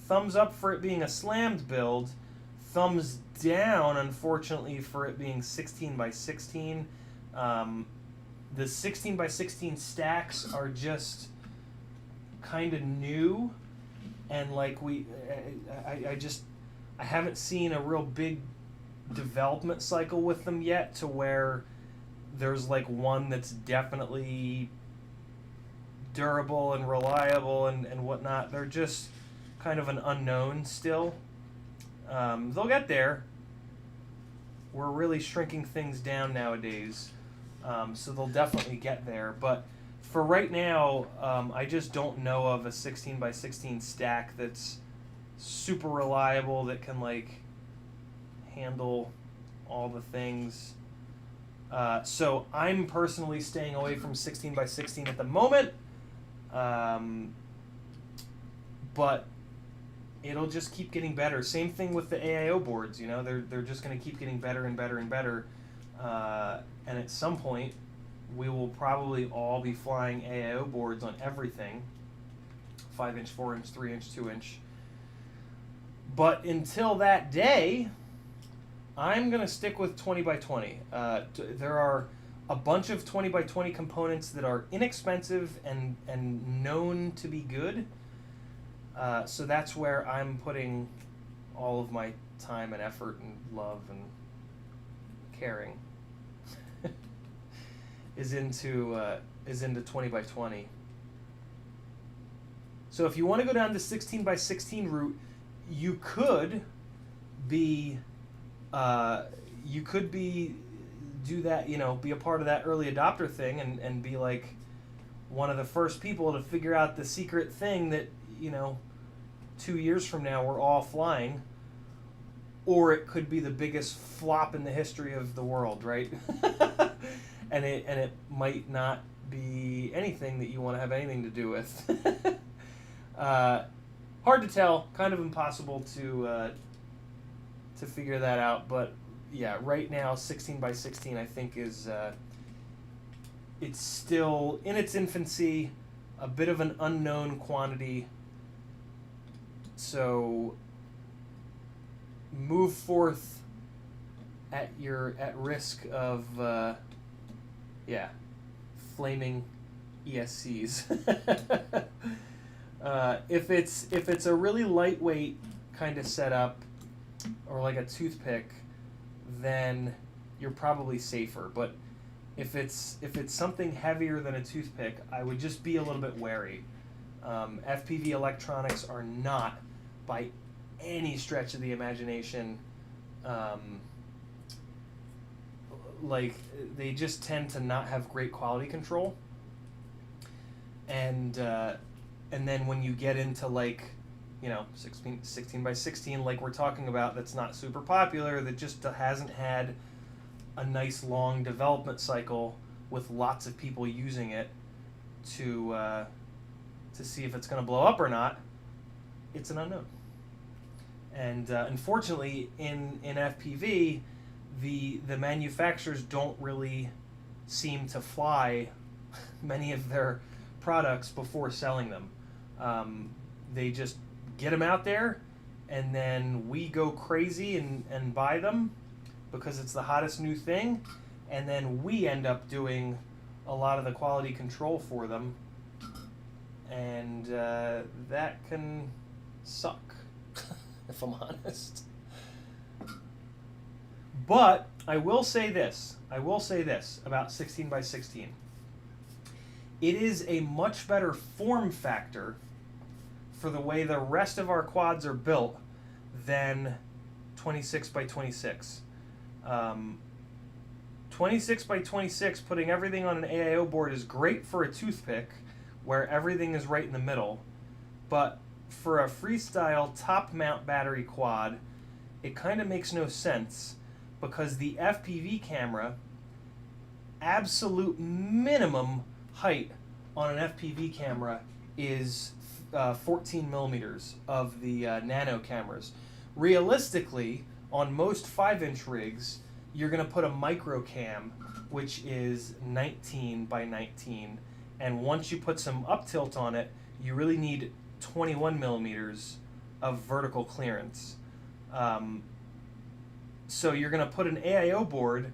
Speaker 1: thumbs up for it being a slammed build. Thumbs down, unfortunately, for it being 16x16. The 16x16 stacks are just kind of new, and like I haven't seen a real big development cycle with them yet to where there's like one that's definitely durable and reliable and whatnot. They're just kind of an unknown still. They'll get there. We're really shrinking things down nowadays, so they'll definitely get there. But for right now, I just don't know of a 16x16 stack that's super reliable that can like handle all the things. So I'm personally staying away from 16x16 at the moment, but it'll just keep getting better. Same thing with the AIO boards. You know, they're just going to keep getting better and better and better. And at some point, we will probably all be flying AIO boards on everything. 5-inch, 4-inch, 3-inch, 2-inch. But until that day, I'm going to stick with 20x20. There are a bunch of 20x20 components that are inexpensive and known to be good. So that's where I'm putting all of my time and effort and love and caring is into 20x20. So if you want to go down the 16x16 route, you could be do that, you know, be a part of that early adopter thing and be like one of the first people to figure out the secret thing that, you know, 2 years from now we're all flying. Or it could be the biggest flop in the history of the world, right? and it might not be anything that you want to have anything to do with. Hard to tell, kind of impossible to figure that out, but yeah, right now 16x16 I think is it's still in its infancy, a bit of an unknown quantity. So move forth at risk of flaming ESCs. If it's a really lightweight kind of setup or like a toothpick, then you're probably safer. But if it's something heavier than a toothpick, I would just be a little bit wary. FPV electronics are not, by any stretch of the imagination, like they just tend to not have great quality control. And then when you get into like, you know, 16x16 like we're talking about, that's not super popular, that just hasn't had a nice long development cycle with lots of people using it to see if it's going to blow up or not, it's an unknown. And unfortunately, in FPV, the manufacturers don't really seem to fly many of their products before selling them. They just get them out there, and then we go crazy and buy them because it's the hottest new thing, and then we end up doing a lot of the quality control for them, and that can suck, if I'm honest. But I will say this about 16 by 16. It is a much better form factor for the way the rest of our quads are built than 26 by 26. 26 by 26, putting everything on an AIO board is great for a toothpick where everything is right in the middle, but for a freestyle top mount battery quad, it kind of makes no sense because the FPV camera, absolute minimum height on an FPV camera is 14 millimeters of the nano cameras. Realistically, on most 5-inch rigs, you're going to put a micro cam, which is 19 by 19, and once you put some up tilt on it, you really need 21 millimeters of vertical clearance. So you're going to put an AIO board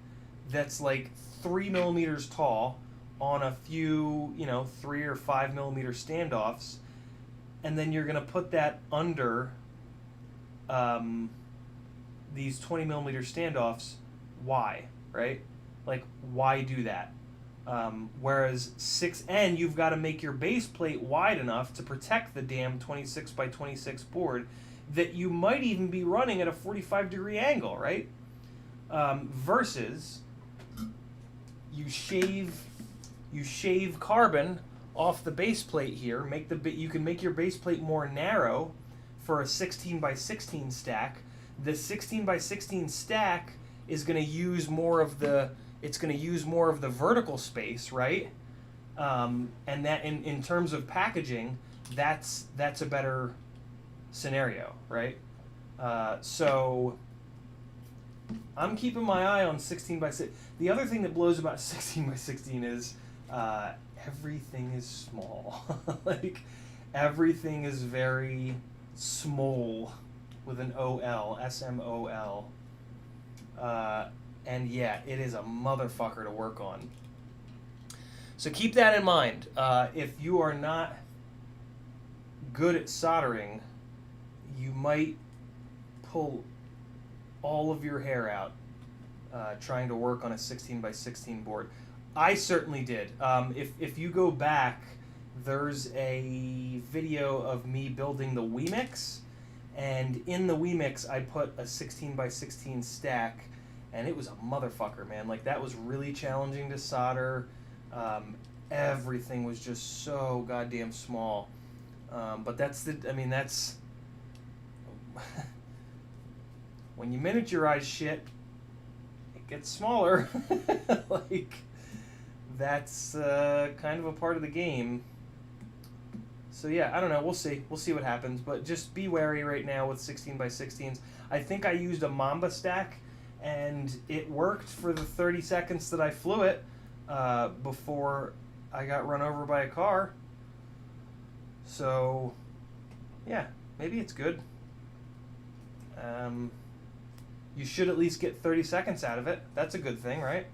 Speaker 1: that's like 3 millimeters tall on a few, 3 or 5 millimeter standoffs, and then you're going to put that under these 20 millimeter standoffs. Why, right? Like, why do that? Whereas and you've got to make your base plate wide enough to protect the damn 26 by 26 board that you might even be running at a 45-degree angle, right? Versus you shave carbon off the base plate here. You can make your base plate more narrow for a 16 by 16 stack. The 16 by 16 stack is going to use more of the vertical space, right? And that in terms of packaging, that's a better scenario, right? So I'm keeping my eye on 16 by 6. The other thing that blows about 16 by 16 is everything is small. Like, everything is very small with an O-L, S-M-O-L. And yeah, it is a motherfucker to work on. So keep that in mind. If you are not good at soldering, you might pull all of your hair out trying to work on a 16 by 16 board. I certainly did. If you go back, there's a video of me building the WeMix, and in the WeMix I put a 16 by 16 stack, and it was a motherfucker, man. Like, that was really challenging to solder. Everything was just so goddamn small. But that's when you miniaturize shit, it gets smaller. Like, that's kind of a part of the game. So yeah, I don't know. We'll see what happens. But just be wary right now with 16 by 16s. I think I used a Mamba stack, and it worked for the 30 seconds that I flew it before I got run over by a car. So yeah, maybe it's good. You should at least get 30 seconds out of it. That's a good thing, right?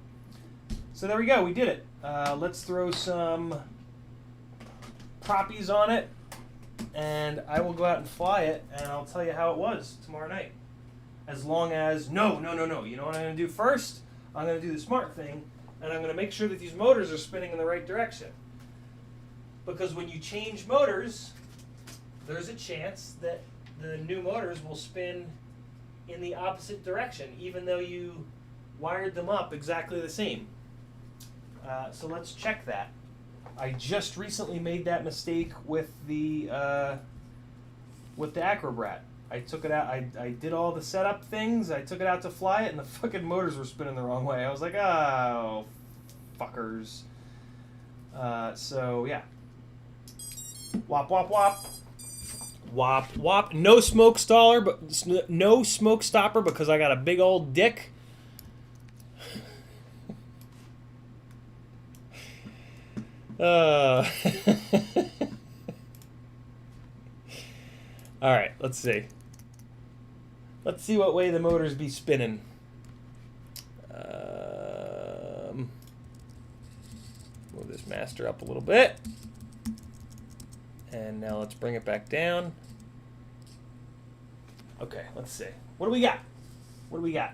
Speaker 1: So there we go. We did it. Let's throw some proppies on it, and I will go out and fly it, and I'll tell you how it was tomorrow night. As long as... No. You know what I'm going to do first? I'm going to do the smart thing, and I'm going to make sure that these motors are spinning in the right direction. Because when you change motors, there's a chance that the new motors will spin in the opposite direction, even though you wired them up exactly the same. So let's check that. I just recently made that mistake with the Acrobrat. I took it out. I did all the setup things. I took it out to fly it, and the fucking motors were spinning the wrong way. I was like, oh, fuckers. So yeah. Wop wop wop. Wop wop. No smoke stopper because I got a big old dick. All right, let's see. Let's see what way the motors be spinning. Move this master up a little bit. And now let's bring it back down. Okay, let's see. What do we got? What do we got?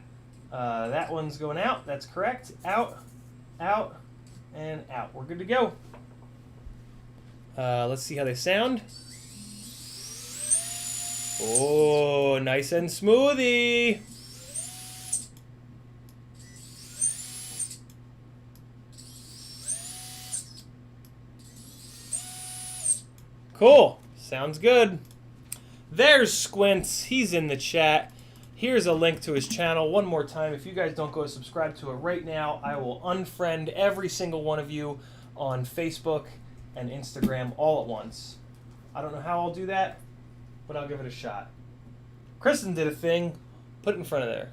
Speaker 1: That one's going out. That's correct. Out, out, and out. We're good to go. Let's see how they sound. Oh, nice and smoothie. Cool. Sounds good. There's Squints. He's in the chat. Here's a link to his channel one more time. If you guys don't go subscribe to it right now, I will unfriend every single one of you on Facebook and Instagram all at once. I don't know how I'll do that, but I'll give it a shot. Kristen did a thing. Put it in front of there.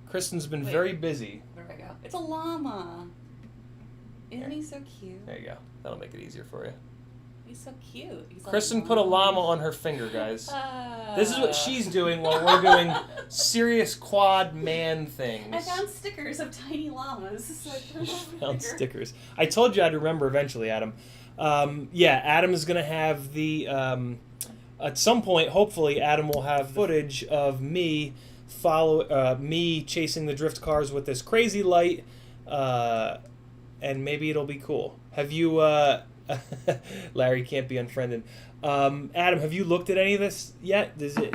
Speaker 1: Kristen's been very busy.
Speaker 2: Where do I go? It's a llama. Isn't he so cute?
Speaker 1: There you go. That'll make it easier for you.
Speaker 2: He's so cute. He's
Speaker 1: Kristen
Speaker 2: like,
Speaker 1: put a llama on her finger, guys. This is what she's doing while we're doing serious quad man things.
Speaker 2: I found stickers of tiny llamas. So I put them on my
Speaker 1: Found
Speaker 2: finger.
Speaker 1: stickers. I told you I'd remember eventually, Adam. Yeah, Adam is going to have the... at some point, hopefully, Adam will have footage of me me chasing the drift cars with this crazy light, and maybe it'll be cool. Have you... Larry can't be unfriended. Adam, have you looked at any of this yet?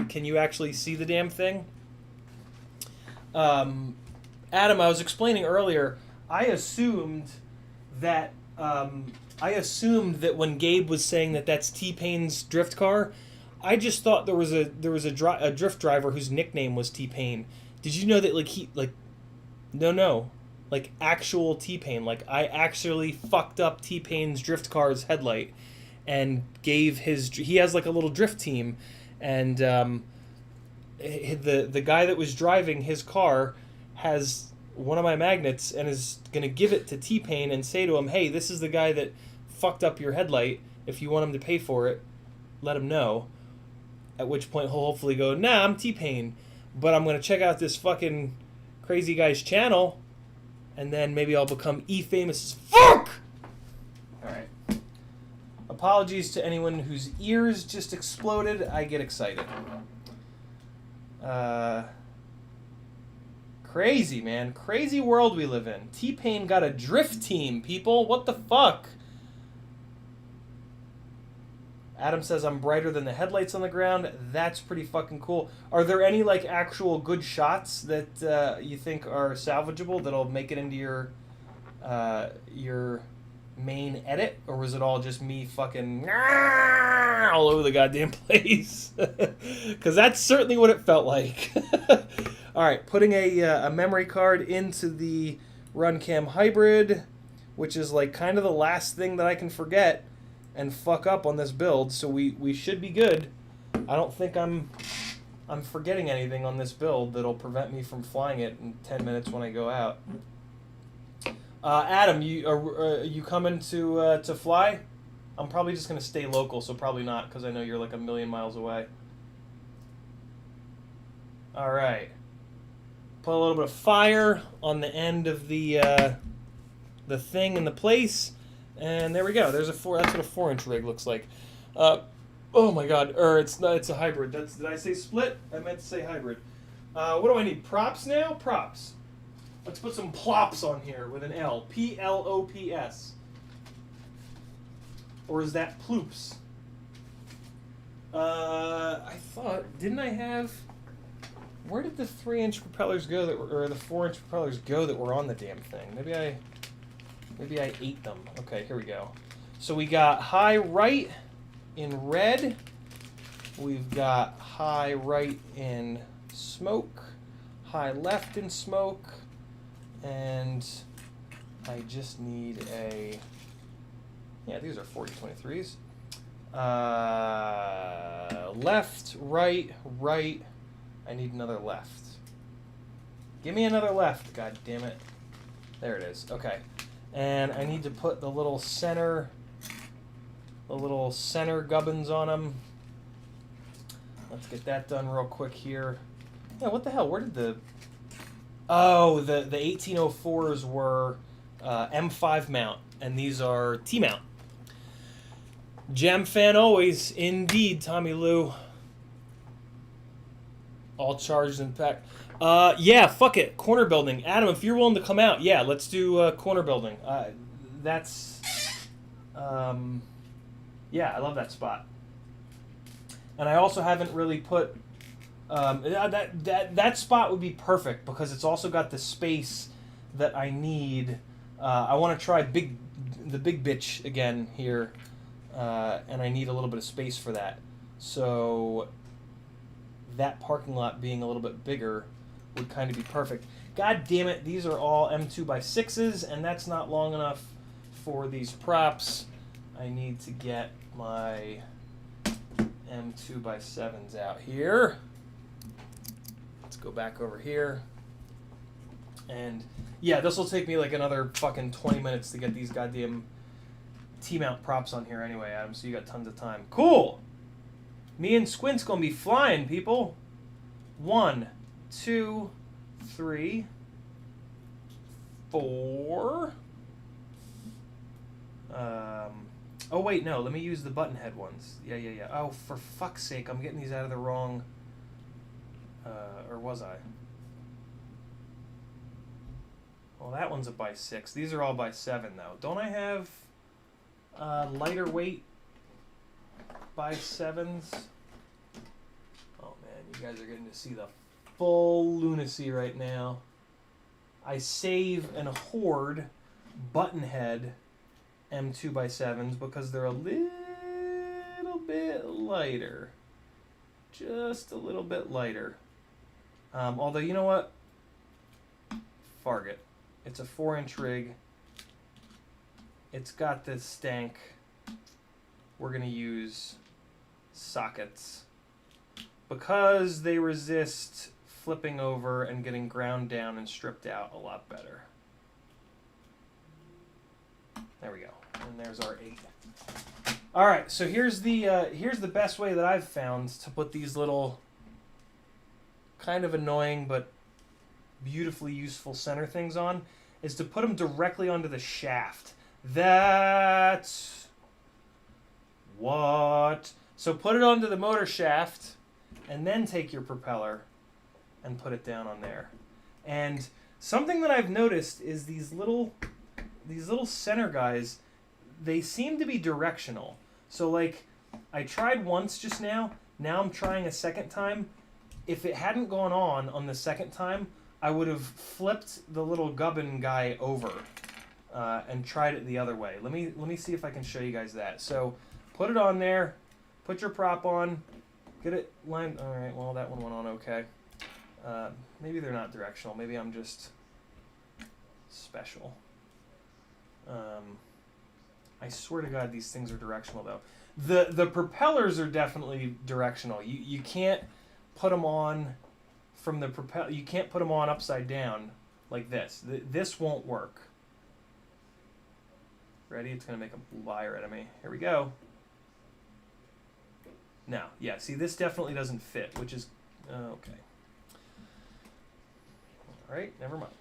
Speaker 1: Can you actually see the damn thing? Adam, I was explaining earlier, I assumed that when Gabe was saying that that's T-Pain's drift car, I just thought there was a drift driver whose nickname was T-Pain. Did you know that no. Like actual T-Pain. Like I actually fucked up T-Pain's drift car's headlight and gave he has like a little drift team, and the guy that was driving his car has one of my magnets and is going to give it to T-Pain and say to him, hey, this is the guy that fucked up your headlight. If you want him to pay for it, let him know. At which point he'll hopefully go, nah, I'm T-Pain, but I'm going to check out this fucking crazy guy's channel, and then maybe I'll become E-famous as fuck! Alright. Apologies to anyone whose ears just exploded. I get excited. Crazy, man. Crazy world we live in. T-Pain got a drift team, people. What the fuck? Adam says I'm brighter than the headlights on the ground. That's pretty fucking cool. Are there any like actual good shots that you think are salvageable that'll make it into your main edit, or was it all just me fucking all over the goddamn place? Because that's certainly what it felt like. All right, putting a memory card into the RunCam Hybrid, which is like kind of the last thing that I can forget and fuck up on this build, so we should be good. I don't think I'm forgetting anything on this build that'll prevent me from flying it in 10 minutes when I go out. Adam, you coming to fly? I'm probably just gonna stay local, so probably not, because I know you're like a million miles away. All right. Put a little bit of fire on the end of the thing in the place. And there we go. There's that's what a 4-inch rig looks like. Oh my god. It's not. It's a hybrid. Did I say split? I meant to say hybrid. What do I need? Props now? Props. Let's put some plops on here with an L. P-L-O-P-S. Or is that ploops? I thought, didn't I have... Where did the 3-inch propellers go or the 4-inch propellers go that were on the damn thing? Maybe I ate them. Okay, here we go. So we got high right in red. We've got high right in smoke. High left in smoke. And I just need a... Yeah, these are 4023s. Left, right, right. I need another left. Give me another left, god damn it. There it is. Okay. And I need to put the little center gubbins on them. Let's get that done real quick here. Yeah, what the hell? Where did the... Oh, the 1804s were M5 mount, and these are T-mount. Gem fan always, indeed, Tommy Lou. All charged and packed. Yeah, fuck it. Corner building. Adam, if you're willing to come out, yeah, let's do corner building. That's... yeah, I love that spot. And I also haven't really put... that spot would be perfect because it's also got the space that I need. I want to try the big bitch again here, and I need a little bit of space for that. So that parking lot being a little bit bigger would kind of be perfect. God damn it, these are all M2x6s, and that's not long enough for these props. I need to get my M2x7s out here. Let's go back over here. And yeah, this will take me like another fucking 20 minutes to get these goddamn T-mount props on here anyway, Adam, so you got tons of time. Cool! Me and Squint's gonna be flying, people. 1, 2, 3, 4. Oh wait, no, let me use the button head ones. Yeah. Oh, for fuck's sake, I'm getting these out of the wrong... or was I? Well, that one's a by 6. These are all by 7, though. Don't I have lighter weight by 7s? Oh, man, you guys are getting to see the full lunacy right now. I save and hoard button head M2x7s because they're a little bit lighter. Just a little bit lighter. Although, you know what? Farg it. It's a 4-inch rig. It's got this stank. We're going to use sockets because they resist flipping over and getting ground down and stripped out a lot better. There we go. And there's our 8. All right, so here's the best way that I've found to put these little kind of annoying but beautifully useful center things on, is to put them directly onto the shaft. That's what. So put it onto the motor shaft, and then take your propeller and put it down on there. And something that I've noticed is these little center guys, they seem to be directional. So like, I tried once just now. Now I'm trying a second time. If it hadn't gone on the second time, I would have flipped the little gubbin guy over and tried it the other way. Let me see if I can show you guys that. So put it on there, put your prop on, get it lined. All right, well, that one went on okay. Maybe they're not directional. Maybe I'm just special. I swear to God, these things are directional though. The propellers are definitely directional. You can't put them on from the propeller. You can't put them on upside down like this. This won't work. Ready? It's gonna make a liar out of me. Here we go. Now, yeah. See, this definitely doesn't fit, which is okay. All right, never mind.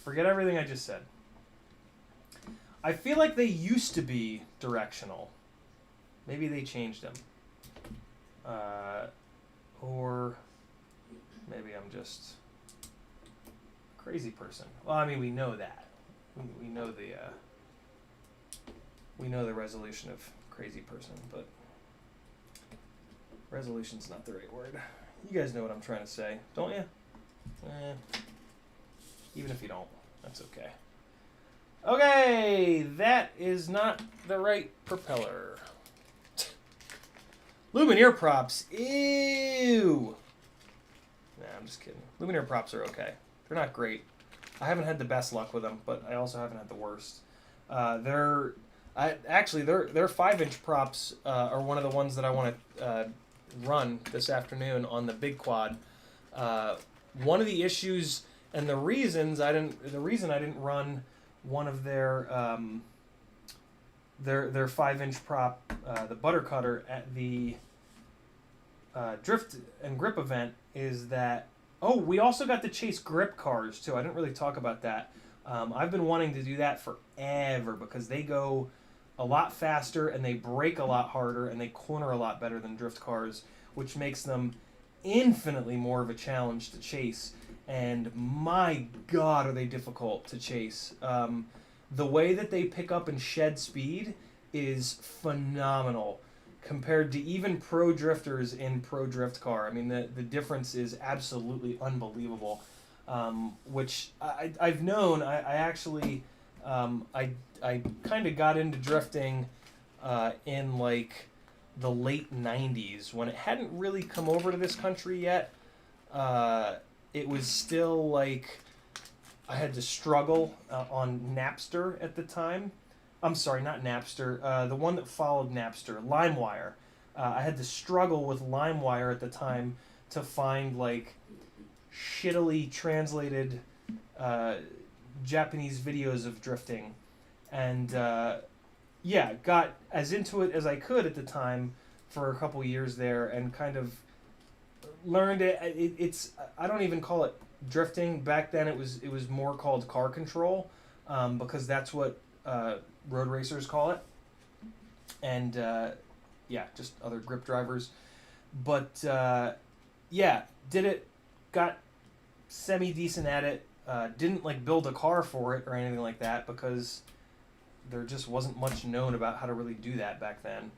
Speaker 1: Forget everything I just said. I feel like they used to be directional. Maybe they changed them. Or maybe I'm just a crazy person. Well, I mean, we know that. We know the resolution of crazy person, but resolution's not the right word. You guys know what I'm trying to say, don't you? Even if you don't, that's okay. Okay, that is not the right propeller. Luminaire props, ew. Nah, I'm just kidding. Luminaire props are okay. They're not great. I haven't had the best luck with them, but I also haven't had the worst. Their 5-inch props are one of the ones that I want to run this afternoon on the big quad. One of the issues and the reason I didn't run one of their 5-inch prop, the butter cutter at the drift and grip event is that, oh, we also got to chase grip cars too. I didn't really talk about that. I've been wanting to do that forever because they go a lot faster and they brake a lot harder and they corner a lot better than drift cars, which makes them infinitely more of a challenge to chase. And my God, are they difficult to chase. The way that they pick up and shed speed is phenomenal compared to even pro drifters in pro drift car. I mean, the difference is absolutely unbelievable, which I've known. I actually, I kind of got into drifting in like the late 90s when it hadn't really come over to this country yet. It was still like I had to struggle on Napster at the time. I'm sorry, not Napster. The one that followed Napster, LimeWire. I had to struggle with LimeWire at the time to find like shittily translated Japanese videos of drifting, and yeah, got as into it as I could at the time for a couple years there, and kind of learned it. It's I don't even call it drifting. Back then it was more called car control, because that's what road racers call it, and yeah, just other grip drivers. But yeah, did it, got semi-decent at it. Didn't like build a car for it or anything like that because there just wasn't much known about how to really do that back then.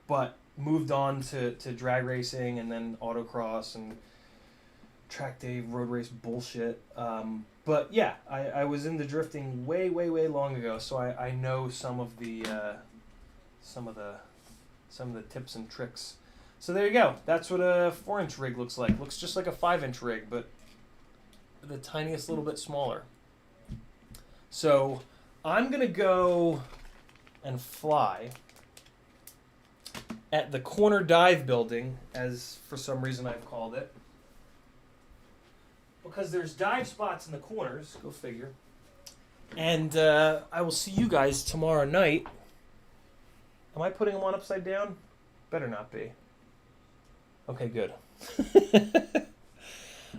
Speaker 1: But moved on to drag racing and then autocross and track day road race bullshit. But yeah, I was into drifting way long ago, so I know some of the tips and tricks. So there you go. That's what a 4-inch rig looks like. Looks just like a 5-inch rig, but the tiniest little bit smaller. So I'm gonna go and fly at the corner dive building, as for some reason I've called it, because there's dive spots in the corners. Go figure. And I will see you guys tomorrow night. Am I putting them on upside down? Better not be. Okay, good.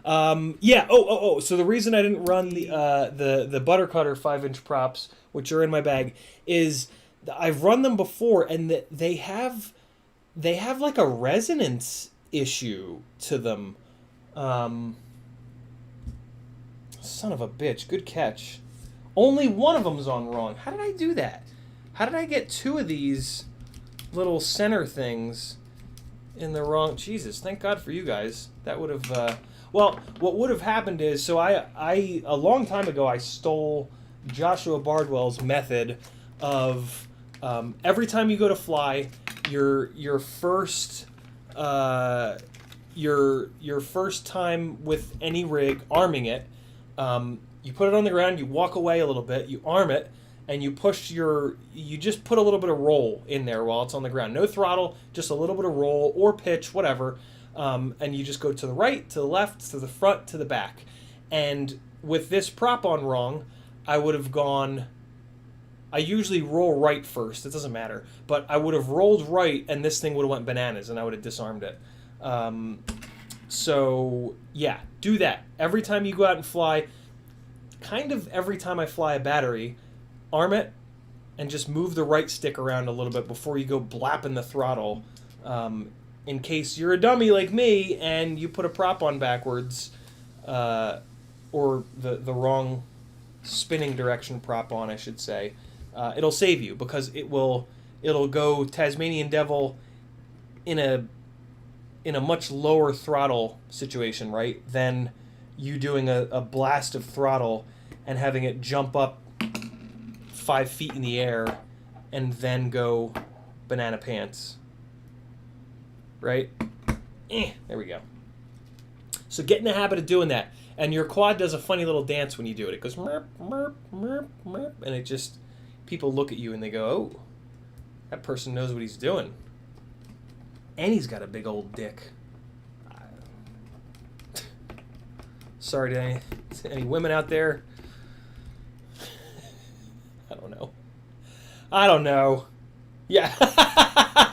Speaker 1: Yeah. Oh. So the reason I didn't run the butter cutter 5-inch props, which are in my bag, is I've run them before, and they have like a resonance issue to them. Son of a bitch. Good catch. Only one of them's on wrong. How did I do that? How did I get two of these little center things in the wrong... Jesus, thank God for you guys. That would have... Well, what would have happened is, so I a long time ago, I stole Joshua Bardwell's method of every time you go to fly, your first time with any rig, arming it, you put it on the ground, you walk away a little bit, you arm it, and you just put a little bit of roll in there while it's on the ground. No throttle, just a little bit of roll or pitch, whatever. And you just go to the right, to the left, to the front, to the back. And with this prop on wrong, I would have gone... I usually roll right first. It doesn't matter. But I would have rolled right, and this thing would have went bananas, and I would have disarmed it. So, yeah, do that. Every time you go out and fly, kind of every time I fly a battery, arm it, and just move the right stick around a little bit before you go blapping the throttle. In case you're a dummy like me and you put a prop on backwards, or the wrong spinning direction prop on, I should say, it'll save you, because it'll go Tasmanian Devil in a much lower throttle situation, right, than you doing a blast of throttle and having it jump up 5 feet in the air and then go banana pants. Right? There we go. So get in the habit of doing that. And your quad does a funny little dance when you do it. It goes merp, merp, merp, merp, and it just... People look at you and they go, oh, that person knows what he's doing. And he's got a big old dick. Sorry to any women out there. I don't know. I don't know. Yeah.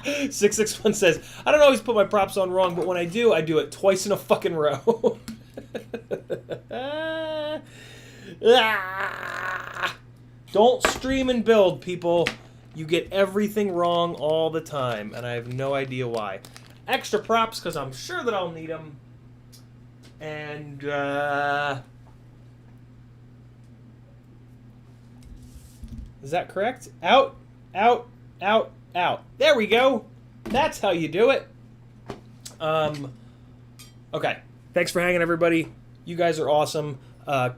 Speaker 1: 661 says, I don't always put my props on wrong, but when I do it twice in a fucking row. Don't stream and build, people. You get everything wrong all the time, and I have no idea why. Extra props, because I'm sure that I'll need them. And, is that correct? Out, out, out, out. There we go. That's how you do it. Okay. Thanks for hanging, everybody. You guys are awesome.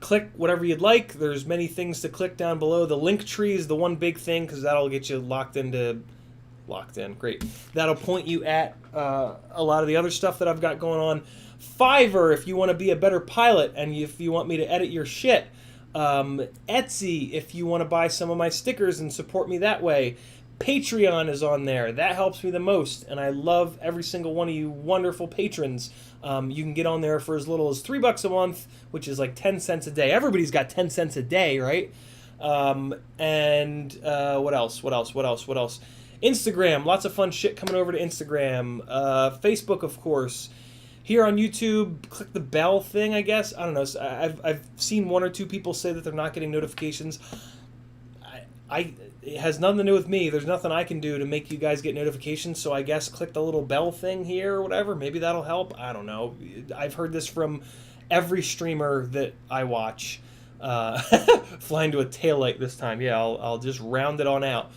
Speaker 1: Click whatever you'd like. There's many things to click down below. The link tree is the one big thing, because that'll get you locked in. Great. That'll point you at a lot of the other stuff that I've got going on. Fiverr, if you want to be a better pilot and if you want me to edit your shit. Etsy, if you want to buy some of my stickers and support me that way. Patreon is on there. That helps me the most, and I love every single one of you wonderful patrons. You can get on there for as little as $3 a month, which is like 10 cents a day. Everybody's got 10 cents a day, right? And what else? Instagram, lots of fun shit coming over to Instagram. Facebook, of course. Here on YouTube, click the bell thing, I guess. I don't know. I've seen one or two people say that they're not getting notifications. It has nothing to do with me. There's nothing I can do to make you guys get notifications, so I guess click the little bell thing here or whatever. Maybe that'll help. I don't know. I've heard this from every streamer that I watch. Flying to a taillight this time. Yeah, I'll just round it on out.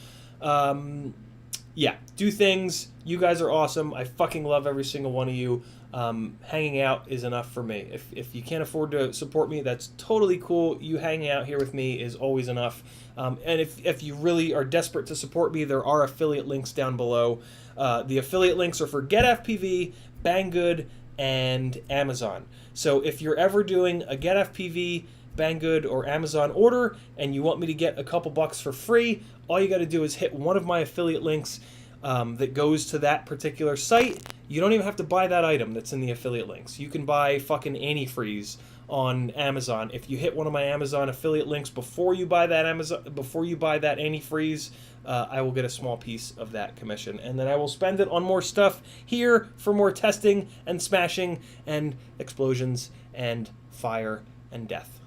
Speaker 1: Yeah, do things. You guys are awesome. I fucking love every single one of you. Hanging out is enough for me. If you can't afford to support me, that's totally cool. You hanging out here with me is always enough. And if you really are desperate to support me, there are affiliate links down below. The affiliate links are for CiottiFPV, Banggood, and Amazon. So if you're ever doing a CiottiFPV, Banggood, or Amazon order and you want me to get a couple bucks for free, all you got to do is hit one of my affiliate links that goes to that particular site. You don't even have to buy that item that's in the affiliate links. You can buy fucking antifreeze on Amazon. If you hit one of my Amazon affiliate links before you buy that antifreeze, I will get a small piece of that commission, and then I will spend it on more stuff here for more testing and smashing and explosions and fire and death.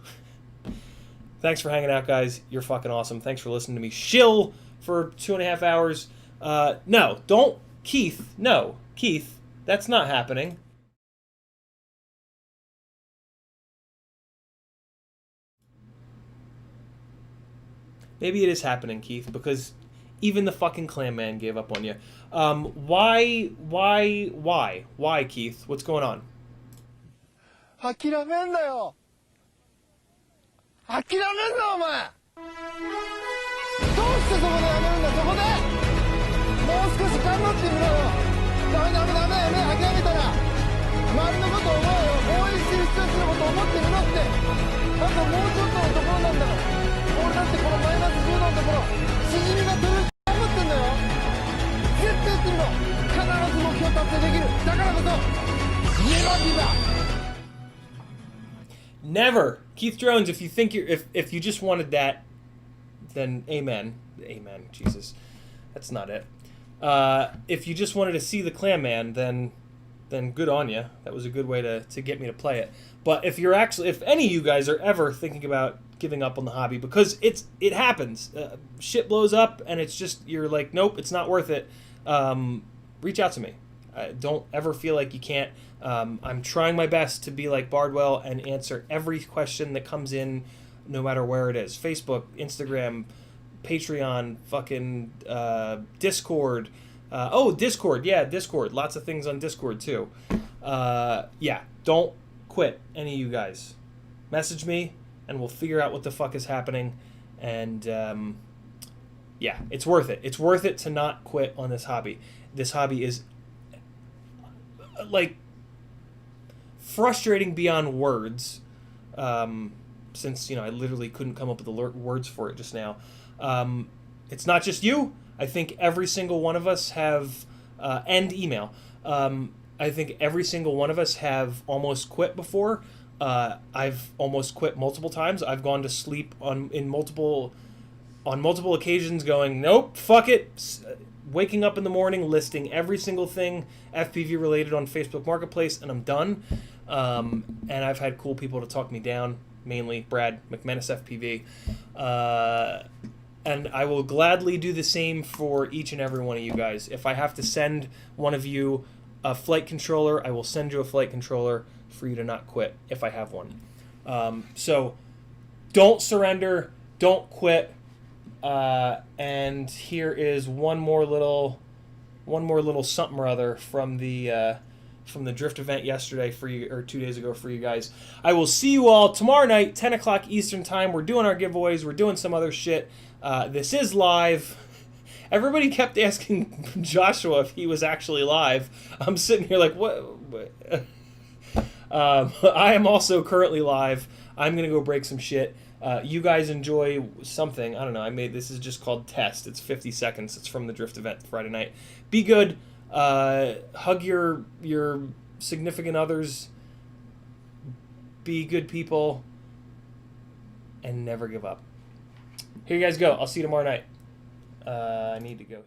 Speaker 1: Thanks for hanging out, guys. You're fucking awesome. Thanks for listening to me shill for 2.5 hours. No, don't, Keith. No, Keith, that's not happening. Maybe it is happening, Keith, because even the fucking clam man gave up on you. Why, Keith? What's going on?
Speaker 4: 諦めんだよ諦めんなお前どうしてそこでやめるんだそこでもう少し頑張ってみろよダメ夢諦めたら周りのことを思うよ応援してる人たちのことを思ってみろってあともうちょっとのところなんだから俺だってこのマイナス10度のところしじみが飛び頑張ってんだよ絶対やってみろ必ず目標達成できるだからこそネバギブアップ
Speaker 1: Never, Keith Drones. If you think if you just wanted that, then amen. Jesus, that's not it. If you just wanted to see the Clam Man, then good on you. That was a good way to get me to play it. But if any of you guys are ever thinking about giving up on the hobby, because it happens, shit blows up, and it's just you're like, nope, it's not worth it. Reach out to me. Don't ever feel like you can't. I'm trying my best to be like Bardwell and answer every question that comes in, no matter where it is. Facebook, Instagram, Patreon, fucking Discord. Discord. Yeah, Discord. Lots of things on Discord, too. Yeah, don't quit, any of you guys. Message me, and we'll figure out what the fuck is happening. And, yeah, it's worth it. It's worth it to not quit on this hobby. This hobby is, like, frustrating beyond words, since, I literally couldn't come up with the words for it just now. It's not just you. I think every single one of us have, and email. I think every single one of us have almost quit before. I've almost quit multiple times. I've gone to sleep in multiple on multiple occasions going, nope, fuck it. Waking up in the morning, listing every single thing FPV related on Facebook Marketplace, and I'm done. And I've had cool people to talk me down, mainly Brad McManus FPV. And I will gladly do the same for each and every one of you guys. If I have to send one of you a flight controller, I will send you a flight controller for you to not quit if I have one. So don't surrender, don't quit. And here is one more little something or other from the drift event yesterday for you, or 2 days ago for you guys. I will see you all tomorrow night, 10 o'clock Eastern time. We're doing our giveaways. We're doing some other shit. This is live. Everybody kept asking Joshua if he was actually live. I'm sitting here like, what? I am also currently live. I'm going to go break some shit. You guys enjoy something. I don't know. This is just called Test. It's 50 seconds. It's from the drift event Friday night. Be good. Hug your significant others. Be good people. And never give up. Here you guys go. I'll see you tomorrow night. I need to go.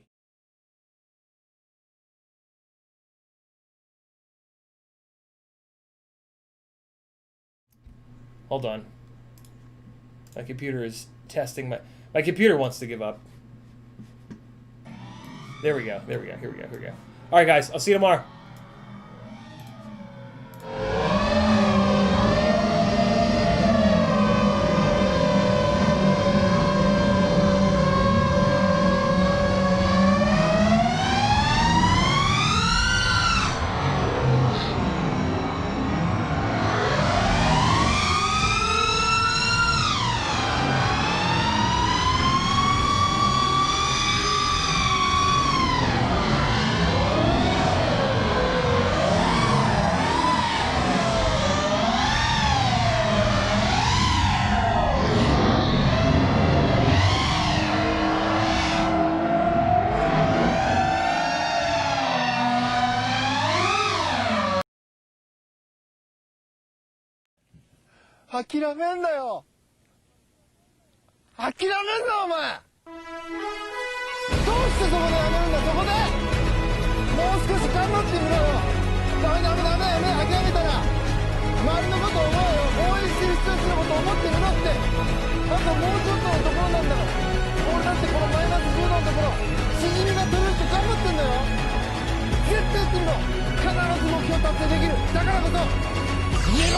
Speaker 1: Hold on. My computer is testing my computer wants to give up. There we go. Here we go. All right, guys. I'll see you tomorrow.
Speaker 4: 諦めんなよ。諦めんなお前。どうしてそこでやめるんだ。そこでもう少し頑張ってみろよ。ダメやめ諦めたら周りのことを思うよ。応援してる人たちのことを思ってみろって。あともうちょっとのところなんだから。俺だってこのマイナス10度のところしじみが取れるって頑張ってんだよ。絶対やってみろ。必ず目標達成できる。だからこそ見ろ。